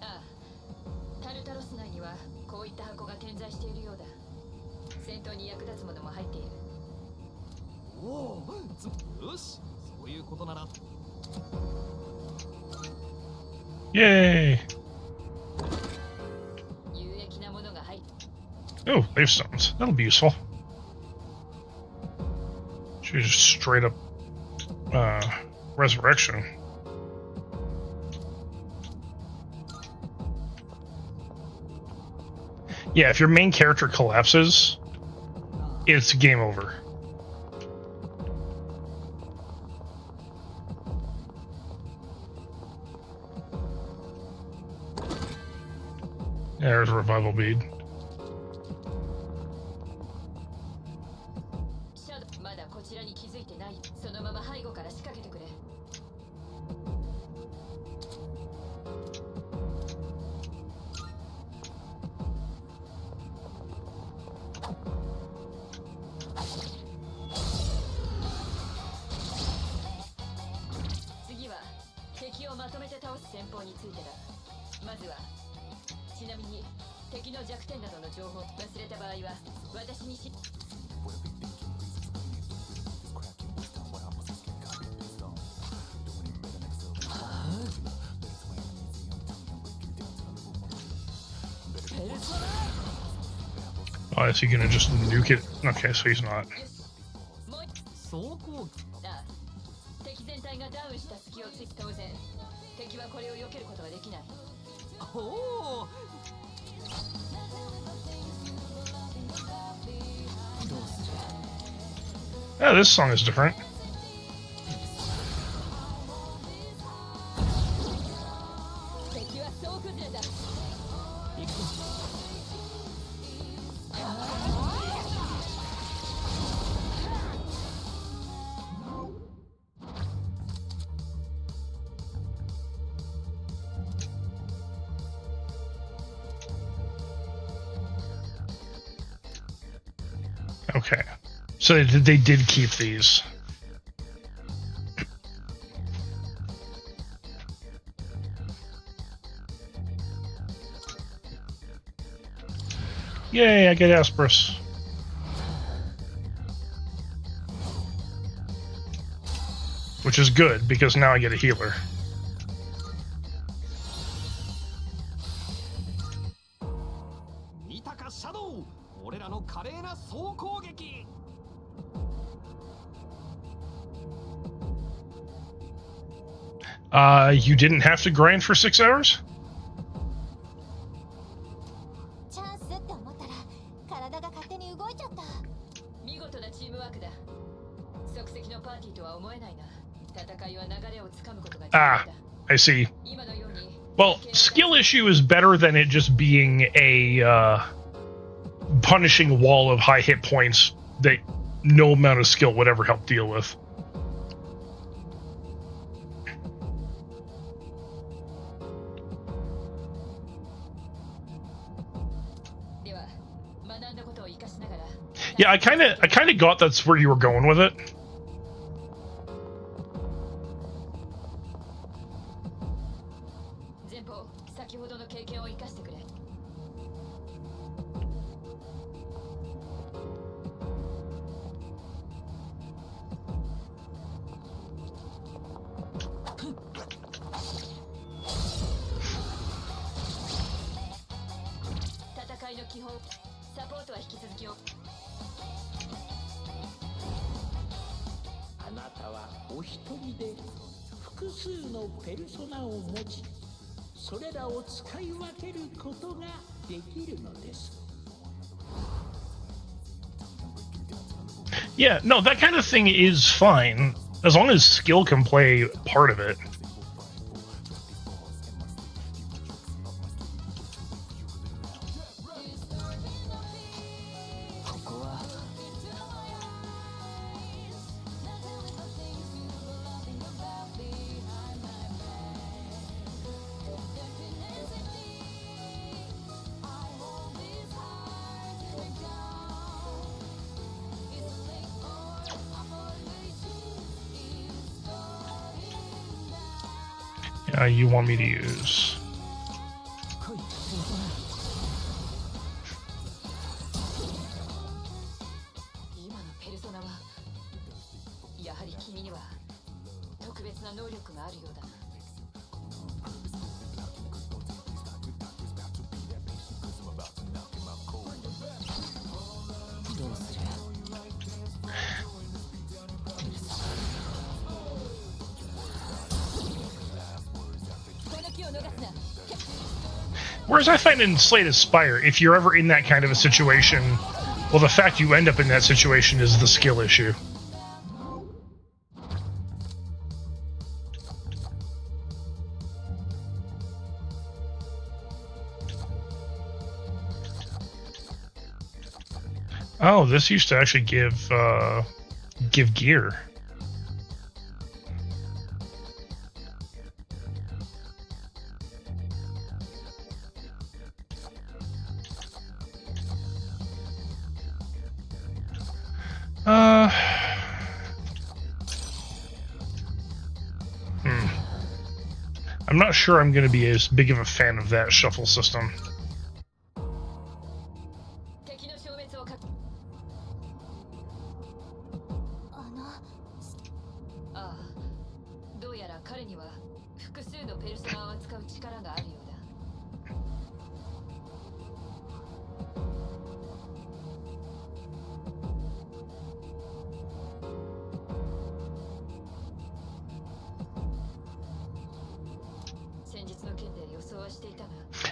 ああ、タルタロス内にはこういった箱が点在しているようだ。戦闘に役立つものも入っている。おお、よし、そういうことなら。Yay! Oh, life stones. That'll be useful. Should just straight up resurrection. Yeah, if your main character collapses, it's game over. There's a revival bead. Oh, is he gonna just nuke it? Okay, so he's not. Yeah, this song is different. Okay, so they did keep these. Yay, I get Asperus. Which is good, because now I get a healer. You didn't have to grind for 6 hours? Ah, I see. Well, skill issue is better than it just being a punishing wall of high hit points that no amount of skill would ever help deal with. Yeah, I kind of got that's where you were going with it. Yeah, no, that kind of thing is fine, as long as skill can play part of it. You want me to use. Whereas I find in Slay the Spire, if you're ever in that kind of a situation, well, the fact you end up in that situation is the skill issue. Oh, this used to actually give gear. I'm not sure I'm going to be as big of a fan of that shuffle system.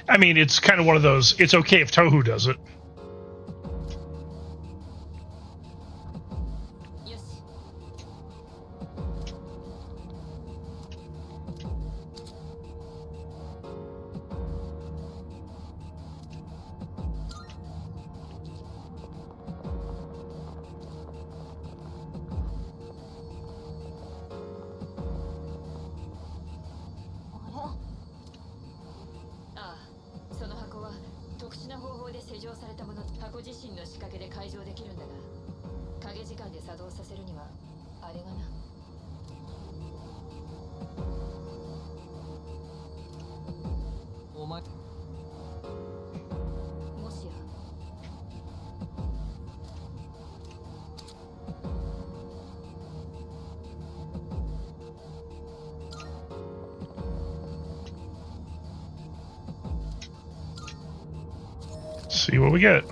I mean, it's kind of one of those, it's okay if Tohu does it. See what we get.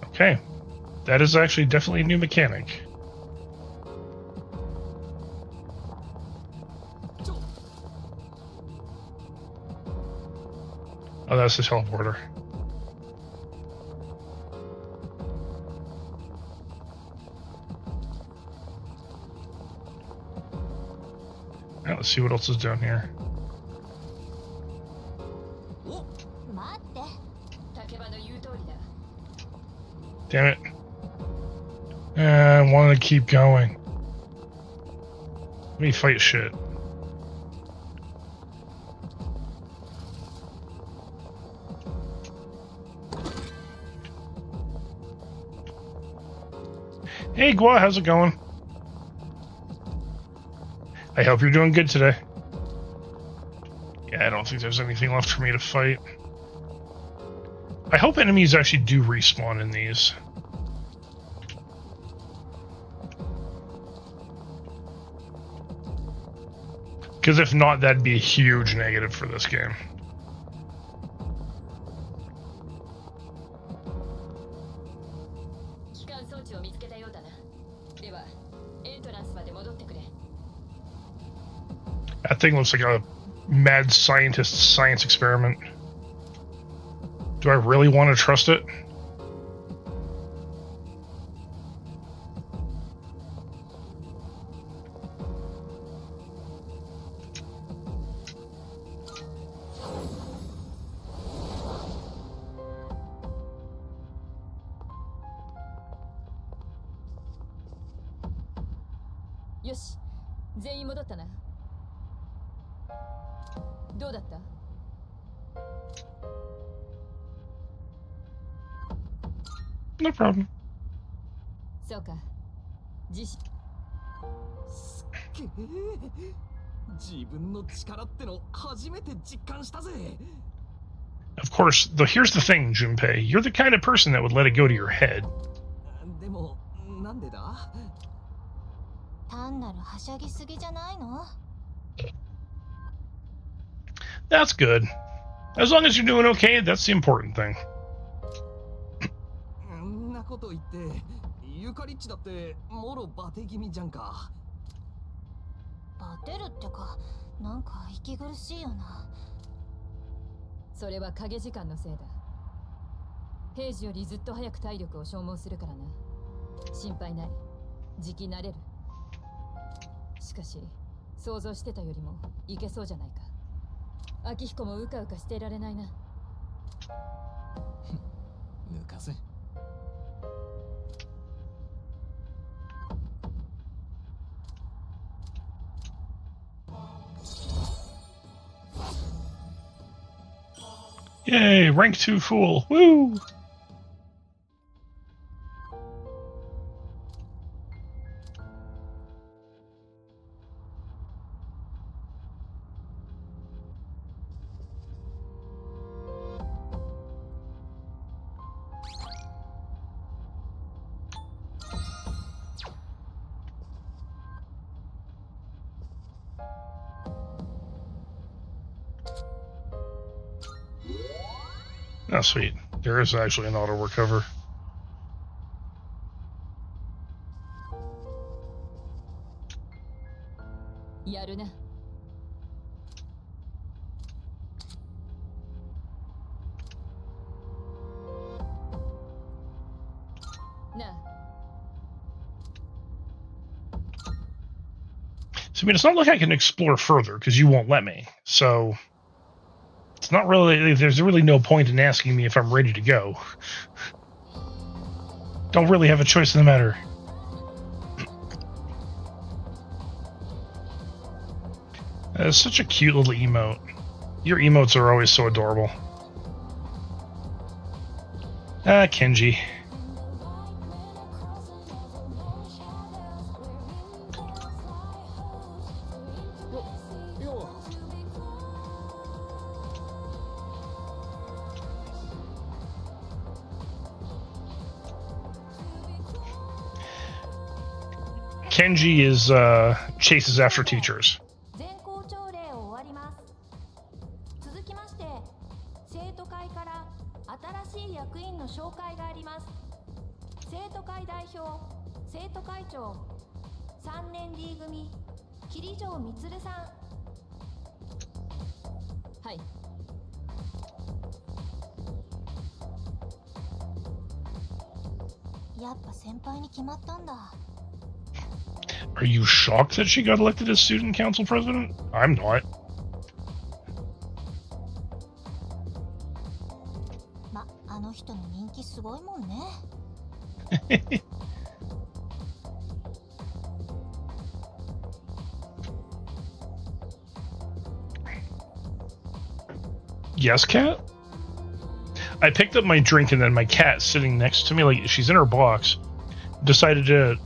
Okay, that is actually definitely a new mechanic. Oh, that's the teleporter. Now let's see what else is down here. Damn it. I want to keep going. Let me fight shit. Hey, Gua, how's it going? I hope you're doing good today. Yeah, I don't think there's anything left for me to fight. I hope enemies actually do respawn in these. Because if not, that'd be a huge negative for this game. That thing looks like a mad scientist's science experiment. Do I really want to trust it? No problem. Of course, though, here's the thing, Junpei. You're the kind of person that would let it go to your head. That's good. As long as you're doing okay, that's the important thing. ユカリッチだってもろバテ気味じゃんか。バテるってか、なんか息苦しいよな。それは影時間のせいだ。平時よりずっと早く体力を消耗するからな。心配ない。じき慣れる。しかし想像してたよりもいけそうじゃないか。秋彦もうかうかしていられないな。抜かせ。Yay, rank 2 fool. Woo! Oh, sweet. There is actually an auto recover. Yaruna. So, I mean, it's not like I can explore further because you won't let me. So, it's not really, there's really no point in asking me if I'm ready to go. Don't really have a choice in the matter. It's such a cute little emote. Your emotes are always so adorable. Ah, Kenji. Kenji is chases after teachers. 全校朝礼を終わります。続きまして、生徒会から新しい役員の紹介があります。生徒会代表、生徒会長、3年 D 組、桐城充さん。はい。やっぱ先輩に決まったんだ。Are you shocked that she got elected as student council president? I'm not. ま、あの人の人気すごいもんね。Yes, cat? I picked up my drink and then my cat sitting next to me, like she's in her box, decided to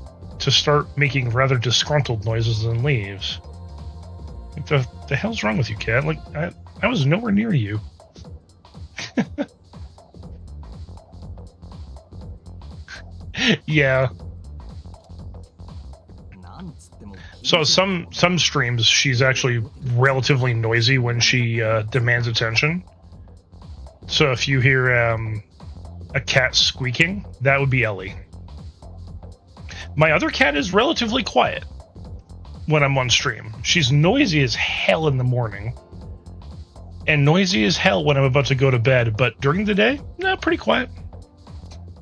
start making rather disgruntled noises and leaves. Like, the hell's wrong with you, cat? Like, I was nowhere near you. Yeah. So some streams, she's actually relatively noisy when she demands attention. So if you hear a cat squeaking, that would be Ellie. My other cat is relatively quiet when I'm on stream. She's noisy as hell in the morning, and noisy as hell when I'm about to go to bed, but during the day, nah, pretty quiet.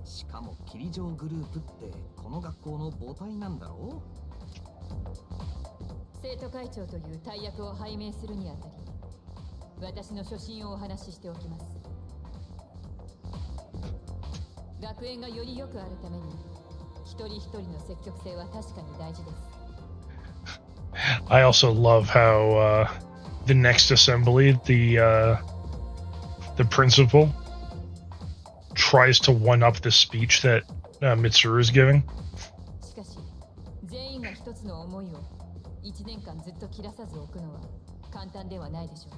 しかも桐城グループってこの学校の母体なんだろう？生徒会長という大役を拝命するにあたり、私の初心をお話ししておきます。学園がより良くあるために、一人一人の積極性は確かに大事です。I also love how the next assembly, the principal tries to one-up the speech that Mitsuru is giving. しかし、全員が一つの思いを1年間ずっと切らさず置くのは簡単ではないでしょう。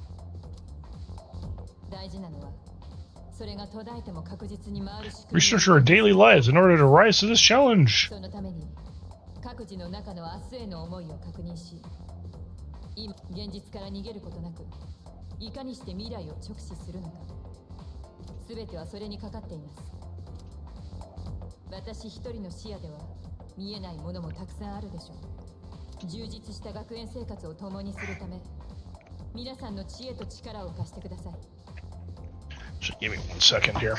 大事なのは、それが途絶えても確実に回る仕組み。 Restructure our daily lives in order to rise to this challenge. そのために、各自の中の明日への思いを確認し、今、現実から逃げることなく、いかにして未来を直視するのか。すべてはそれにかかっています。私一人の視野では見えないものもたくさんあるでしょう。充実した学園生活を共にするため、皆さんの知恵と力を貸してください。Just give me 1 second here.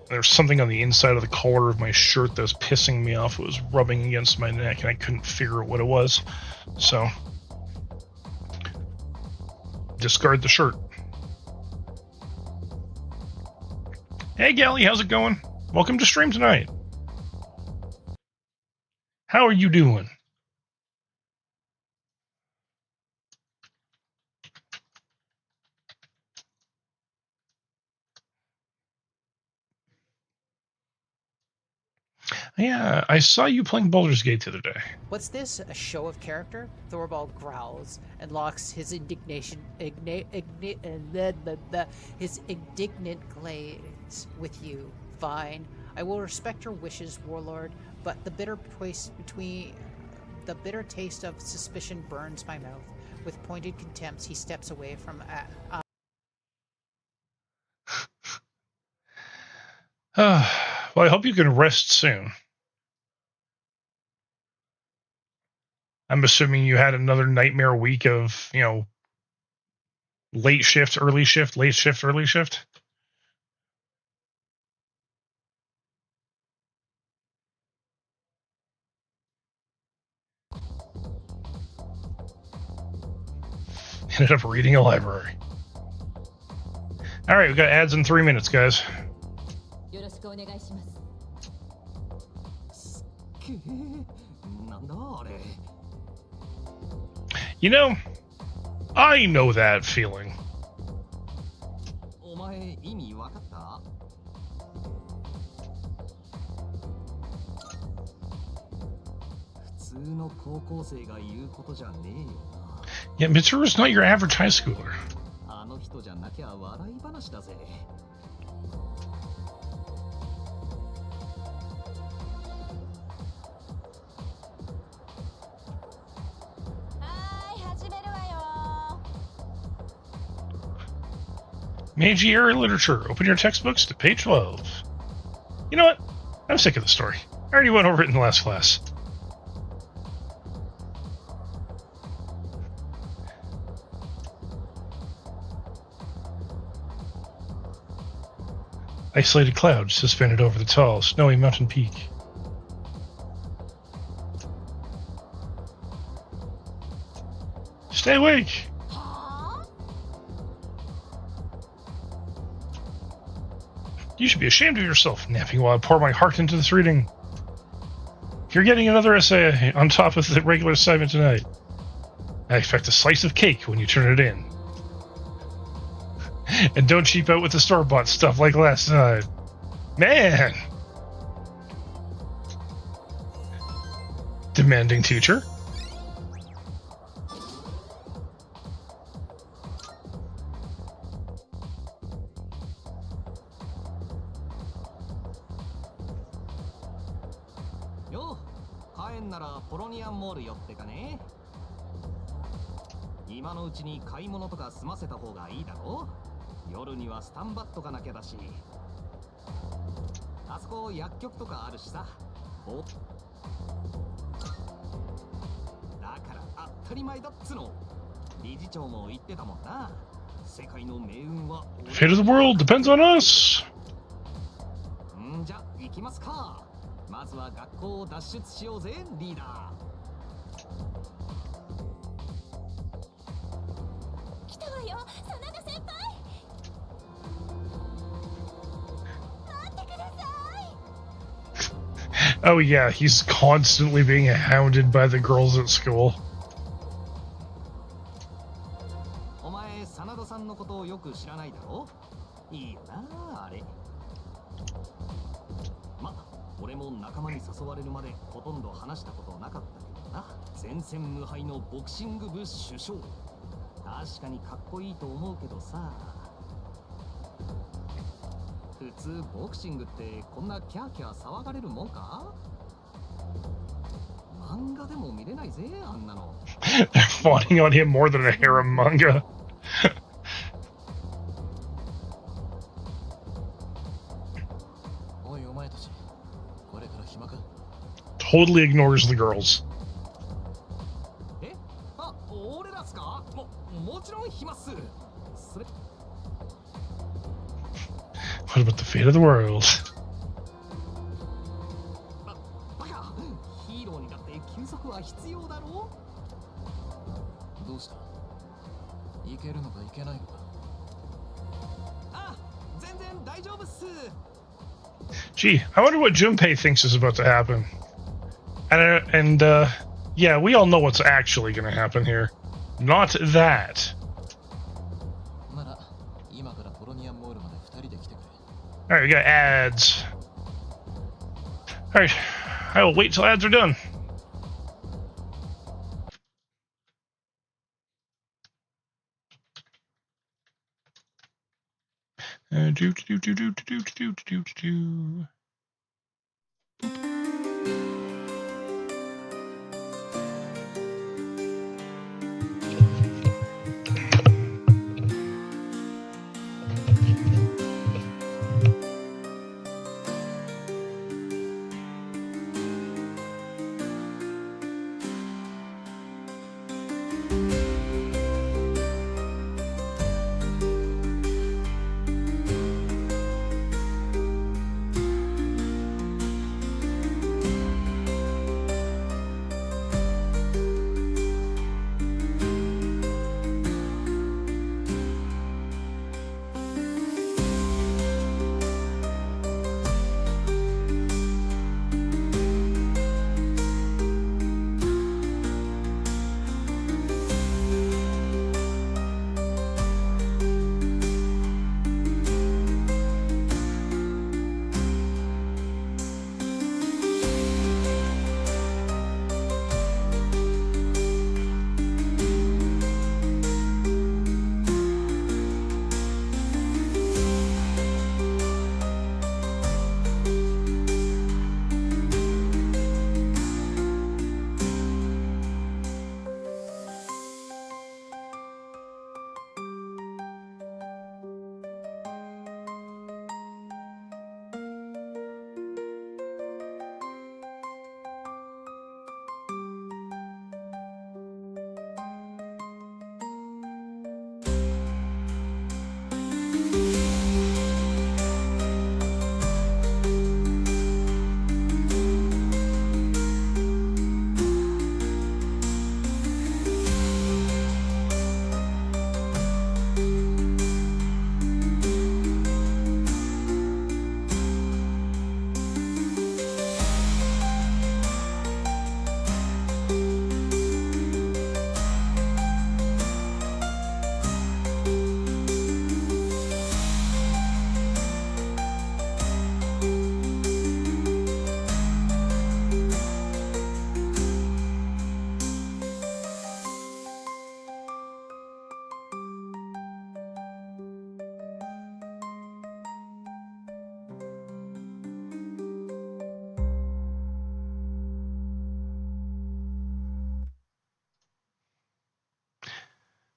There's something on the inside of the collar of my shirt that was pissing me off. It was rubbing against my neck, and I couldn't figure out what it was. So, discard the shirt. Hey, Gally, how's it going? Welcome to stream tonight. How are you doing? Yeah, I saw you playing Baldur's Gate the other day. What's this? A show of character? Thorvald growls and locks his indignant glades with you. Fine. I will respect your wishes, warlord, but the bitter taste of suspicion burns my mouth. With pointed contempt, he steps away from Well, I hope you can rest soon. I'm assuming you had another nightmare week of, late shift, early shift, late shift, early shift. Ended up reading a library. All right, we got ads in 3 minutes, guys. I know that feeling. Yeah, Mitsuru's not your average high schooler. Meiji era literature. Open your textbooks to page 12. You know what? I'm sick of the story. I already went over it in the last class. Isolated clouds suspended over the tall, snowy mountain peak. Stay awake! You should be ashamed of yourself, napping while I pour my heart into this reading. You're getting another essay on top of the regular assignment tonight. I expect a slice of cake when you turn it in. And don't cheap out with the store-bought stuff like last time. Man! Demanding teacher. Yo, 帰んならポロニアンモール寄ってかね。今のうちに買い物とか済ませた方がいいだろ。夜にはスタンバっとかなきゃだし。あそこ薬局とかあるしさ。だから当たり前だっつの。理事長も言ってたもんな。世界の命運は Fate of the world depends on us. じゃ行きますか。まずは学校を脱出しようぜ、リーダー。来たわよ、真田先輩。Oh yeah, he's constantly being hounded by the girls at school. お前、真田さんのことをよく知らないだろ。いいよな、あれ。ま、俺も仲間に誘われるまでほとんど話したことなかったけどな。前線無敗のボクシング部主将。確かにかっこいいと思うけどさ。普通ボクシングってこんなキャーキャー騒がれるもんか？漫画でも見れないぜ、あんなの。They're fawning on him more than a harem manga. Totally ignores the girls. What about the fate of the world? Gee, I wonder what Junpei thinks is about to happen. And yeah, we all know what's actually going to happen here. Not that. Alright, we got ads. Alright, I will wait till ads are done. Do.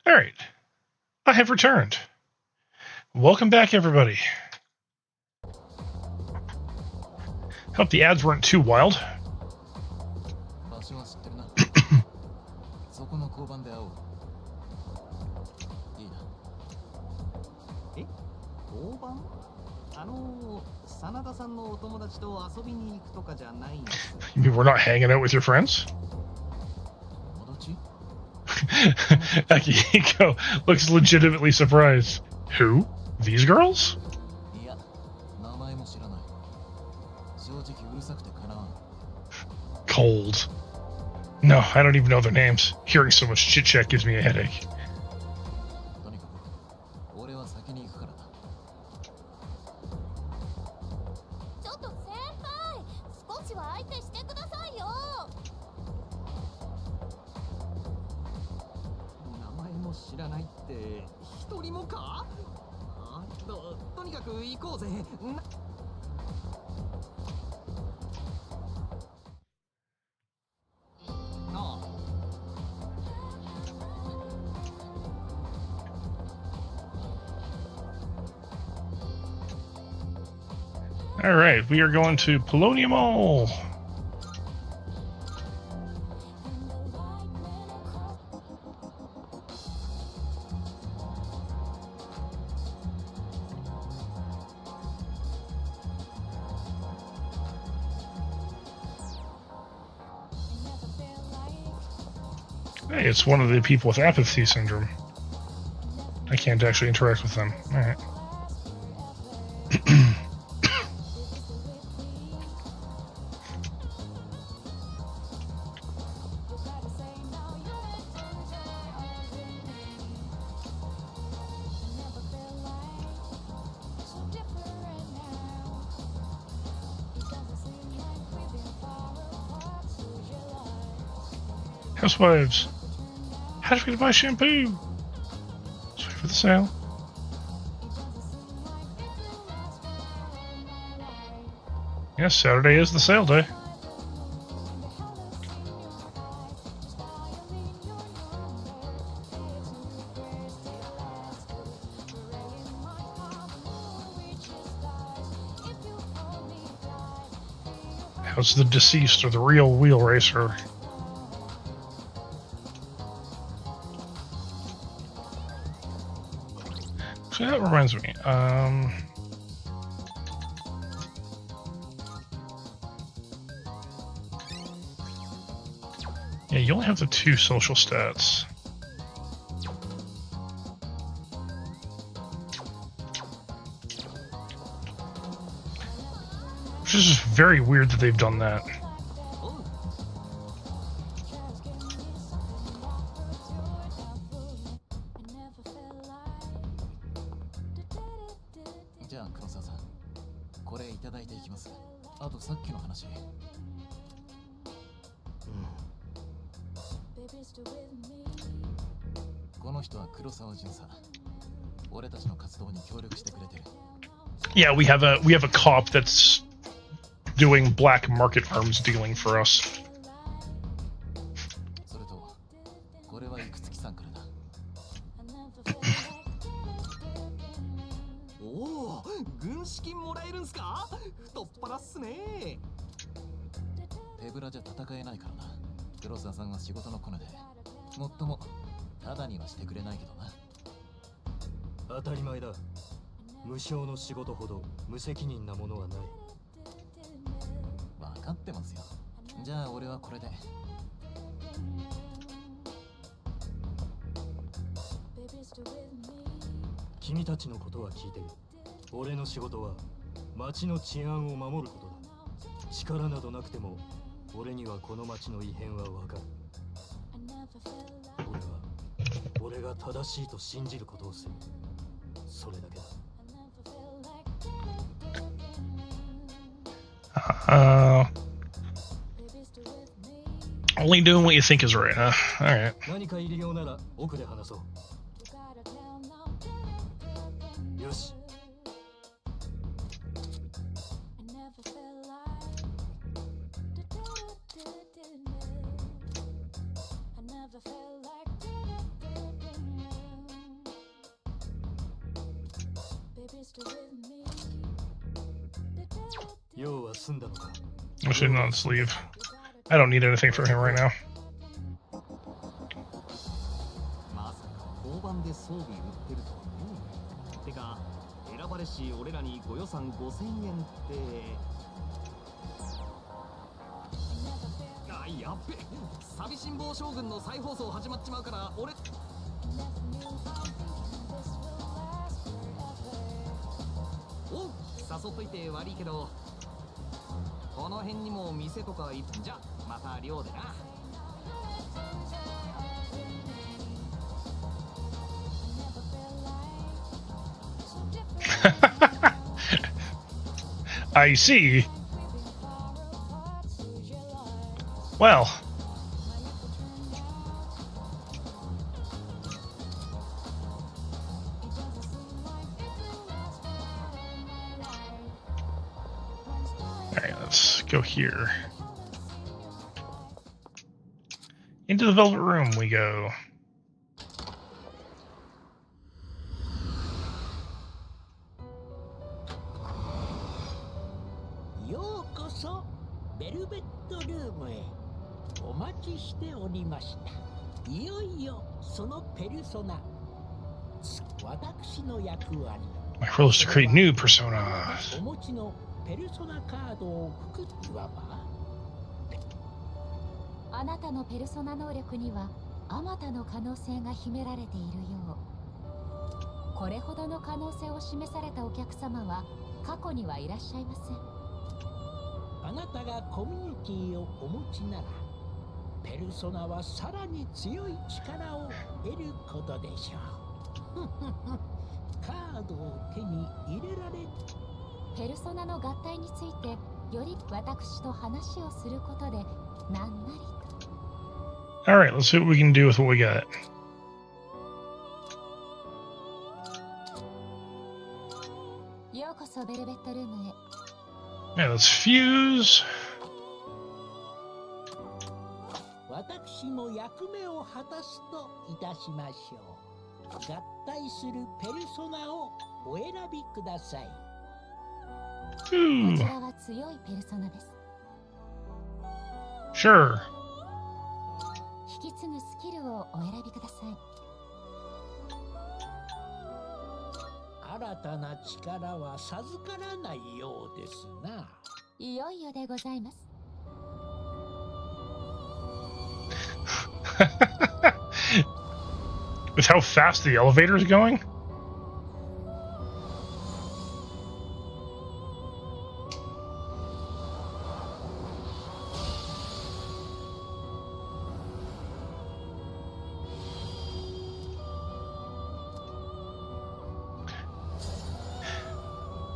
All right, I have returned. Welcome back, everybody. Hope the ads weren't too wild. You mean we're not hanging out with your friends? Akihiko looks legitimately surprised. Who? These girls? Cold. No, I don't even know their names. Hearing so much chit-chat gives me a headache. とにかく行こうぜ。All right, we are going to Polonium Mall. Hey, it's one of the people with apathy syndrome. I can't actually interact with them. All right. Housewives, how do we buy shampoo? Let's wait for the sale. Yes, Saturday is the sale day. How's the deceased or the real wheel racer? So that reminds me. Yeah, you only have the 2 social stats. Which is just very weird that they've done that. Yeah, we have a cop that's doing black market arms dealing for us. Only doing what you think is right, huh? Alright. I should not sleeve. I don't need anything from him right now. I see. Well. go here. Into the Velvet Room we go. Yokoso, Velvet Room へ。お待ちしておりました。いよいよそのペルソナ。私の役割。My role is to create new personas. お持ちのペルソナカードを複いわば。あなたのペルソナ能力にはあまたの可能性が秘められているよう。これほどの可能性を示されたお客様は過去にはいらっしゃいません。あなたがコミュニティをお持ちなら、ペルソナはさらに強い力を得ることでしょう。カードを手に入れられる。ペルソナの合体についてより私と話をすることでなんなりと。Alright, let's see what we can do with what we got. ようこそベルベットルームへ。Yeah, let's fuse. 私も役目を果たすといたしましょう。合体するペルソナをお選びください。こちらは強いペルソナです。Sure. 引き継ぐスキルをお選びください。新たな力は授からないようですな。いよいよでございます。With how fast the elevator is going?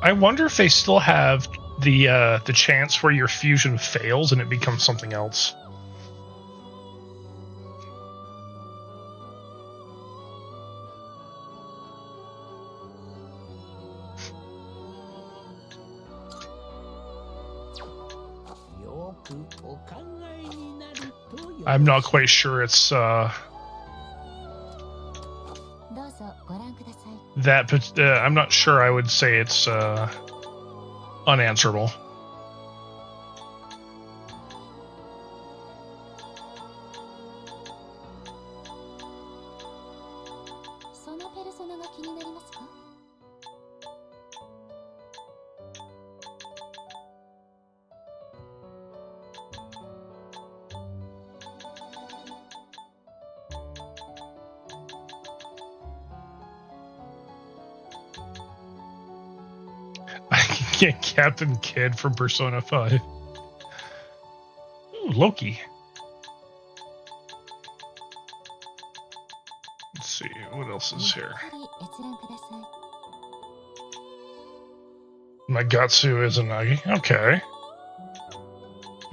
I wonder if they still have the chance where your fusion fails and it becomes something else. I'm not quite sure it's that, but I'm not sure I would say it's unanswerable. I can get Captain Kidd from Persona 5. Ooh, Loki. Let's see, what else is here? Nagatsu Izanagi. Okay.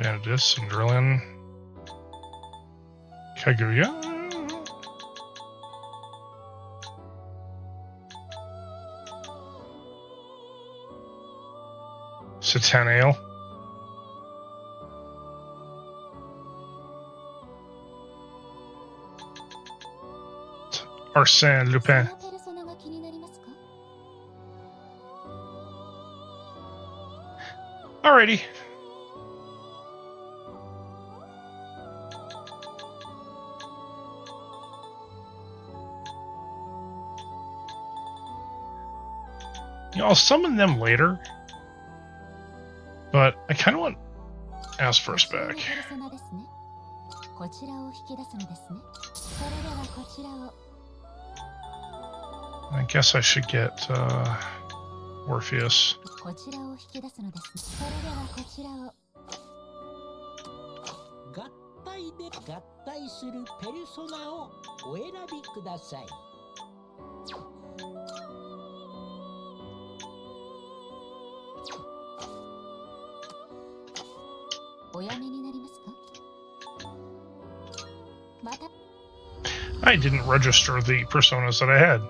Vanadis and Drillin. Kaguya. Satanael. Arsène Lupin. Alrighty. I'll summon them later. But I kind of want Ass first back. I guess I should get Orpheus. 合体するペルソナをお選びください。おやめになりますか？また I didn't register the personas that I had.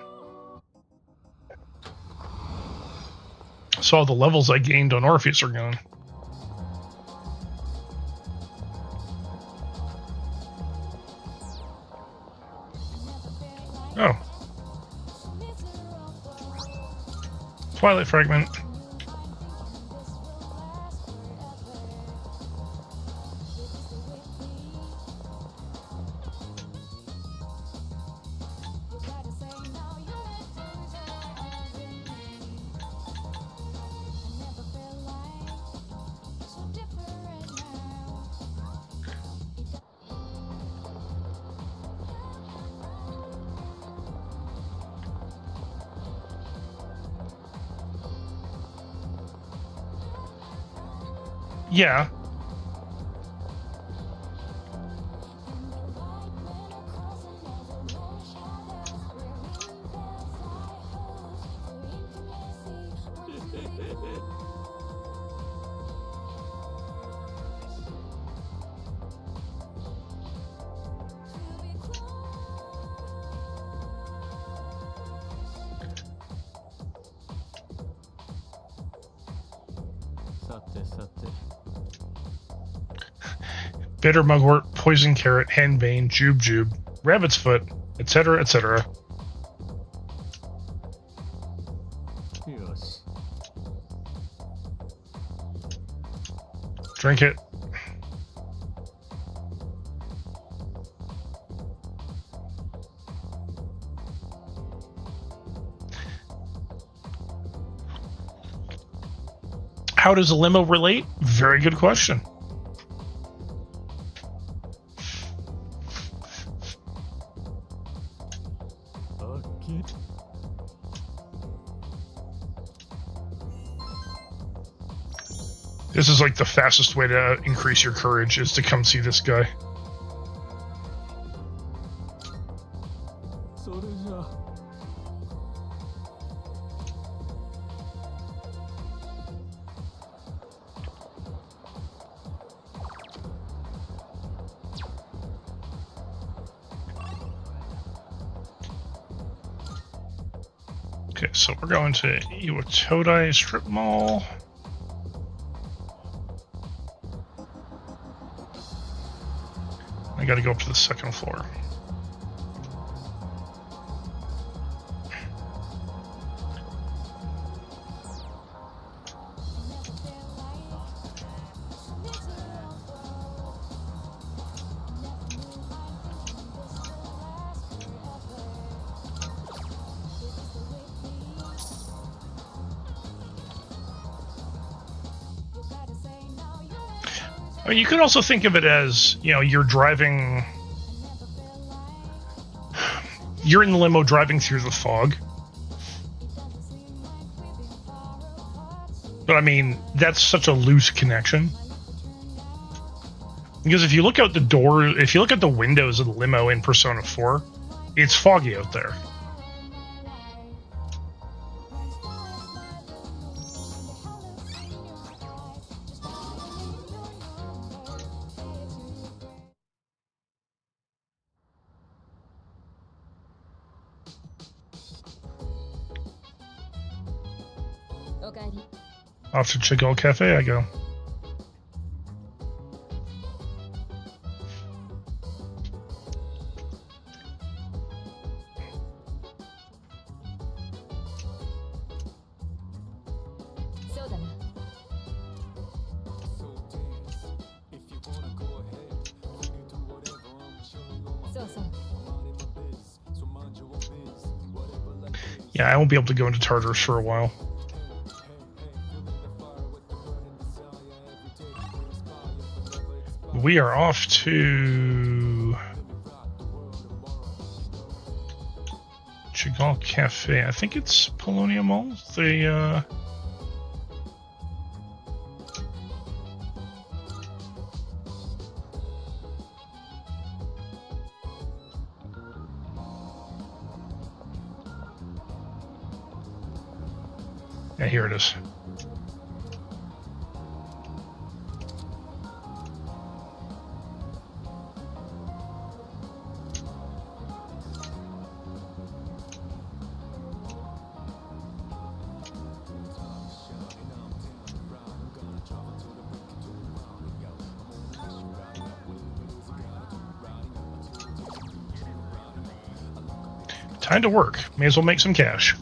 So all the levels I gained on Orpheus are gone. Oh. Twilight fragment. Yeah. Bitter mugwort, poison carrot, henbane, jube, rabbit's foot, etc., etc. Yes. Drink it. How does a limo relate? Very good question. This is like the fastest way to increase your courage is to come see this guy. Okay, so we're going to Iwatodai Strip Mall. I gotta go up to the second floor. I mean, you could also think of it as, you know, you're driving... You're in the limo driving through the fog. But I mean, that's such a loose connection. Because if you look out the door, if you look at the windows of the limo in Persona 4, it's foggy out there. Off to Chagall Cafe I go. Yeah, I won't be able to go into Tartarus for a while. We are off to Chagall Cafe. I think it's Polonia Mall. Yeah, here it is. Time to work. May as well make some cash.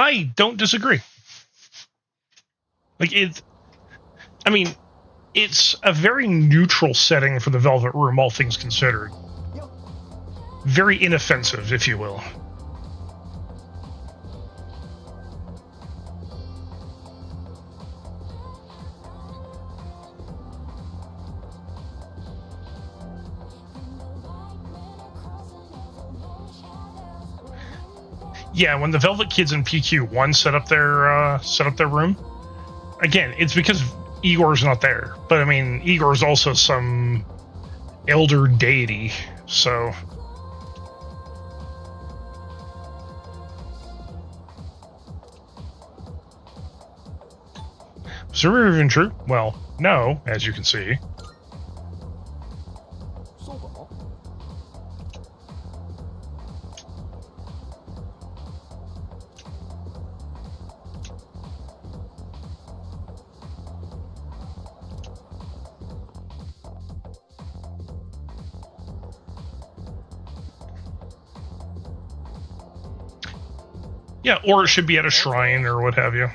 I don't disagree. Like I mean, it's a very neutral setting for the Velvet Room, all things considered. Very inoffensive, if you will. Yeah, when the Velvet Kids in PQ1 set up their room, again, it's because Igor's not there. But I mean, Igor's also some elder deity, so. Is the rumor even true? Well, no, as you can see. Yeah, or it should be at a shrine or what have you.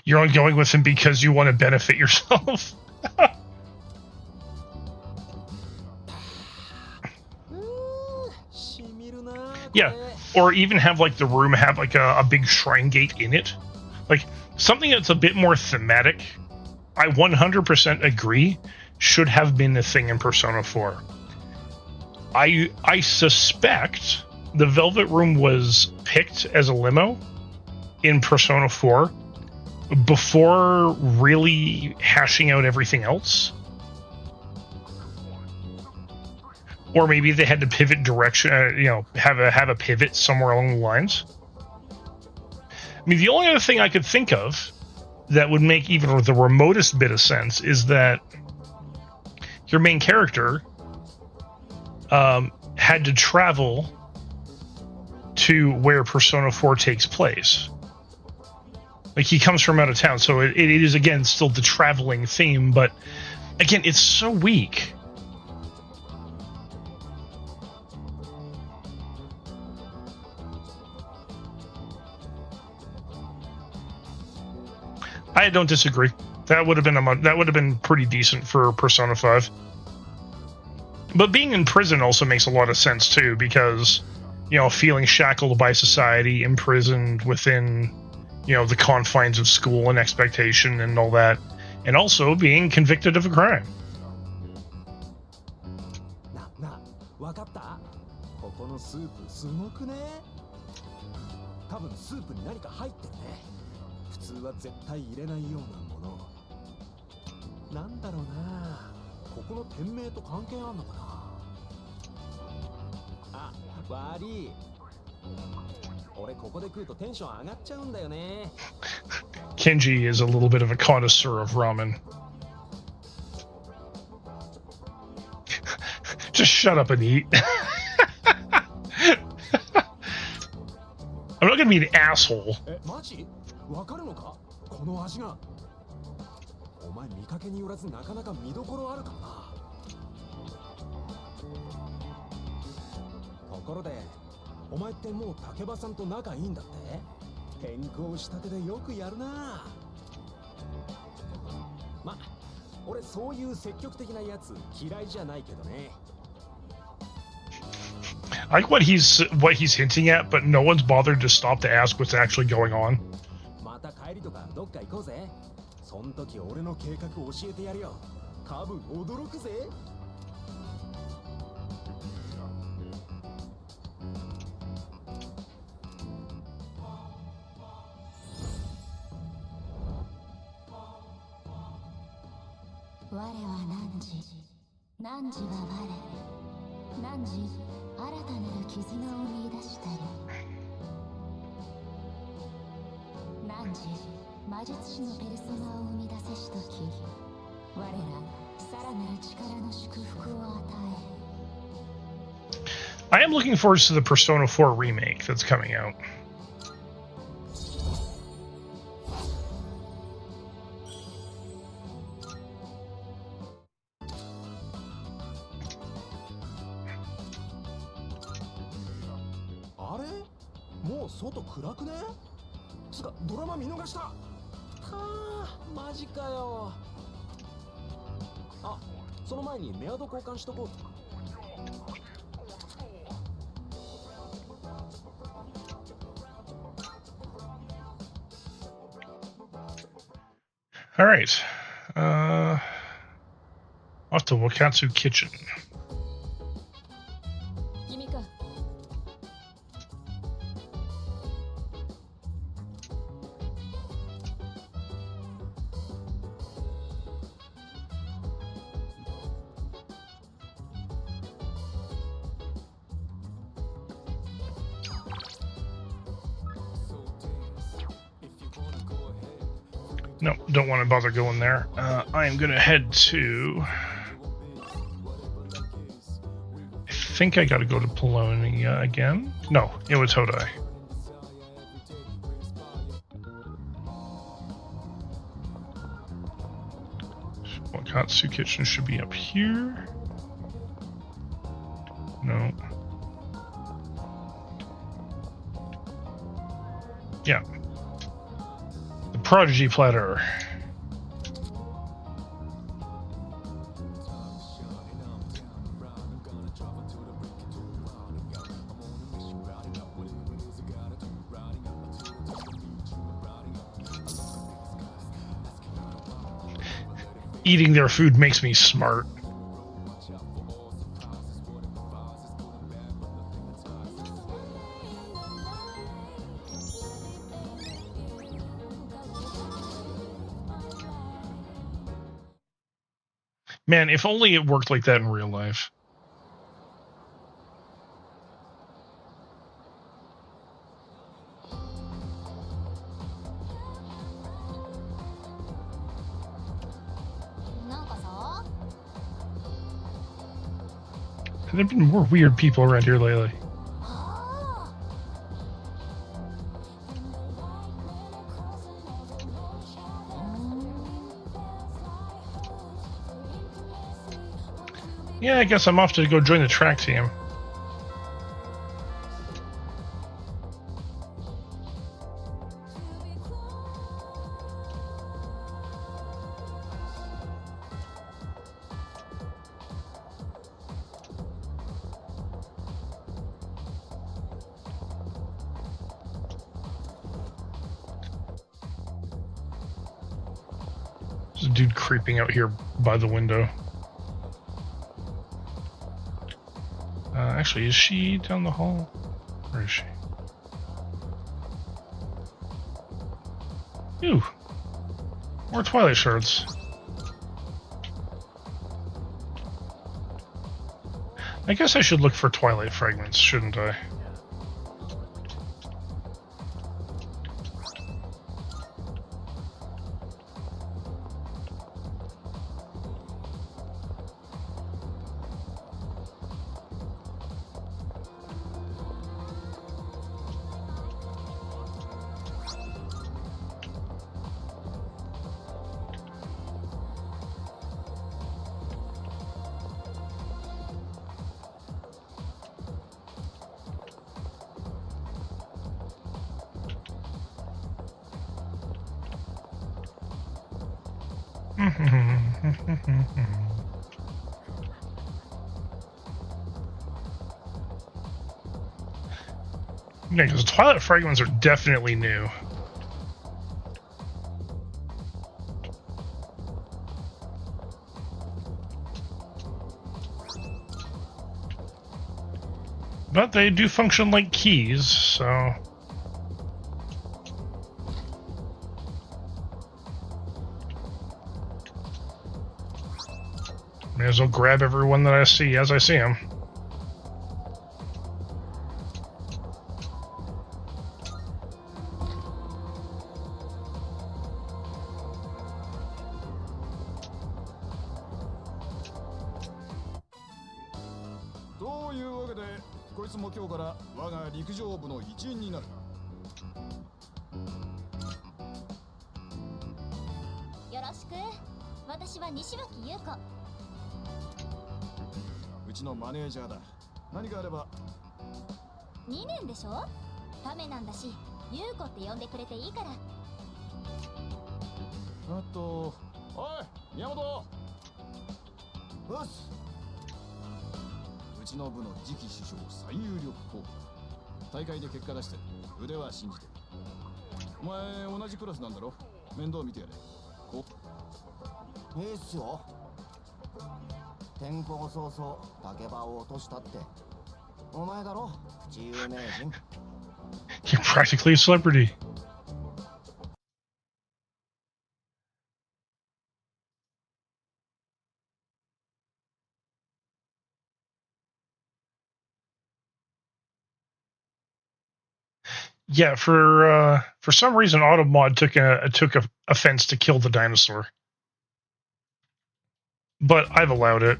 You're only going with him because you want to benefit yourself. Yeah, or even have like the room have like a big shrine gate in it. Like something that's a bit more thematic. I 100% agree should have been a thing in Persona 4. I suspect the Velvet Room was picked as a limo in Persona 4 before really hashing out everything else. Or maybe they had to pivot direction, have a pivot somewhere along the lines. I mean, the only other thing I could think of that would make even the remotest bit of sense is that your main character had to travel to where Persona 4 takes place. Like, he comes from out of town, so it is, again, still the traveling theme, but, again, it's so weak. I don't disagree. That would have been pretty decent for Persona 5. But being in prison also makes a lot of sense too, because feeling shackled by society, imprisoned within the confines of school and expectation and all that, and also being convicted of a crime. Kenji is a little bit of a connoisseur of ramen. Just shut up and eat. I'm not gonna be an asshole. お前ってもう竹場さんと仲いいんだって？転校したてでよくやるな。ま、俺そういう積極的なやつ嫌いじゃないけどね。I like what he's hinting at, but no one's bothered to stop to ask what's actually going on. また帰りとかどっか行こうぜ。そん時俺の計画教えてやるよ。多分驚くぜ。我は汝、汝は我。汝、新たなる絆を見出したり。汝、魔術師のペルソナを生み出せしとき、我らさらなる力の祝福を与え。I am looking forward to the Persona 4 remake that's coming out. Are? もう外暗くね？つかドラマ見逃した。はあ、マジかよ。あ、その前にメアド交換しとこう。All right. Off to Wakatsu Kitchen. No, don't want to bother going there. I am going to head to... I think I got to go to Polonia again. No, it was Hodai. Wakatsu Kitchen should be up here. No. Yeah. The Prodigy Platter. Eating their food makes me smart. Man, if only it worked like that in real life. There have been more weird people around here lately. Yeah, I guess I'm off to go join the track team. There's a dude creeping out here by the window. Actually, is she down the hall? Where is she? Ooh. More Twilight Shards. I guess I should look for Twilight Fragments, shouldn't I? Yeah, because Twilight fragments are definitely new. But they do function like keys, so... May as well grab everyone that I see as I see them. You're practically a celebrity. Yeah, for some reason, Automod took offense to kill the dinosaur, but I've allowed it.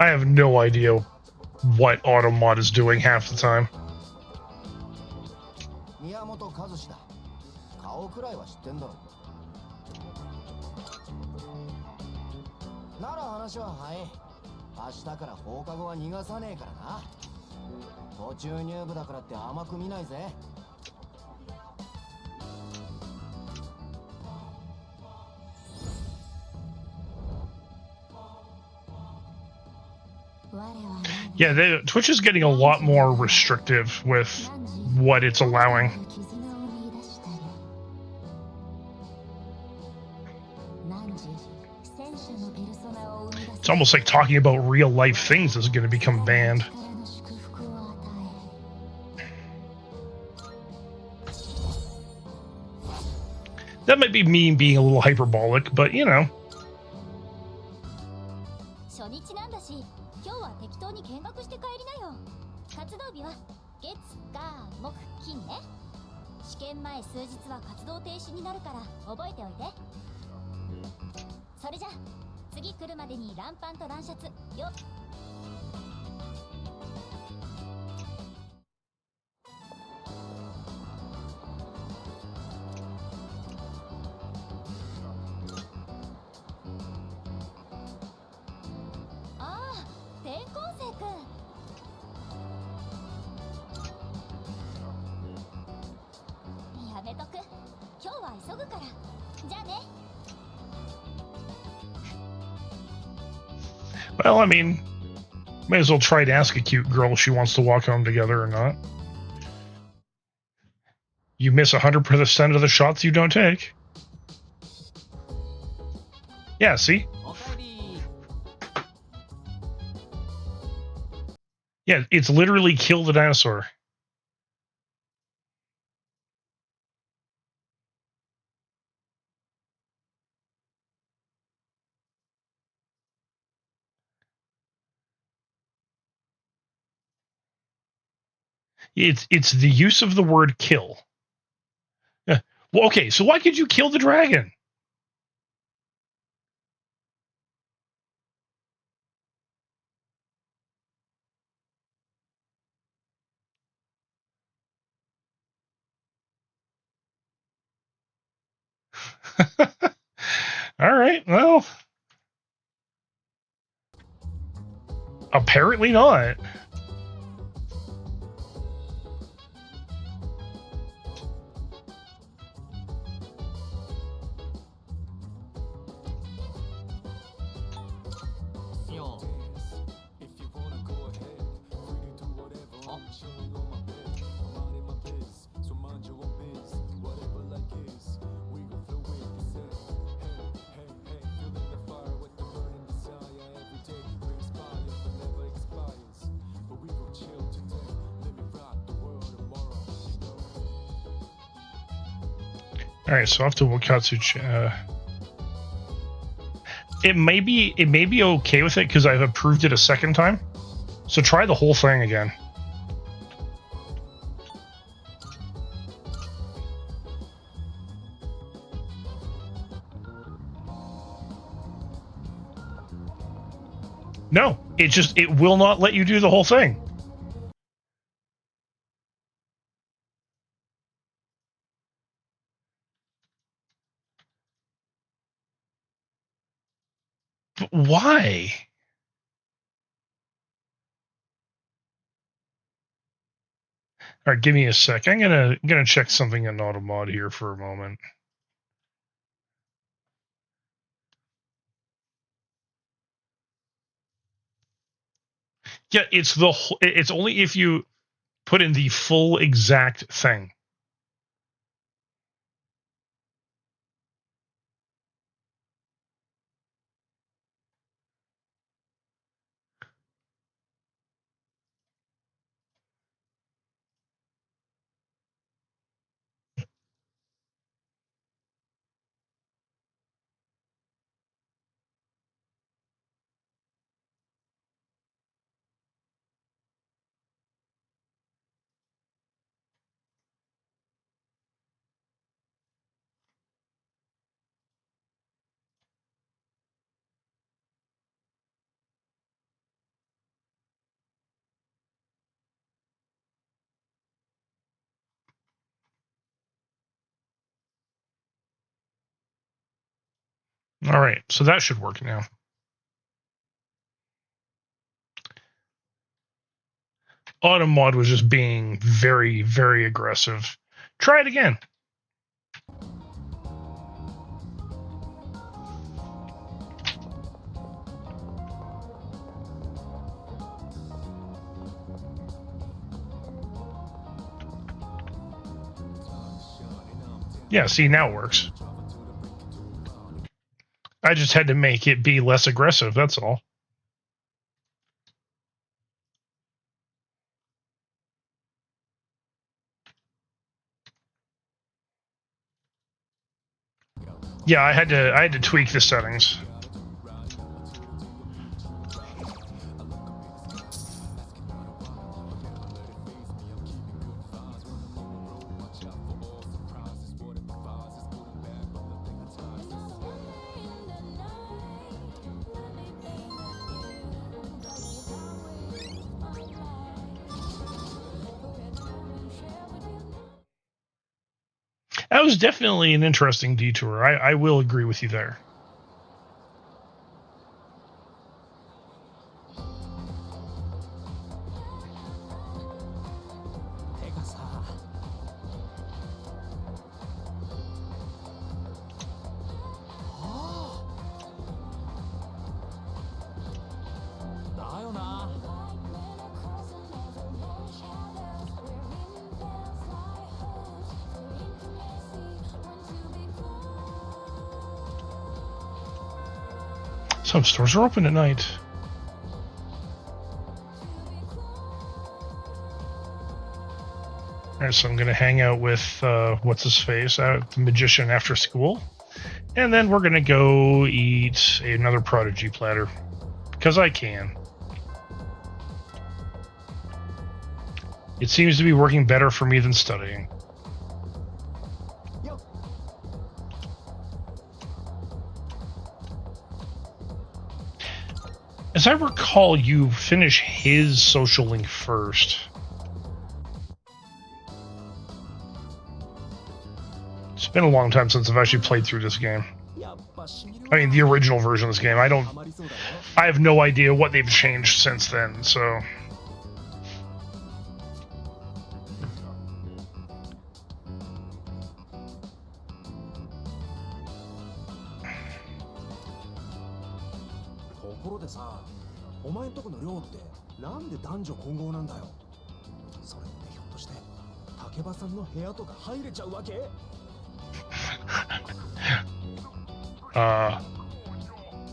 I have no idea what Automod is doing half the time. Yeah, Twitch is getting a lot more restrictive with what it's allowing. It's almost like talking about real life things is going to become banned. That might be me being a little hyperbolic, but you know. Well, I mean, may as well try to ask a cute girl if she wants to walk home together or not. You miss 100% of the shots you don't take. Yeah, see? Yeah, it's literally kill the dinosaur. It's the use of the word kill. Well, okay, so why could you kill the dragon? All right, well, apparently not. All right, so after Wakatsu, it may be okay with it because I've approved it a second time. So try the whole thing again. No, it will not let you do the whole thing. But why? All right, give me a sec. I'm gonna check something in Automod here for a moment. Yeah, it's only if you put in the full exact thing. All right, so that should work now. Automod was just being very, very aggressive. Try it again. Yeah, see, now it works. I just had to make it be less aggressive, that's all. Yeah, I had to tweak the settings. That was definitely an interesting detour. I will agree with you there. Some stores are open at night. Alright, so I'm going to hang out with, what's-his-face, the magician after school. And then we're going to go eat another Prodigy platter. Because I can. It seems to be working better for me than studying. As I recall, you finish his social link first. It's been a long time since I've actually played through this game. I mean, the original version of this game. I have no idea what they've changed since then, so...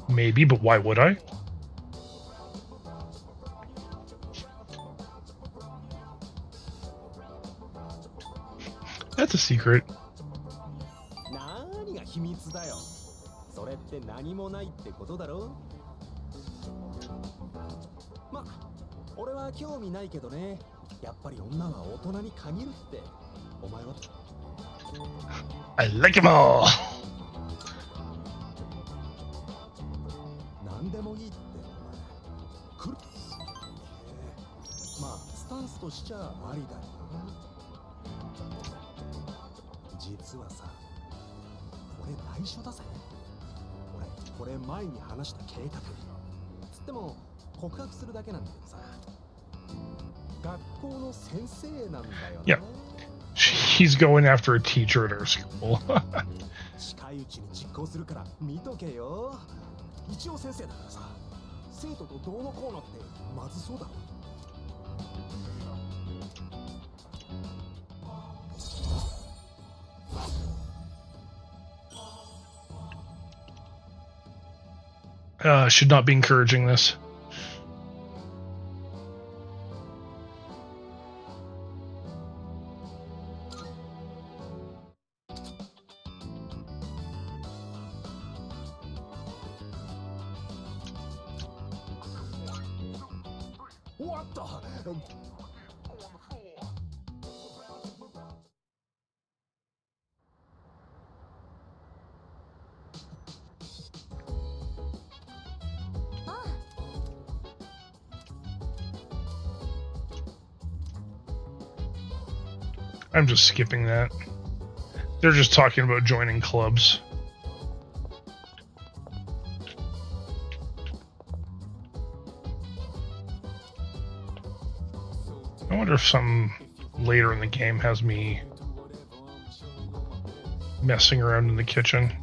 Maybe, but why would I? That's a secret. スだよ。それって何もないってことだろ。ま、俺は興味ないけどね。やっぱり女は大人に限るって。お前は I like them all. 何でもいいって来る。まあスタンスとしちゃありだよな。実はさ、これ内緒だぜ。俺これ前に話した計画。つっても告白するだけなんだけどさ。学校の先生なんだよね。Yeah. He's going after a teacher at our school. 近いうちに実行するから見とけよ。一応先生だからさ、生徒とどうのこうのってまずそうだろ。Should not be encouraging this. What the? I'm just skipping that. They're just talking about joining clubs. I wonder if some later in the game has me messing around in the kitchen.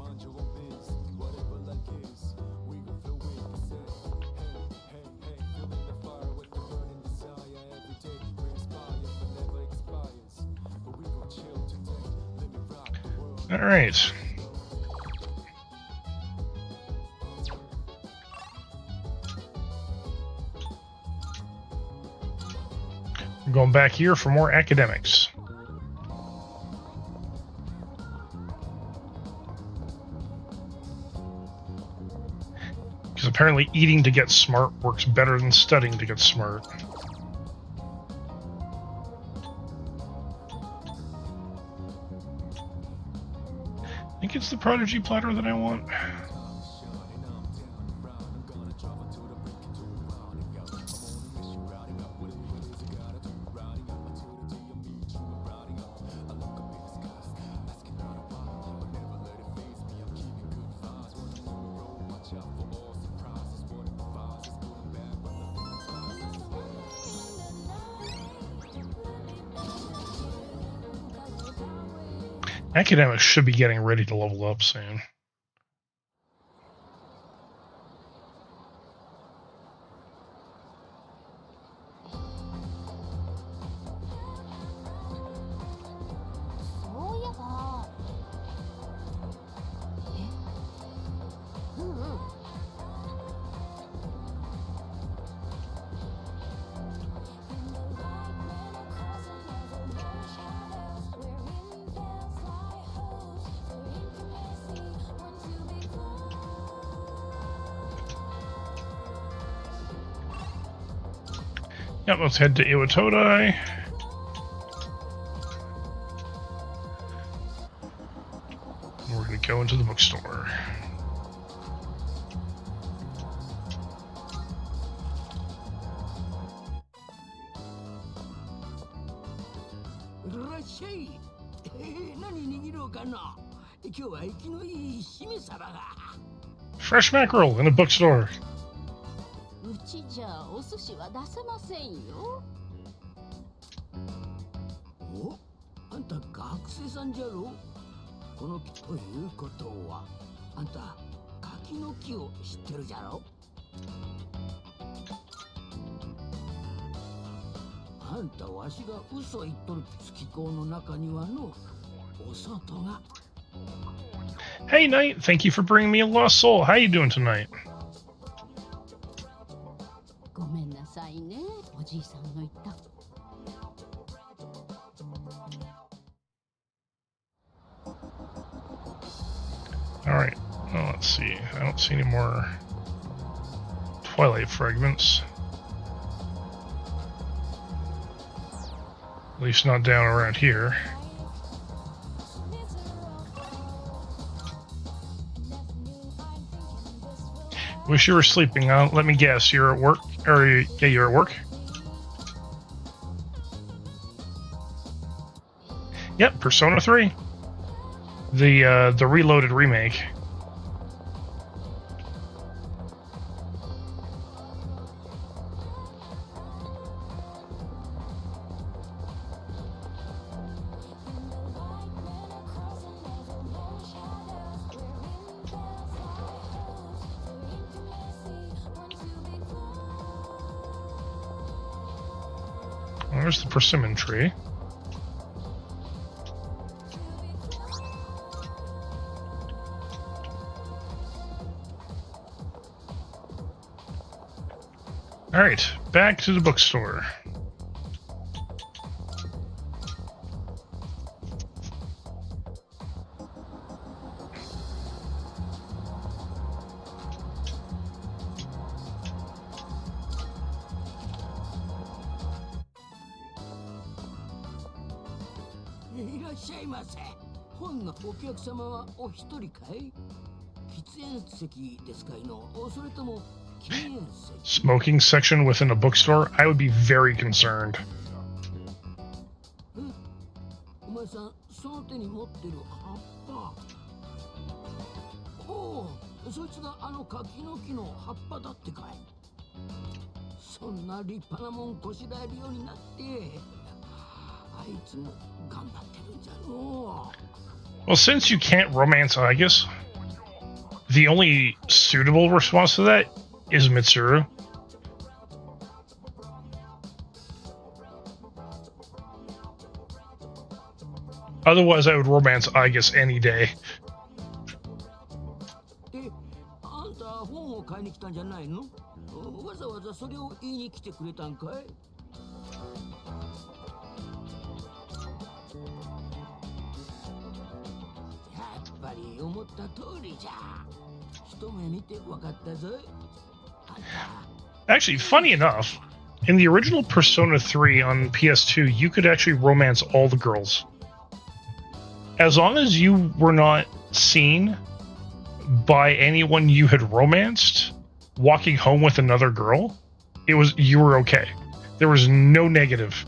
All right. We're going back here for more academics. Because apparently eating to get smart works better than studying to get smart. I think it's the Prodigy platter that I want. Academics should be getting ready to level up soon. Yep, let's head to Iwatodai. We're going to go into the bookstore. Fresh mackerel in a bookstore. うちじゃお寿司は出せませんよ。お、あんた学生さんじゃろ。この木ということは、あんた柿の木を知ってるじゃろ。あんたわしが嘘言っとる月光の中にはのお外が。Hey Knight, thank you for bringing me a lost soul. How you doing tonight? ごめんなさいね、おじいさんの言った。All right. see. I don't see any more Twilight fragments. At least not down around here. Wish you were sleeping. Let me guess. You're at work? Or yeah, you're at work? Yep, Persona 3. The Reloaded remake. There's the persimmon tree. Alright, back to the bookstore. Smoking section within a bookstore? I would be very concerned. Well, since you can't romance Aegis, the only suitable response to that is Mitsuru. Otherwise, I would romance Aegis any day. Actually, funny enough, in the original Persona 3 on PS2, you could actually romance all the girls. As long as you were not seen by anyone you had romanced walking home with another girl, you were okay. There was no negative.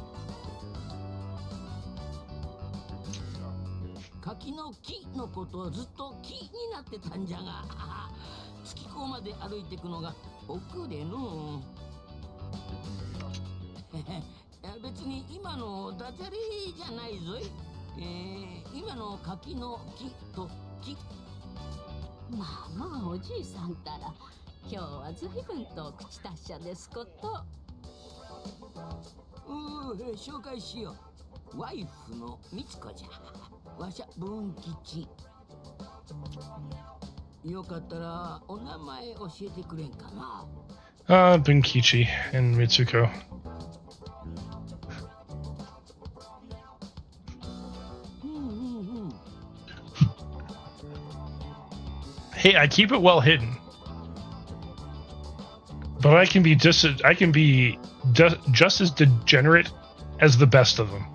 Bunkichi and Mitsuko. Hey, I keep it well hidden, but I can be just as degenerate as the best of them.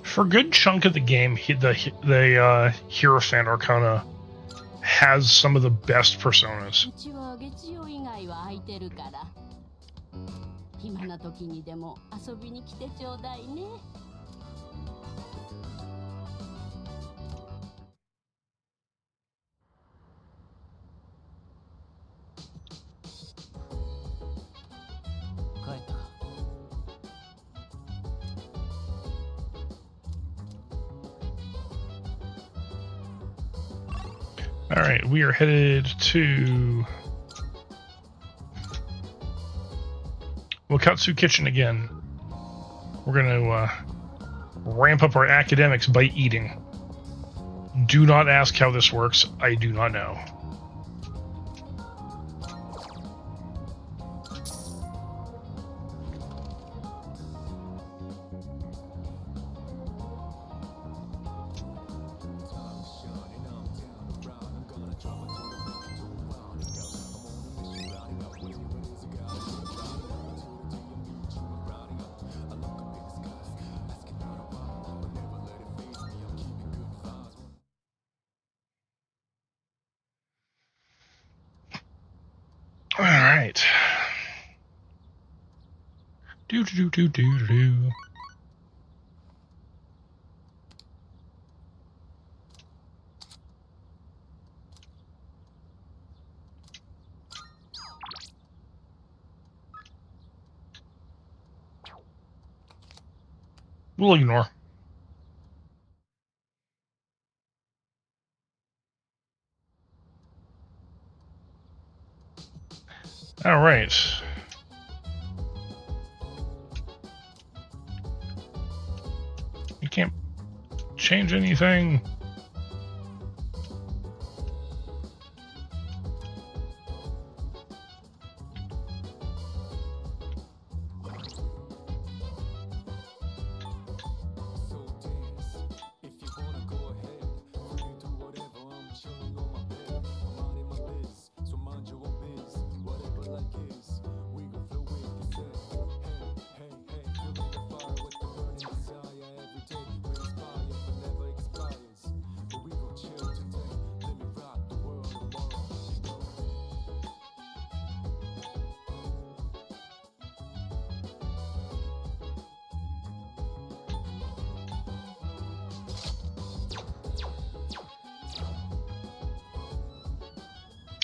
For a good chunk of the game, the Hierophant Arcana has some of the best personas. All right, we are headed to Wakatsu Kitchen again. We're going to ramp up our academics by eating. Do not ask how this works. I do not know. All right. Do. We'll ignore. All right. You can't change anything.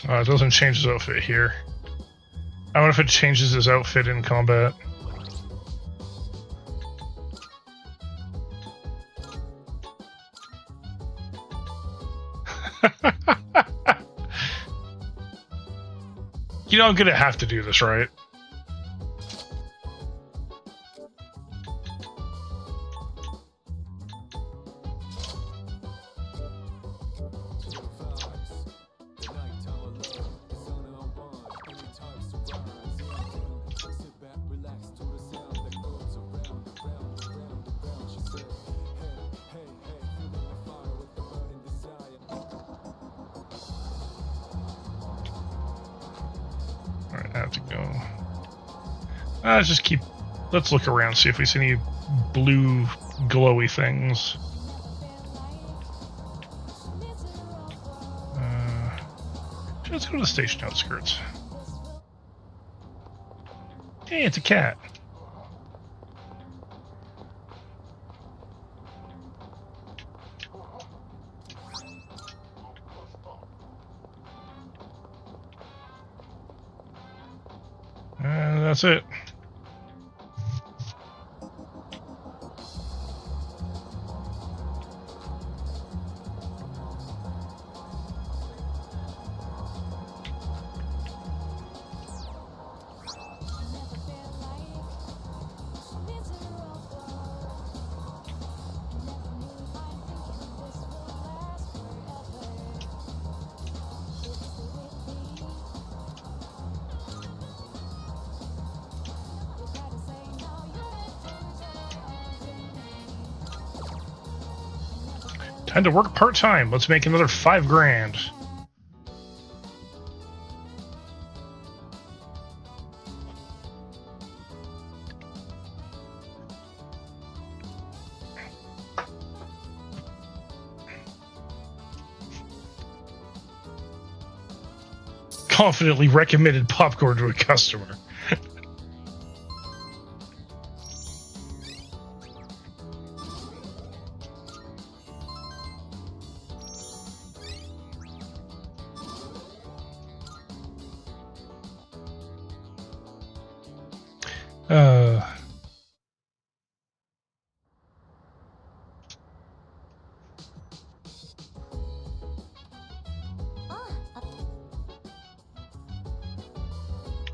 It doesn't change his outfit here. I wonder if it changes his outfit in combat. You know, I'm gonna have to do this, right? Alright, I have to go. Let's just keep... Let's look around, see if we see any blue glowy things. Let's go to the station outskirts. Hey, it's a cat. That's it. Time to work part-time. Let's make another $5 grand. Confidently recommended popcorn to a customer.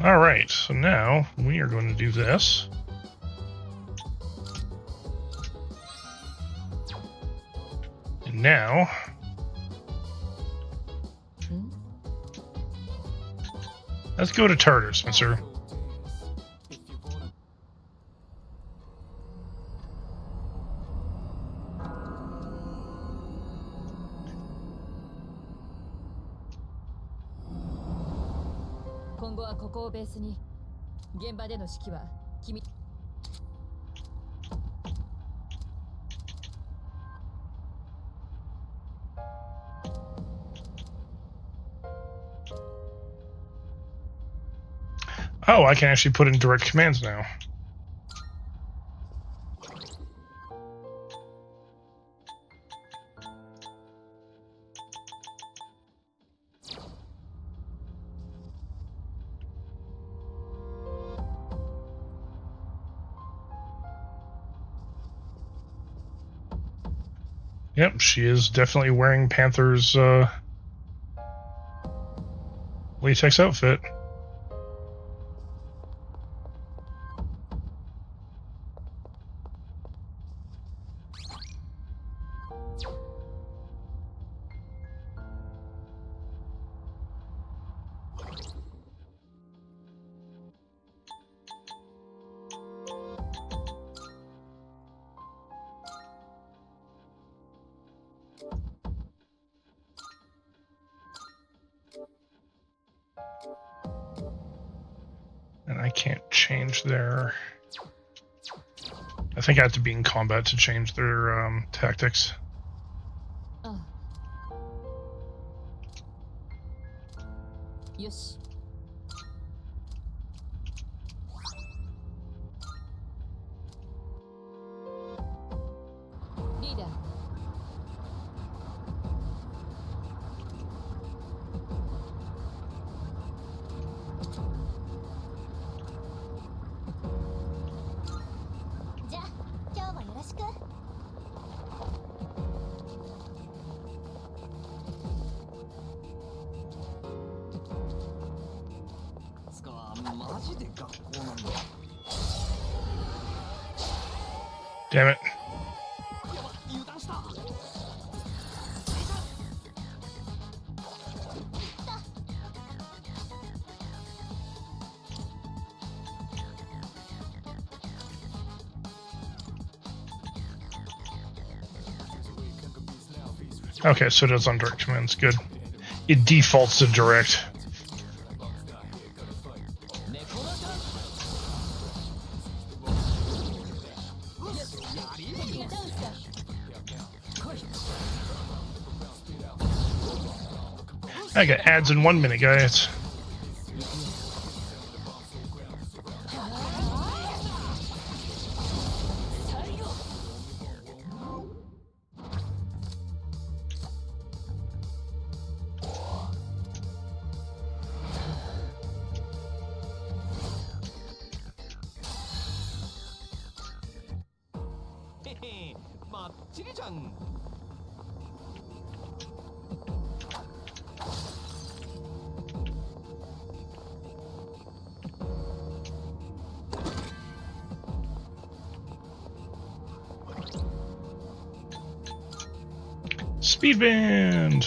All right, so now we are going to do this. And now, let's go to Tartar, Spencer. Oh, I can actually put in direct commands now. Yep, she is definitely wearing Panther's latex outfit. And I can't change their... I think I have to be in combat to change their tactics. Yes. Leader. Damn it. Okay, so it does on direct commands. Good. It defaults to direct. I got ads in 1 minute, guys. Speed band.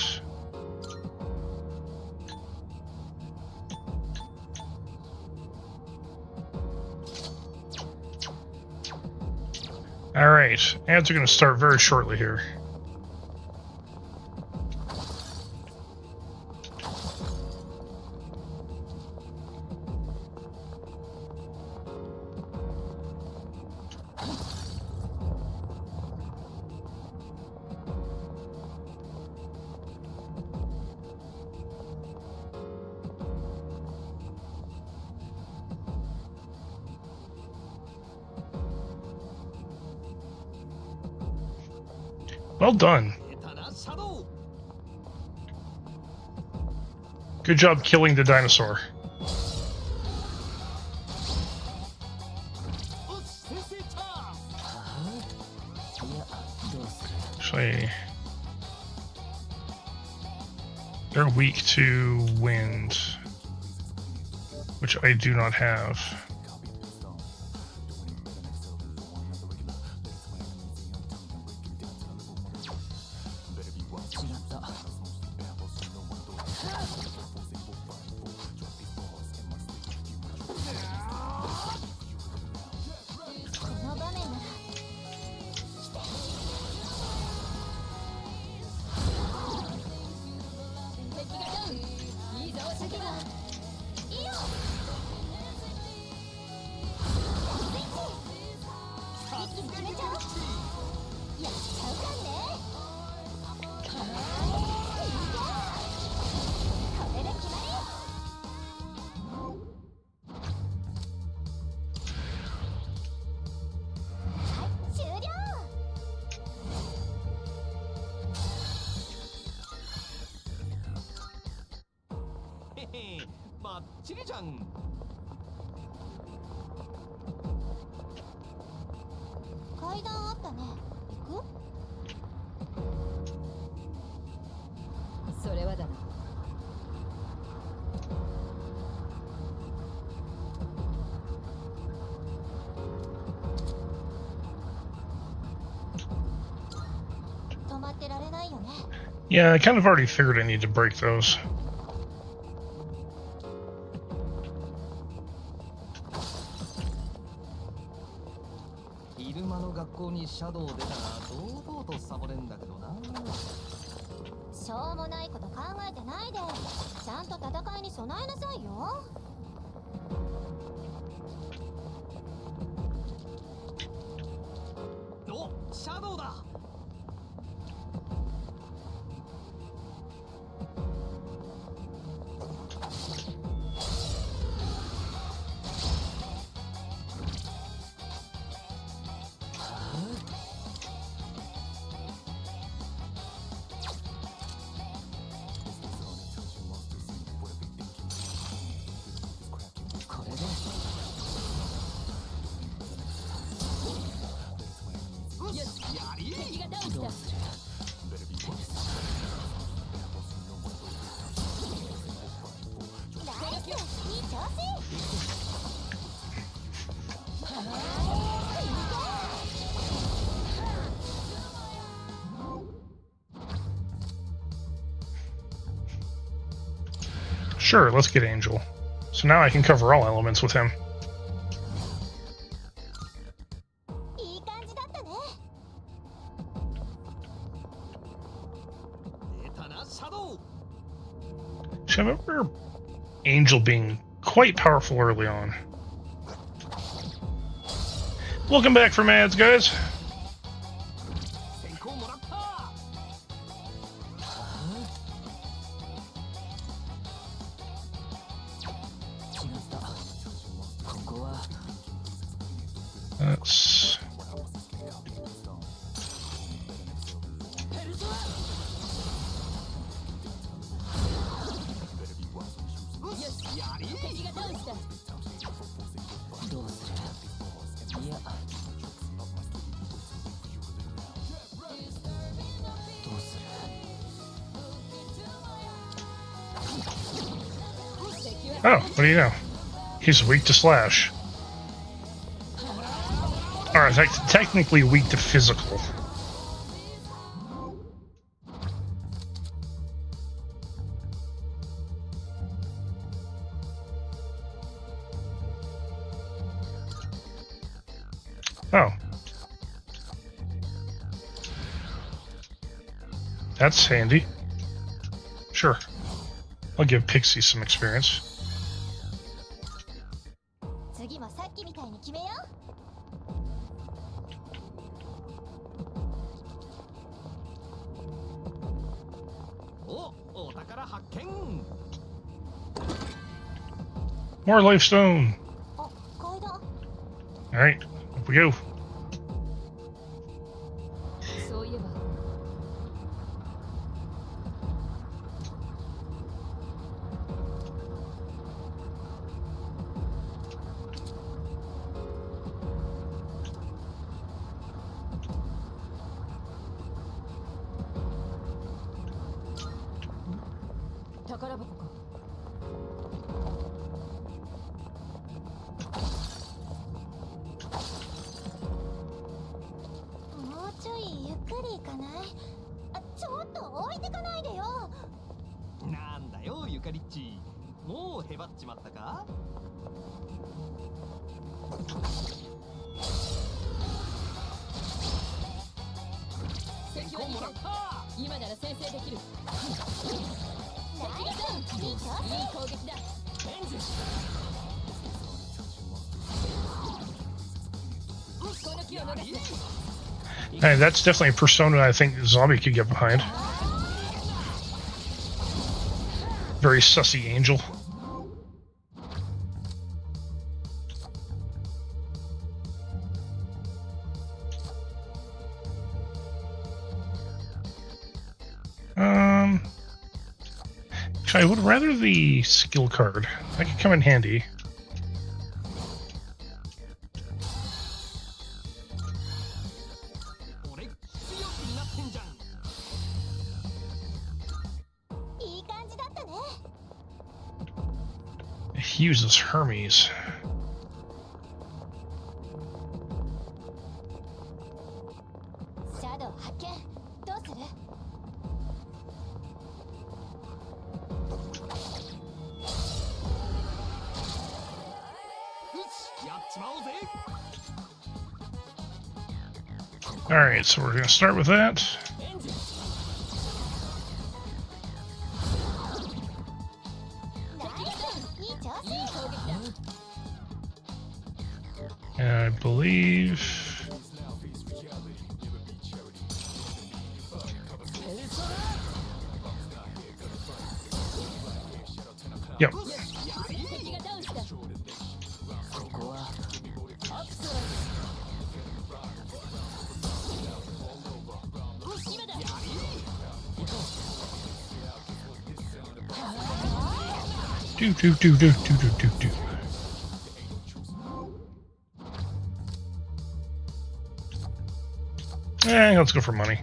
All right, ads are going to start very shortly here. Well done. Good job killing the dinosaur. Actually, they're weak to wind, which I do not have. Yeah, I kind of already figured I need to break those. Sure, let's get Angel. So now I can cover all elements with him. See, I remember Angel being quite powerful early on. Welcome back from ads, guys. That's... Oh, what do you know? He's weak to slash. Alright, technically weak to physical. Oh. That's handy. Sure. I'll give Pixie some experience. More life stone. Alright, up we go. かリッチ。もうへばっちまったか？敵はもらった。今なら先制できる。敵がダウン。いい攻撃だ。この気を逃す。Hey, that's definitely a persona I think Zombie could get behind. Very sussy angel. I would rather the skill card. That could come in handy. He uses Hermes. Alright, so we're going to start with that. And I believe... Yep. Do. Let's go for money.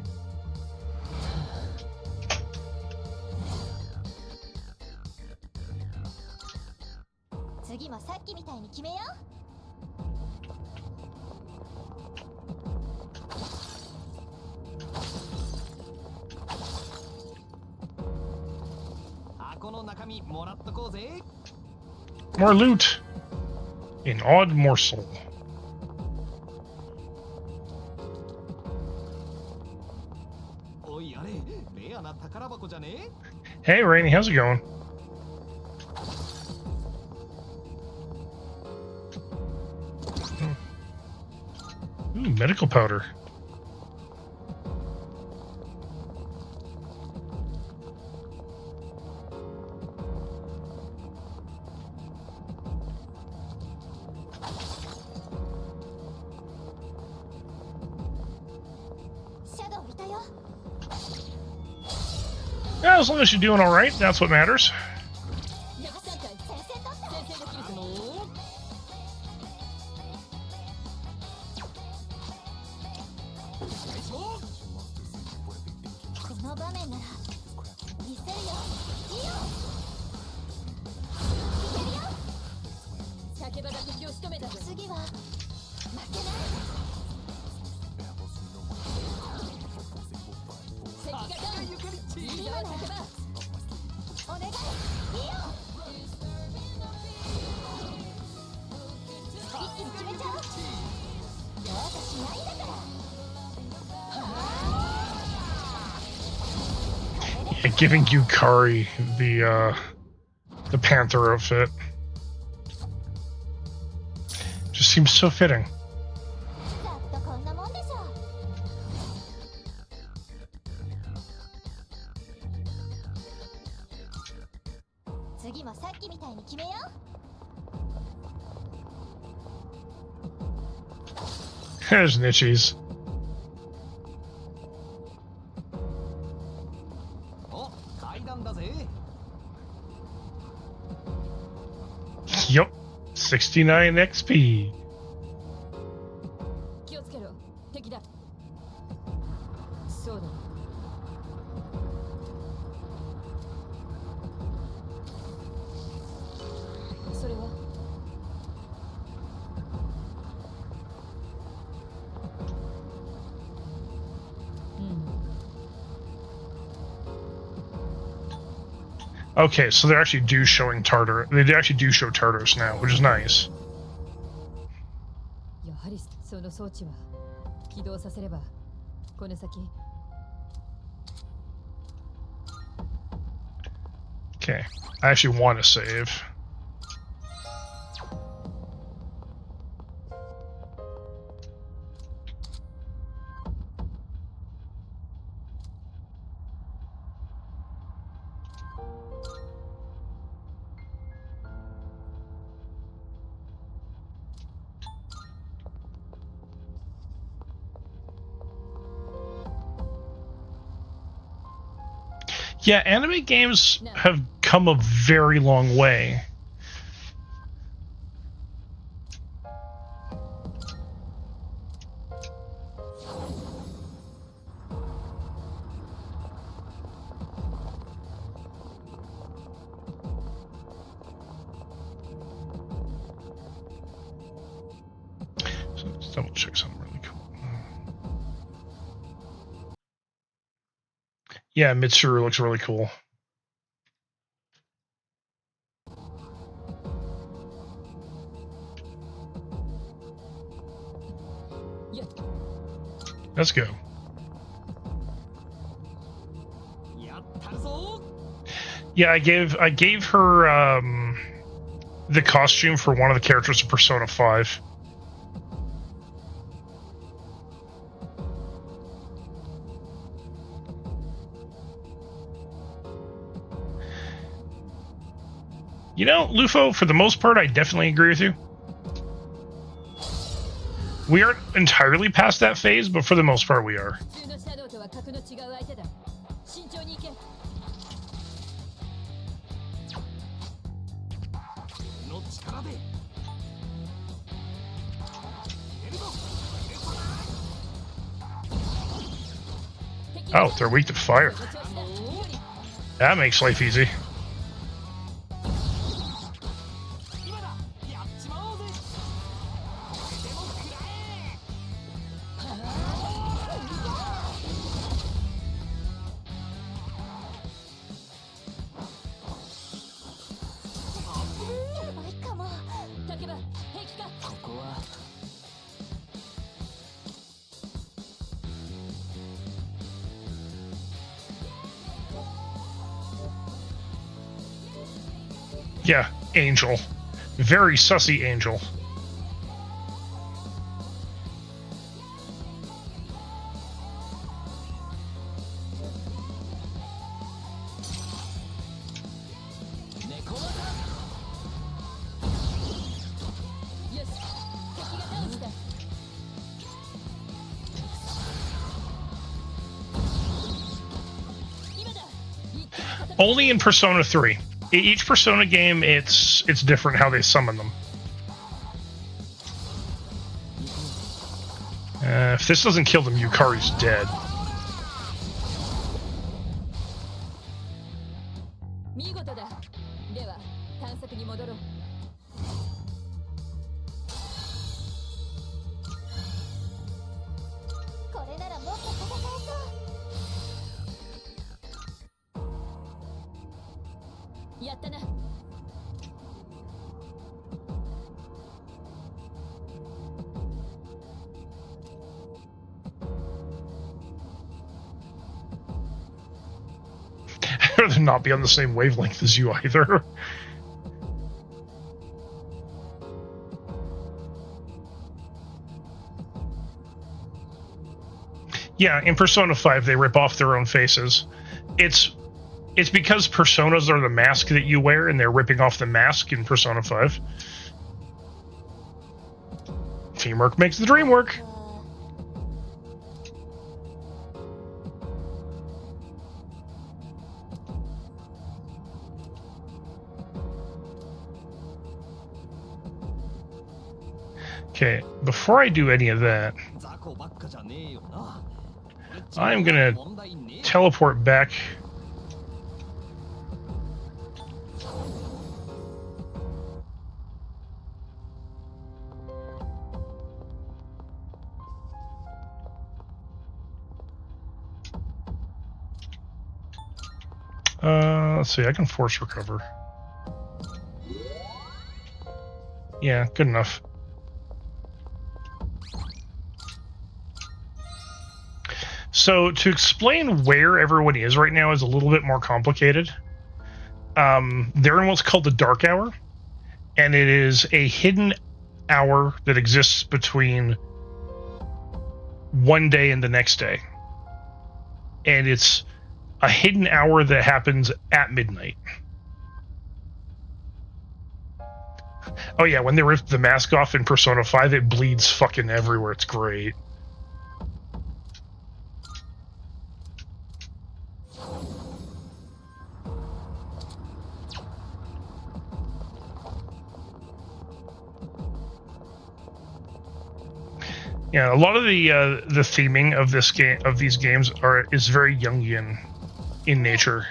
More loot! An odd morsel. Hey Rainy, how's it going? Ooh, medical powder. Yeah, as long as you're doing alright, that's what matters. Yeah, giving Yukari the Panther outfit just seems so fitting. There's Nichies. Yup, 69 XP. Okay, so they actually do showing Tartar. They actually do show Tartarus now, which is nice. やはりその装置は起動させればこの先 Okay, I actually want to save. Yeah, anime games have come a very long way. So let's double check something really cool. Yeah, Mitsuru looks really cool. Let's go. Yeah, I gave her the costume for one of the characters of Persona 5. You know, Lufo, for the most part, I definitely agree with you. We aren't entirely past that phase, but for the most part, we are. Oh, they're weak to fire. That makes life easy. Yeah, Angel. Very sussy Angel. Only in Persona 3. Each Persona game, it's different how they summon them. If this doesn't kill them, Yukari's dead. I'd rather not be on the same wavelength as you either. Yeah, in Persona 5, they rip off their own faces. It's because personas are the mask that you wear, and they're ripping off the mask in Persona 5. Teamwork makes the dream work. Okay, before I do any of that, I'm gonna teleport back. Let's see, I can force recover. Yeah, good enough. So, to explain where everyone is right now is a little bit more complicated. They're in what's called the Dark Hour, and it is a hidden hour that exists between one day and the next day. And it's a hidden hour that happens at midnight. Oh yeah, when they rip the mask off in Persona 5, it bleeds fucking everywhere. It's great. Yeah, a lot of the theming of this game, of these games, is very Jungian in nature.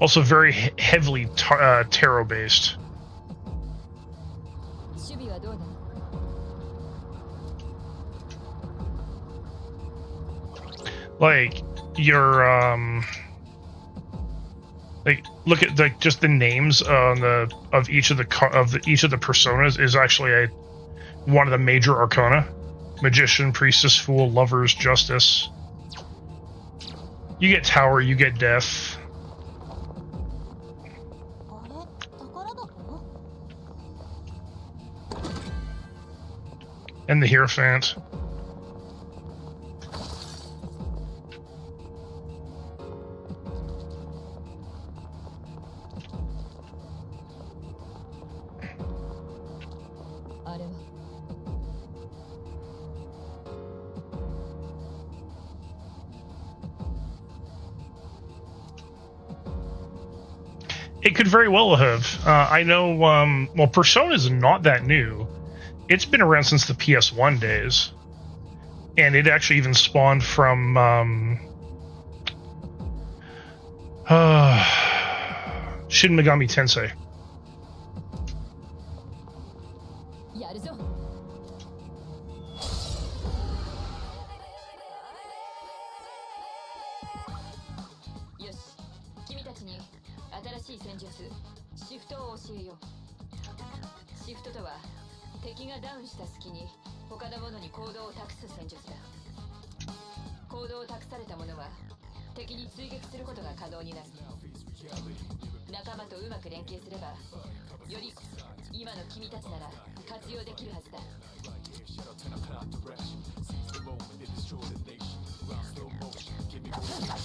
Also, very heavily tarot based. Like your like look at just the names on of each of the personas is actually one of the major arcana: magician, priestess, fool, lovers, justice. You get tower, you get death. And the Hierophant. It could very well have. I know, well, Persona is not that new. It's been around since the PS1 days. And it actually even spawned from Shin Megami Tensei.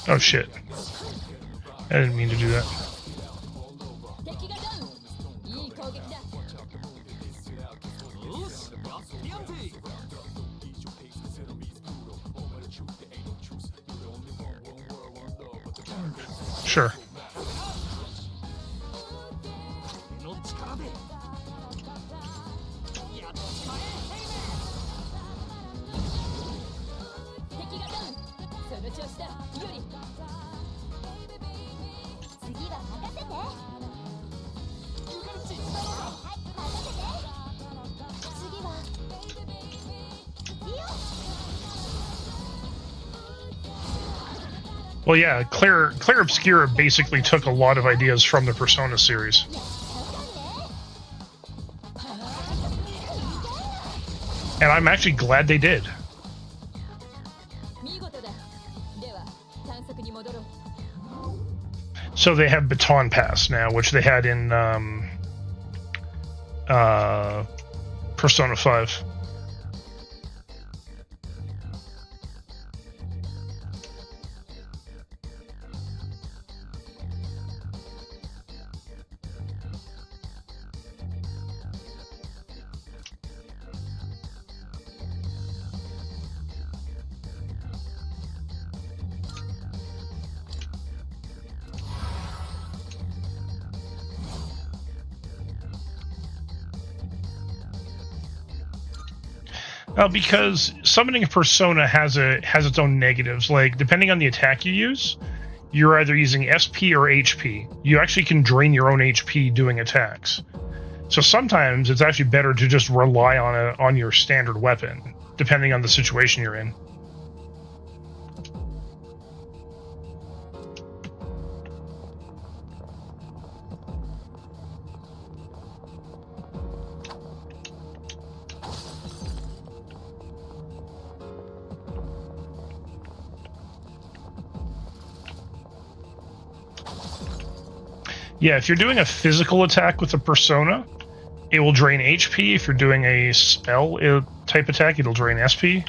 Oh shit. I didn't mean to do that. Sure. Well, yeah, Claire Obscura basically took a lot of ideas from the Persona series. And I'm actually glad they did. So they have Baton Pass now, which they had in Persona 5. Because summoning a persona has its own negatives. Like, depending on the attack you use, you're either using SP or HP. You actually can drain your own HP doing attacks. So sometimes it's actually better to just rely on your standard weapon, depending on the situation you're in. Yeah, if you're doing a physical attack with a persona, it will drain HP. If you're doing a spell type attack, it'll drain SP.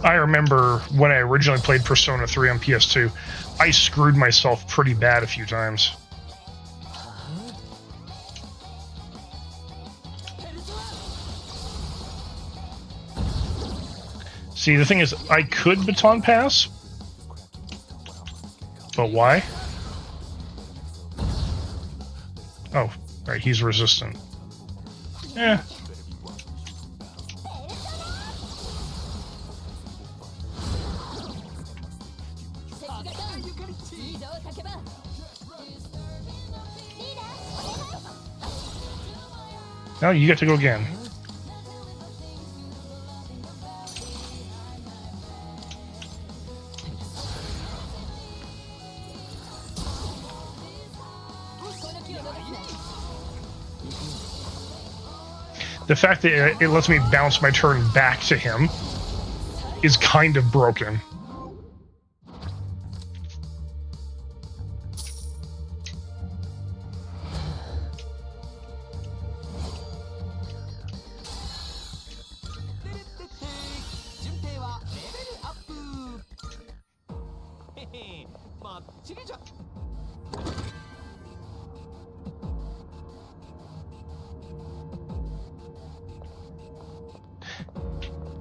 I remember when I originally played Persona 3 on PS2, I screwed myself pretty bad a few times. See, the thing is, I could baton pass, but why? Oh, right, he's resistant. Eh. Now you get to go again. The fact that it lets me bounce my turn back to him is kind of broken.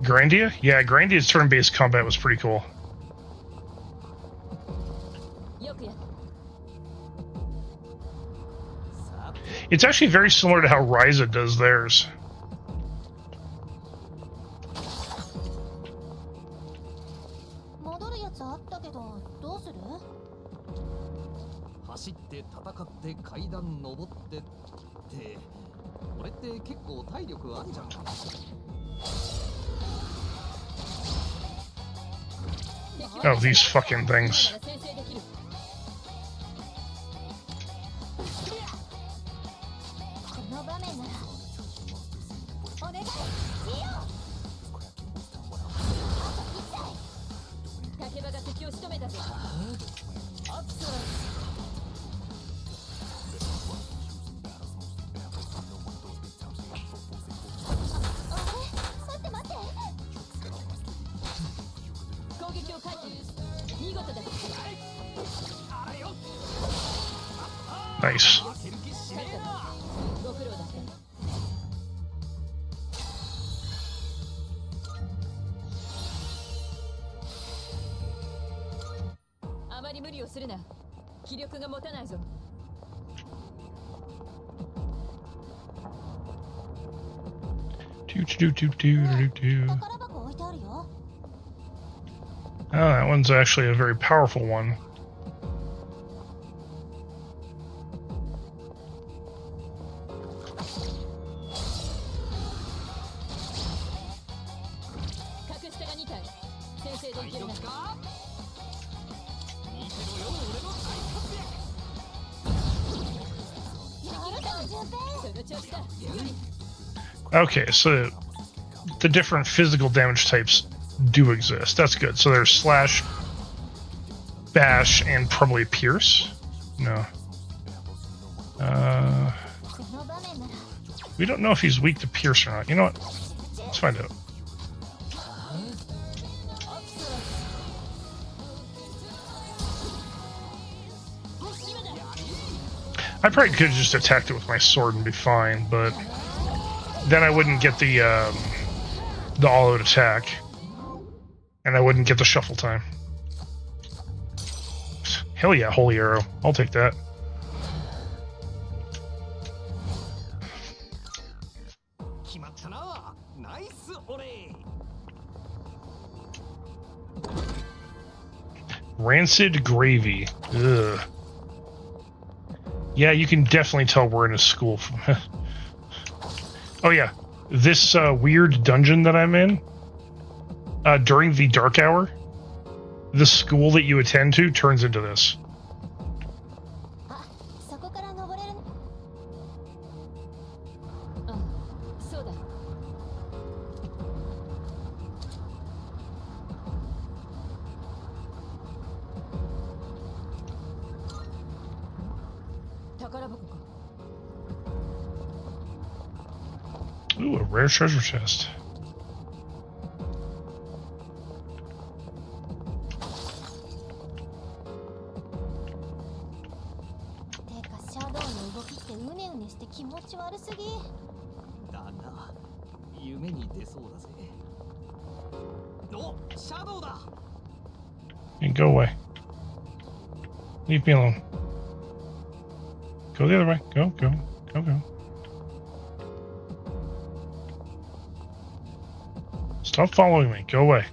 Grandia? Yeah, Grandia's turn-based combat was pretty cool. It's actually very similar to how Ryza does theirs. Oh, these fucking things. Nice. Oh, that one's actually a very powerful one. Okay, so the different physical damage types do exist. That's good. So there's slash, bash, and probably pierce. No. We don't know if he's weak to pierce or not. You know what? Let's find out. I probably could have just attacked it with my sword and be fine, but then I wouldn't get the all-out attack, and I wouldn't get the shuffle time. Hell yeah, holy arrow! I'll take that. Rancid gravy. Ugh. Yeah, you can definitely tell we're in a school. Oh yeah, this weird dungeon that I'm in, during the dark hour, the school that you attend to turns into this. Ooh, a rare treasure chest. Hey, go away. Leave me alone. Go the other way. Go, go, go, go. Stop following me. Go away.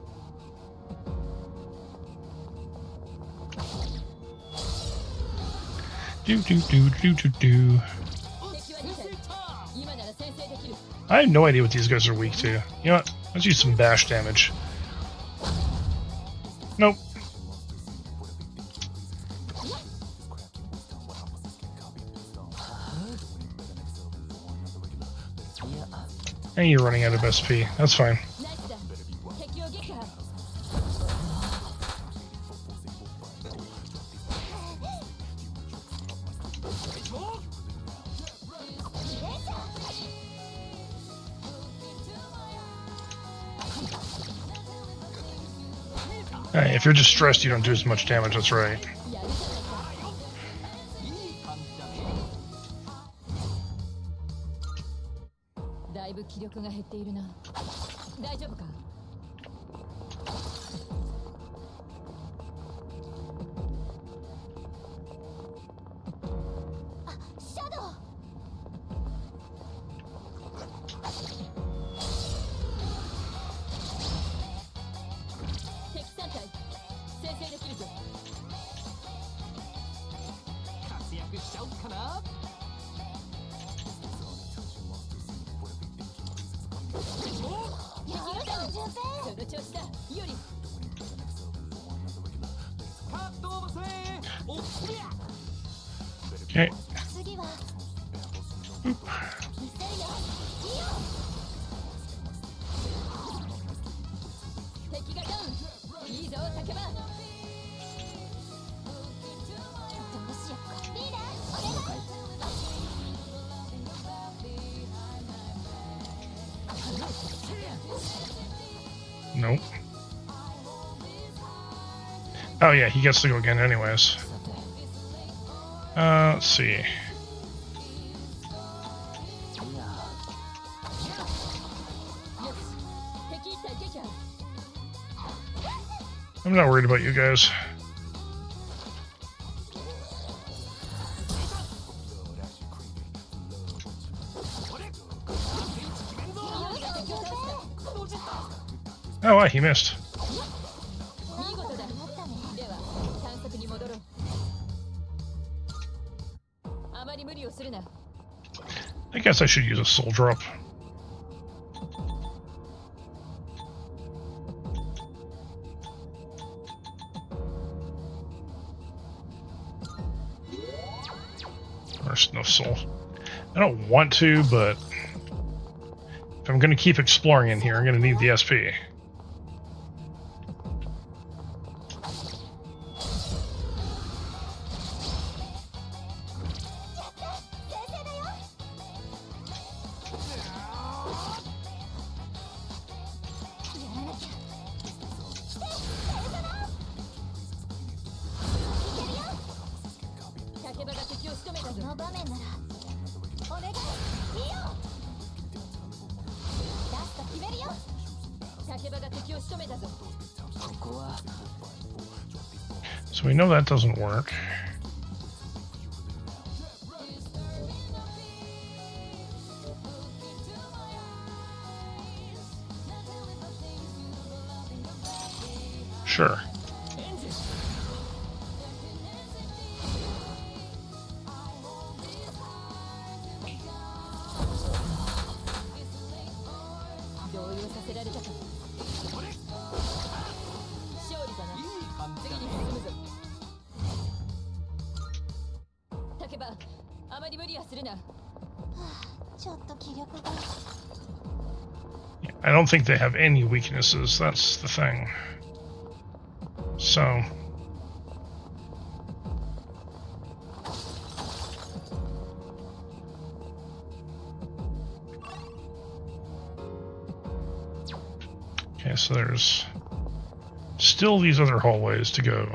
Do, do, do, do, do, do. I have no idea what these guys are weak to. You know what? Let's use some bash damage. Nope. And you're running out of SP. That's fine. Hey, if you're distressed, you don't do as much damage. That's right. Okay. Nope. Oh yeah, he gets to go again anyways. Let's see. I'm not worried about you guys. Oh, wow, he missed. I guess I should use a soul drop. There's no soul. I don't want to, but if I'm going to keep exploring in here, I'm going to need the SP. So we know that doesn't work. Sure. I don't think they have any weaknesses, that's the thing. So so there's still these other hallways to go.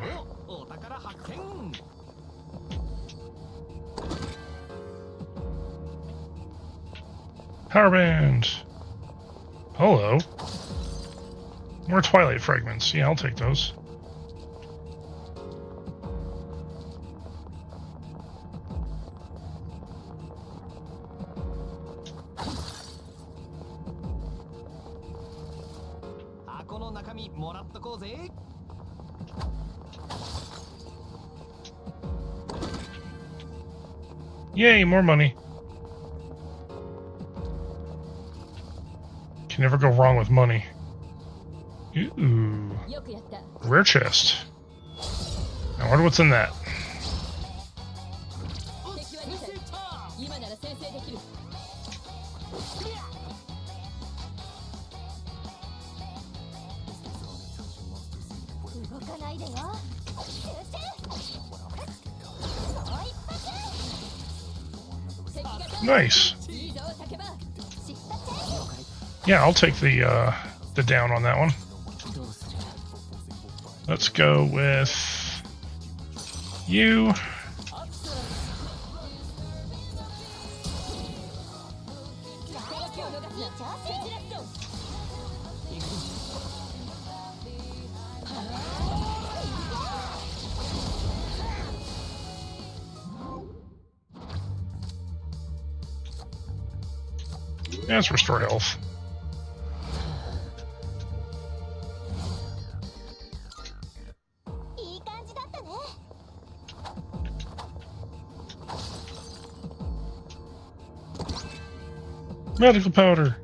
Power band. Hello. More Twilight fragments. Yeah, I'll take those. Yay, more money. Can never go wrong with money. Ooh. Rare chest. I wonder what's in that. Nice. Yeah, I'll take the down on that one. Let's go with you. Yeah, let's restore health. Medical powder.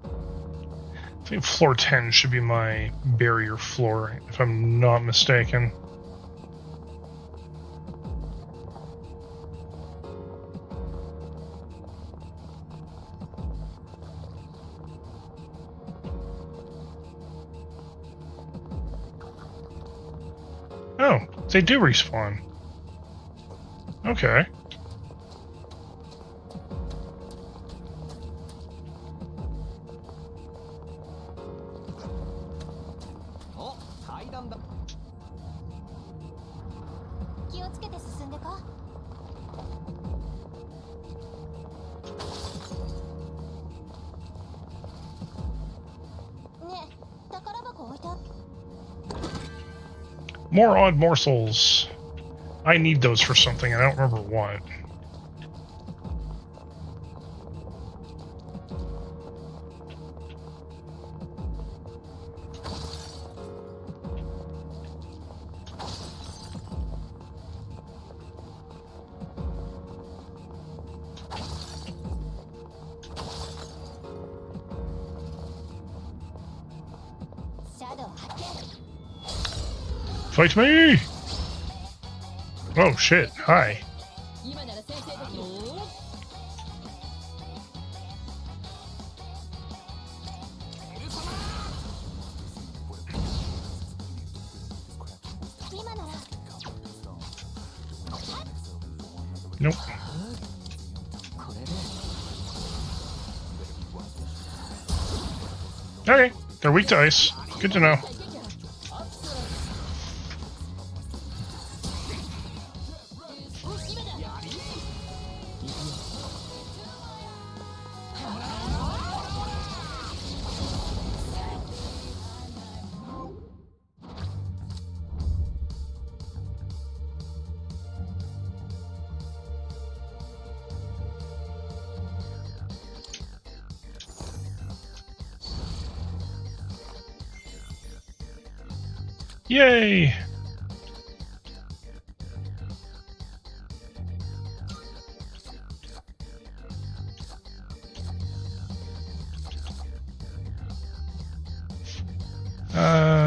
I think floor 10 should be my barrier floor, if I'm not mistaken. Oh, they do respawn. Okay. More odd morsels. I need those for something, I don't remember what. Fight me! Oh shit, hi. Nope. Okay, they're weak to ice. Good to know. Yay!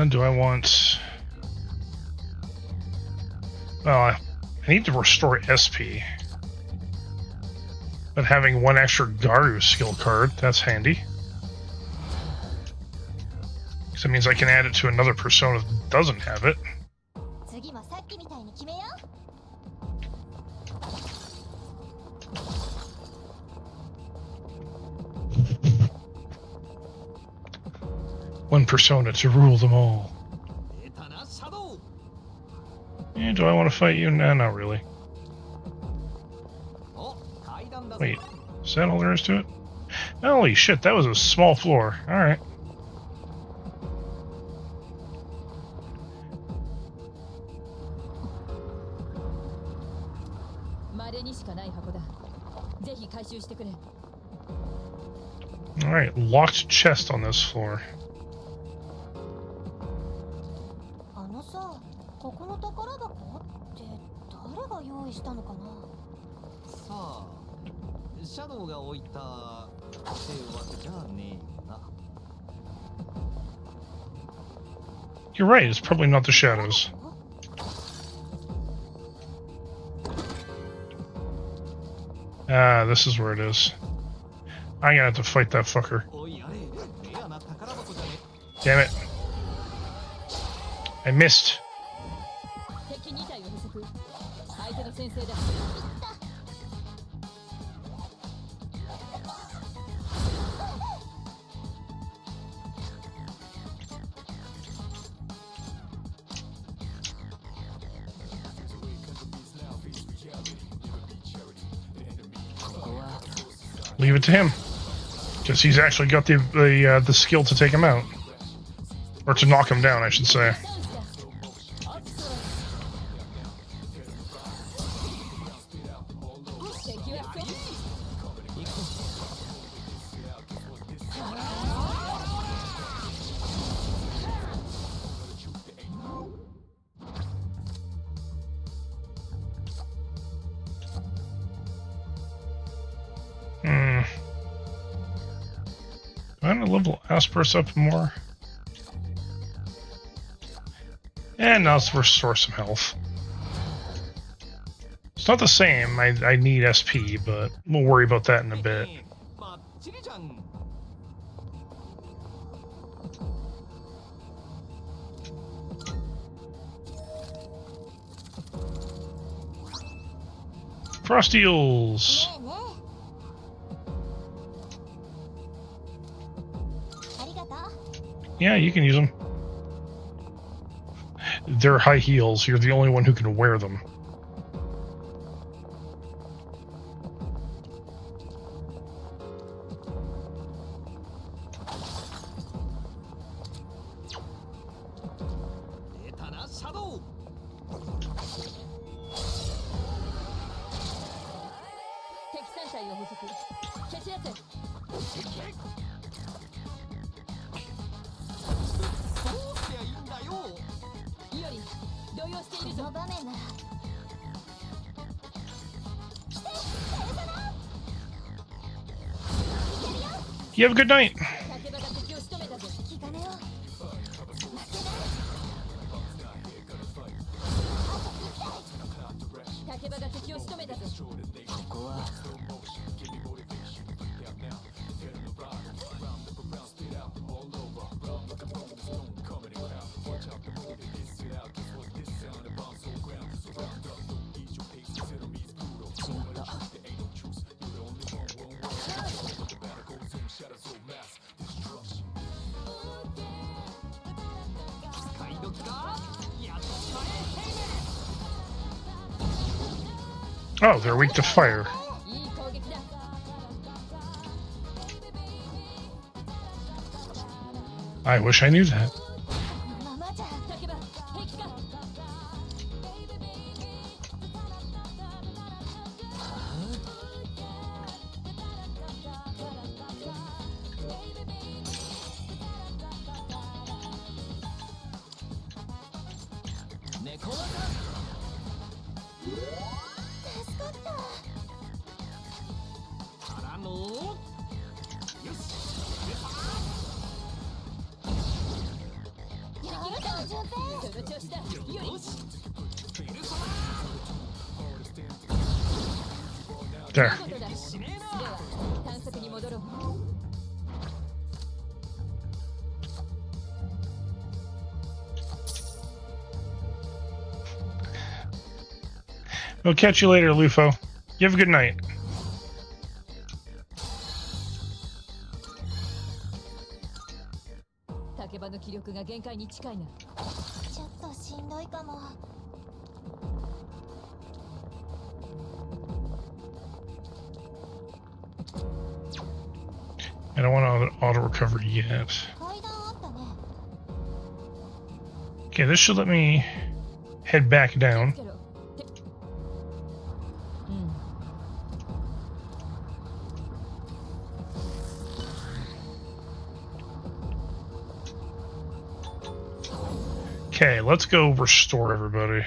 Do I want... Well, I need to restore SP. But having one extra Garu skill card, that's handy. Because that means I can add it to another persona that doesn't have it. One persona to rule them all. Yeah, do I want to fight you? Nah, not really. Wait, is that all there is to it? Holy shit, that was a small floor. Alright. Alright, locked chest on this floor. あのさ、ここの宝箱って誰が用意したのかな。さあ、シャドウが置いたってわけじゃねえよな。 You're right, it's probably not the shadows. Ah, this is where it is. I'm gonna have to fight that fucker. Damn it. I missed. Leave it to him, because he's actually got the skill to take him out, or to knock him down, I should say. I'm gonna level Asperus up more. And now let's restore some health. It's not the same, I need SP, but we'll worry about that in a bit. Frost eels! Yeah, you can use them. They're high heels. You're the only one who can wear them. You have a good night. Oh, they're weak to fire. I wish I knew that. There. We'll catch you later, Lufo. You have a good night. 竹場の気力が限界に近いな。ちょっとしんどいかも。I don't want to auto recover yet. 階段あったね。 Okay, this should let me head back down. Okay, let's go restore everybody.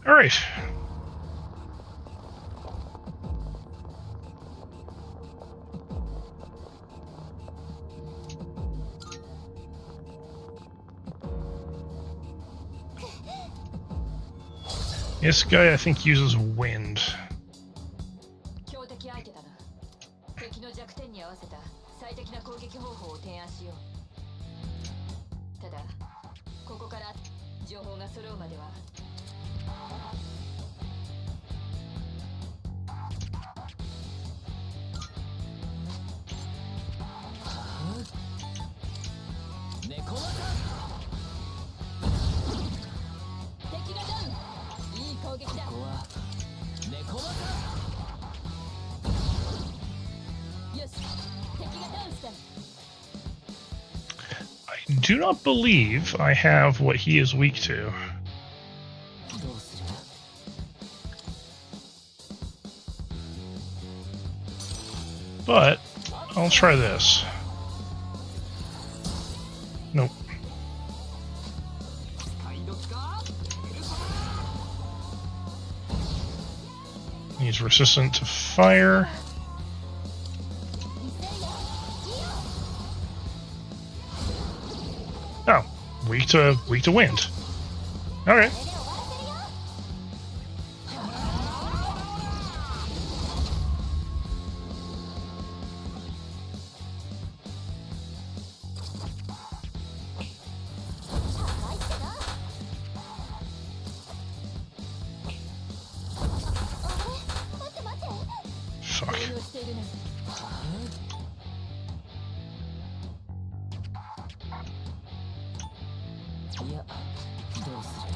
All right. This guy, I think, uses wind. 強敵相手だな。敵の弱点に合わせた最適な攻撃方法を提案しよう。ただ、ここから情報が揃うまでは。猫股。敵がダウン。いい攻撃だ。ここは猫股。よし、敵がダウンした。I do not believe I have what he is weak to. どうする？ But I'll try this. Nope. He's resistant to fire. Oh, weak to wind. All right. Fuck. いや、どうする？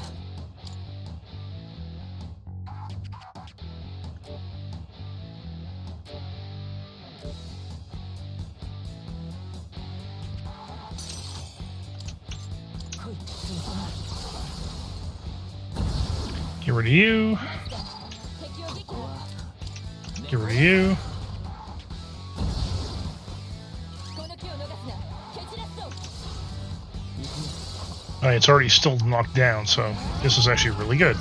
Get rid of you. Get rid of you. It's already still knocked down, so this is actually really good.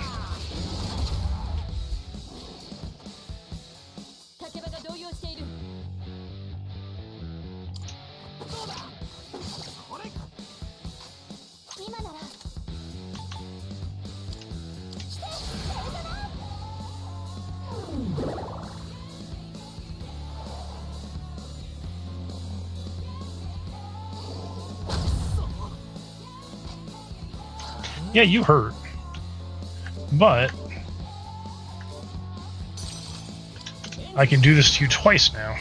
Yeah, you hurt. But I can do this to you twice now.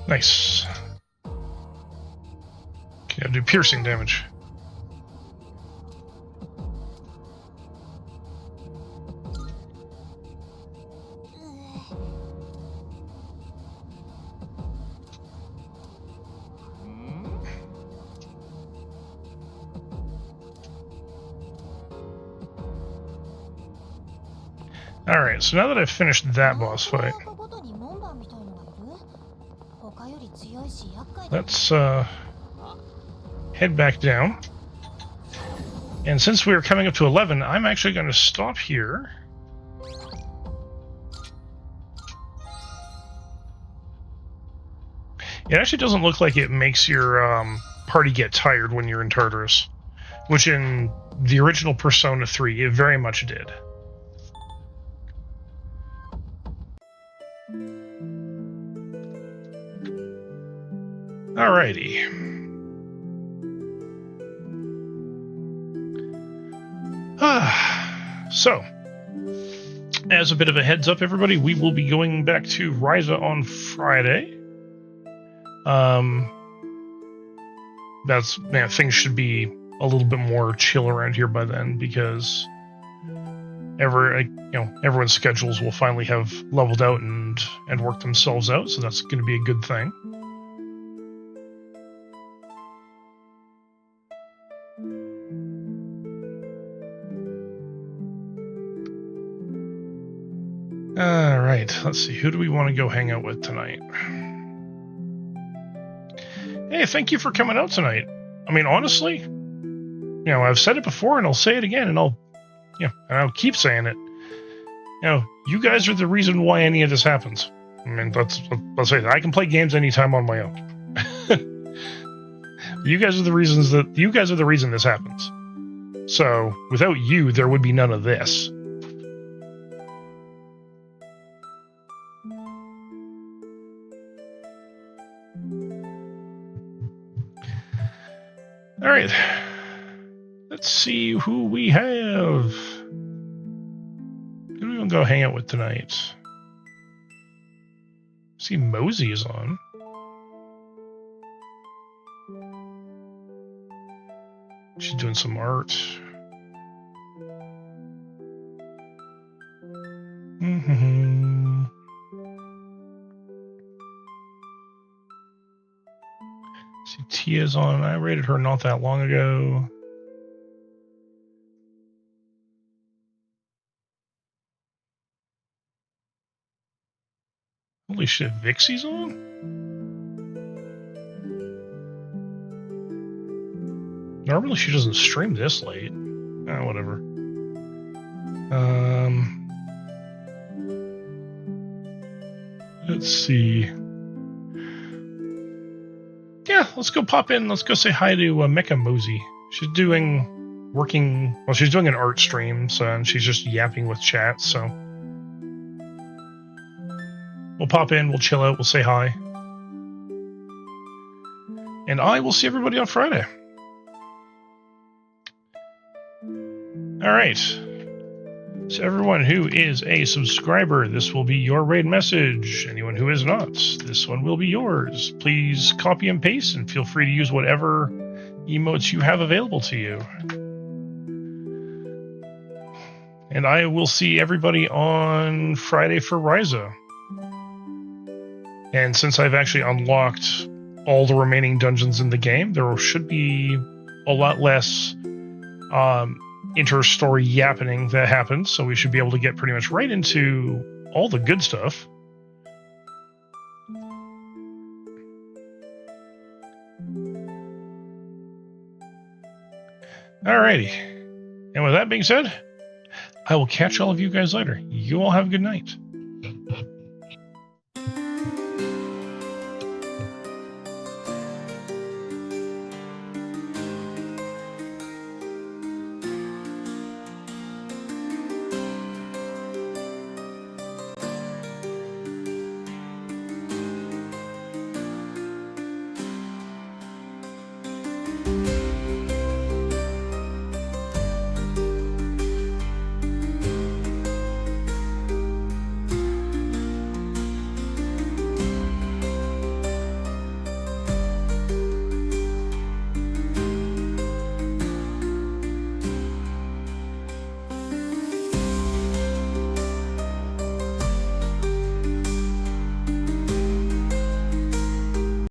Nice. Okay, I'll do piercing damage. Alright, so now that I've finished that boss fight, let's head back down. And since we're coming up to 11, I'm actually going to stop here. It actually doesn't look like it makes your party get tired when you're in Tartarus, which in the original Persona 3, it very much did. Alrighty. So, as a bit of a heads up, everybody, we will be going back to Ryza on Friday. Things should be a little bit more chill around here by then, because everyone's schedules will finally have leveled out and worked themselves out, so that's going to be a good thing. Alright, let's see. Who do we want to go hang out with tonight? Hey, thank you for coming out tonight. I mean, honestly, I've said it before and I'll say it again, and I'll keep saying it. You guys are the reason why any of this happens. I mean, let's say that I can play games anytime on my own. You guys are the reason this happens. So, without you, there would be none of this. All right, let's see who we have. Who do we want to go hang out with tonight? See, Mosey is on. She's doing some art. See, Tia's on. I rated her not that long ago. Holy shit, Vixie's on? Normally she doesn't stream this late. Whatever. Let's see. Yeah, let's go pop in. Let's go say hi to Mecha Mosey. She's doing an art stream, and she's just yapping with chat, so we'll pop in, we'll chill out, we'll say hi. And I will see everybody on Friday. Alright. So everyone who is a subscriber, this will be your raid message. Anyone who is not, this one will be yours. Please copy and paste, and feel free to use whatever emotes you have available to you. And I will see everybody on Friday for Ryza. And since I've actually unlocked all the remaining dungeons in the game, there should be a lot less inter-story yappening that happens, so we should be able to get pretty much right into all the good stuff. Alrighty. And with that being said, I will catch all of you guys later. You all have a good night.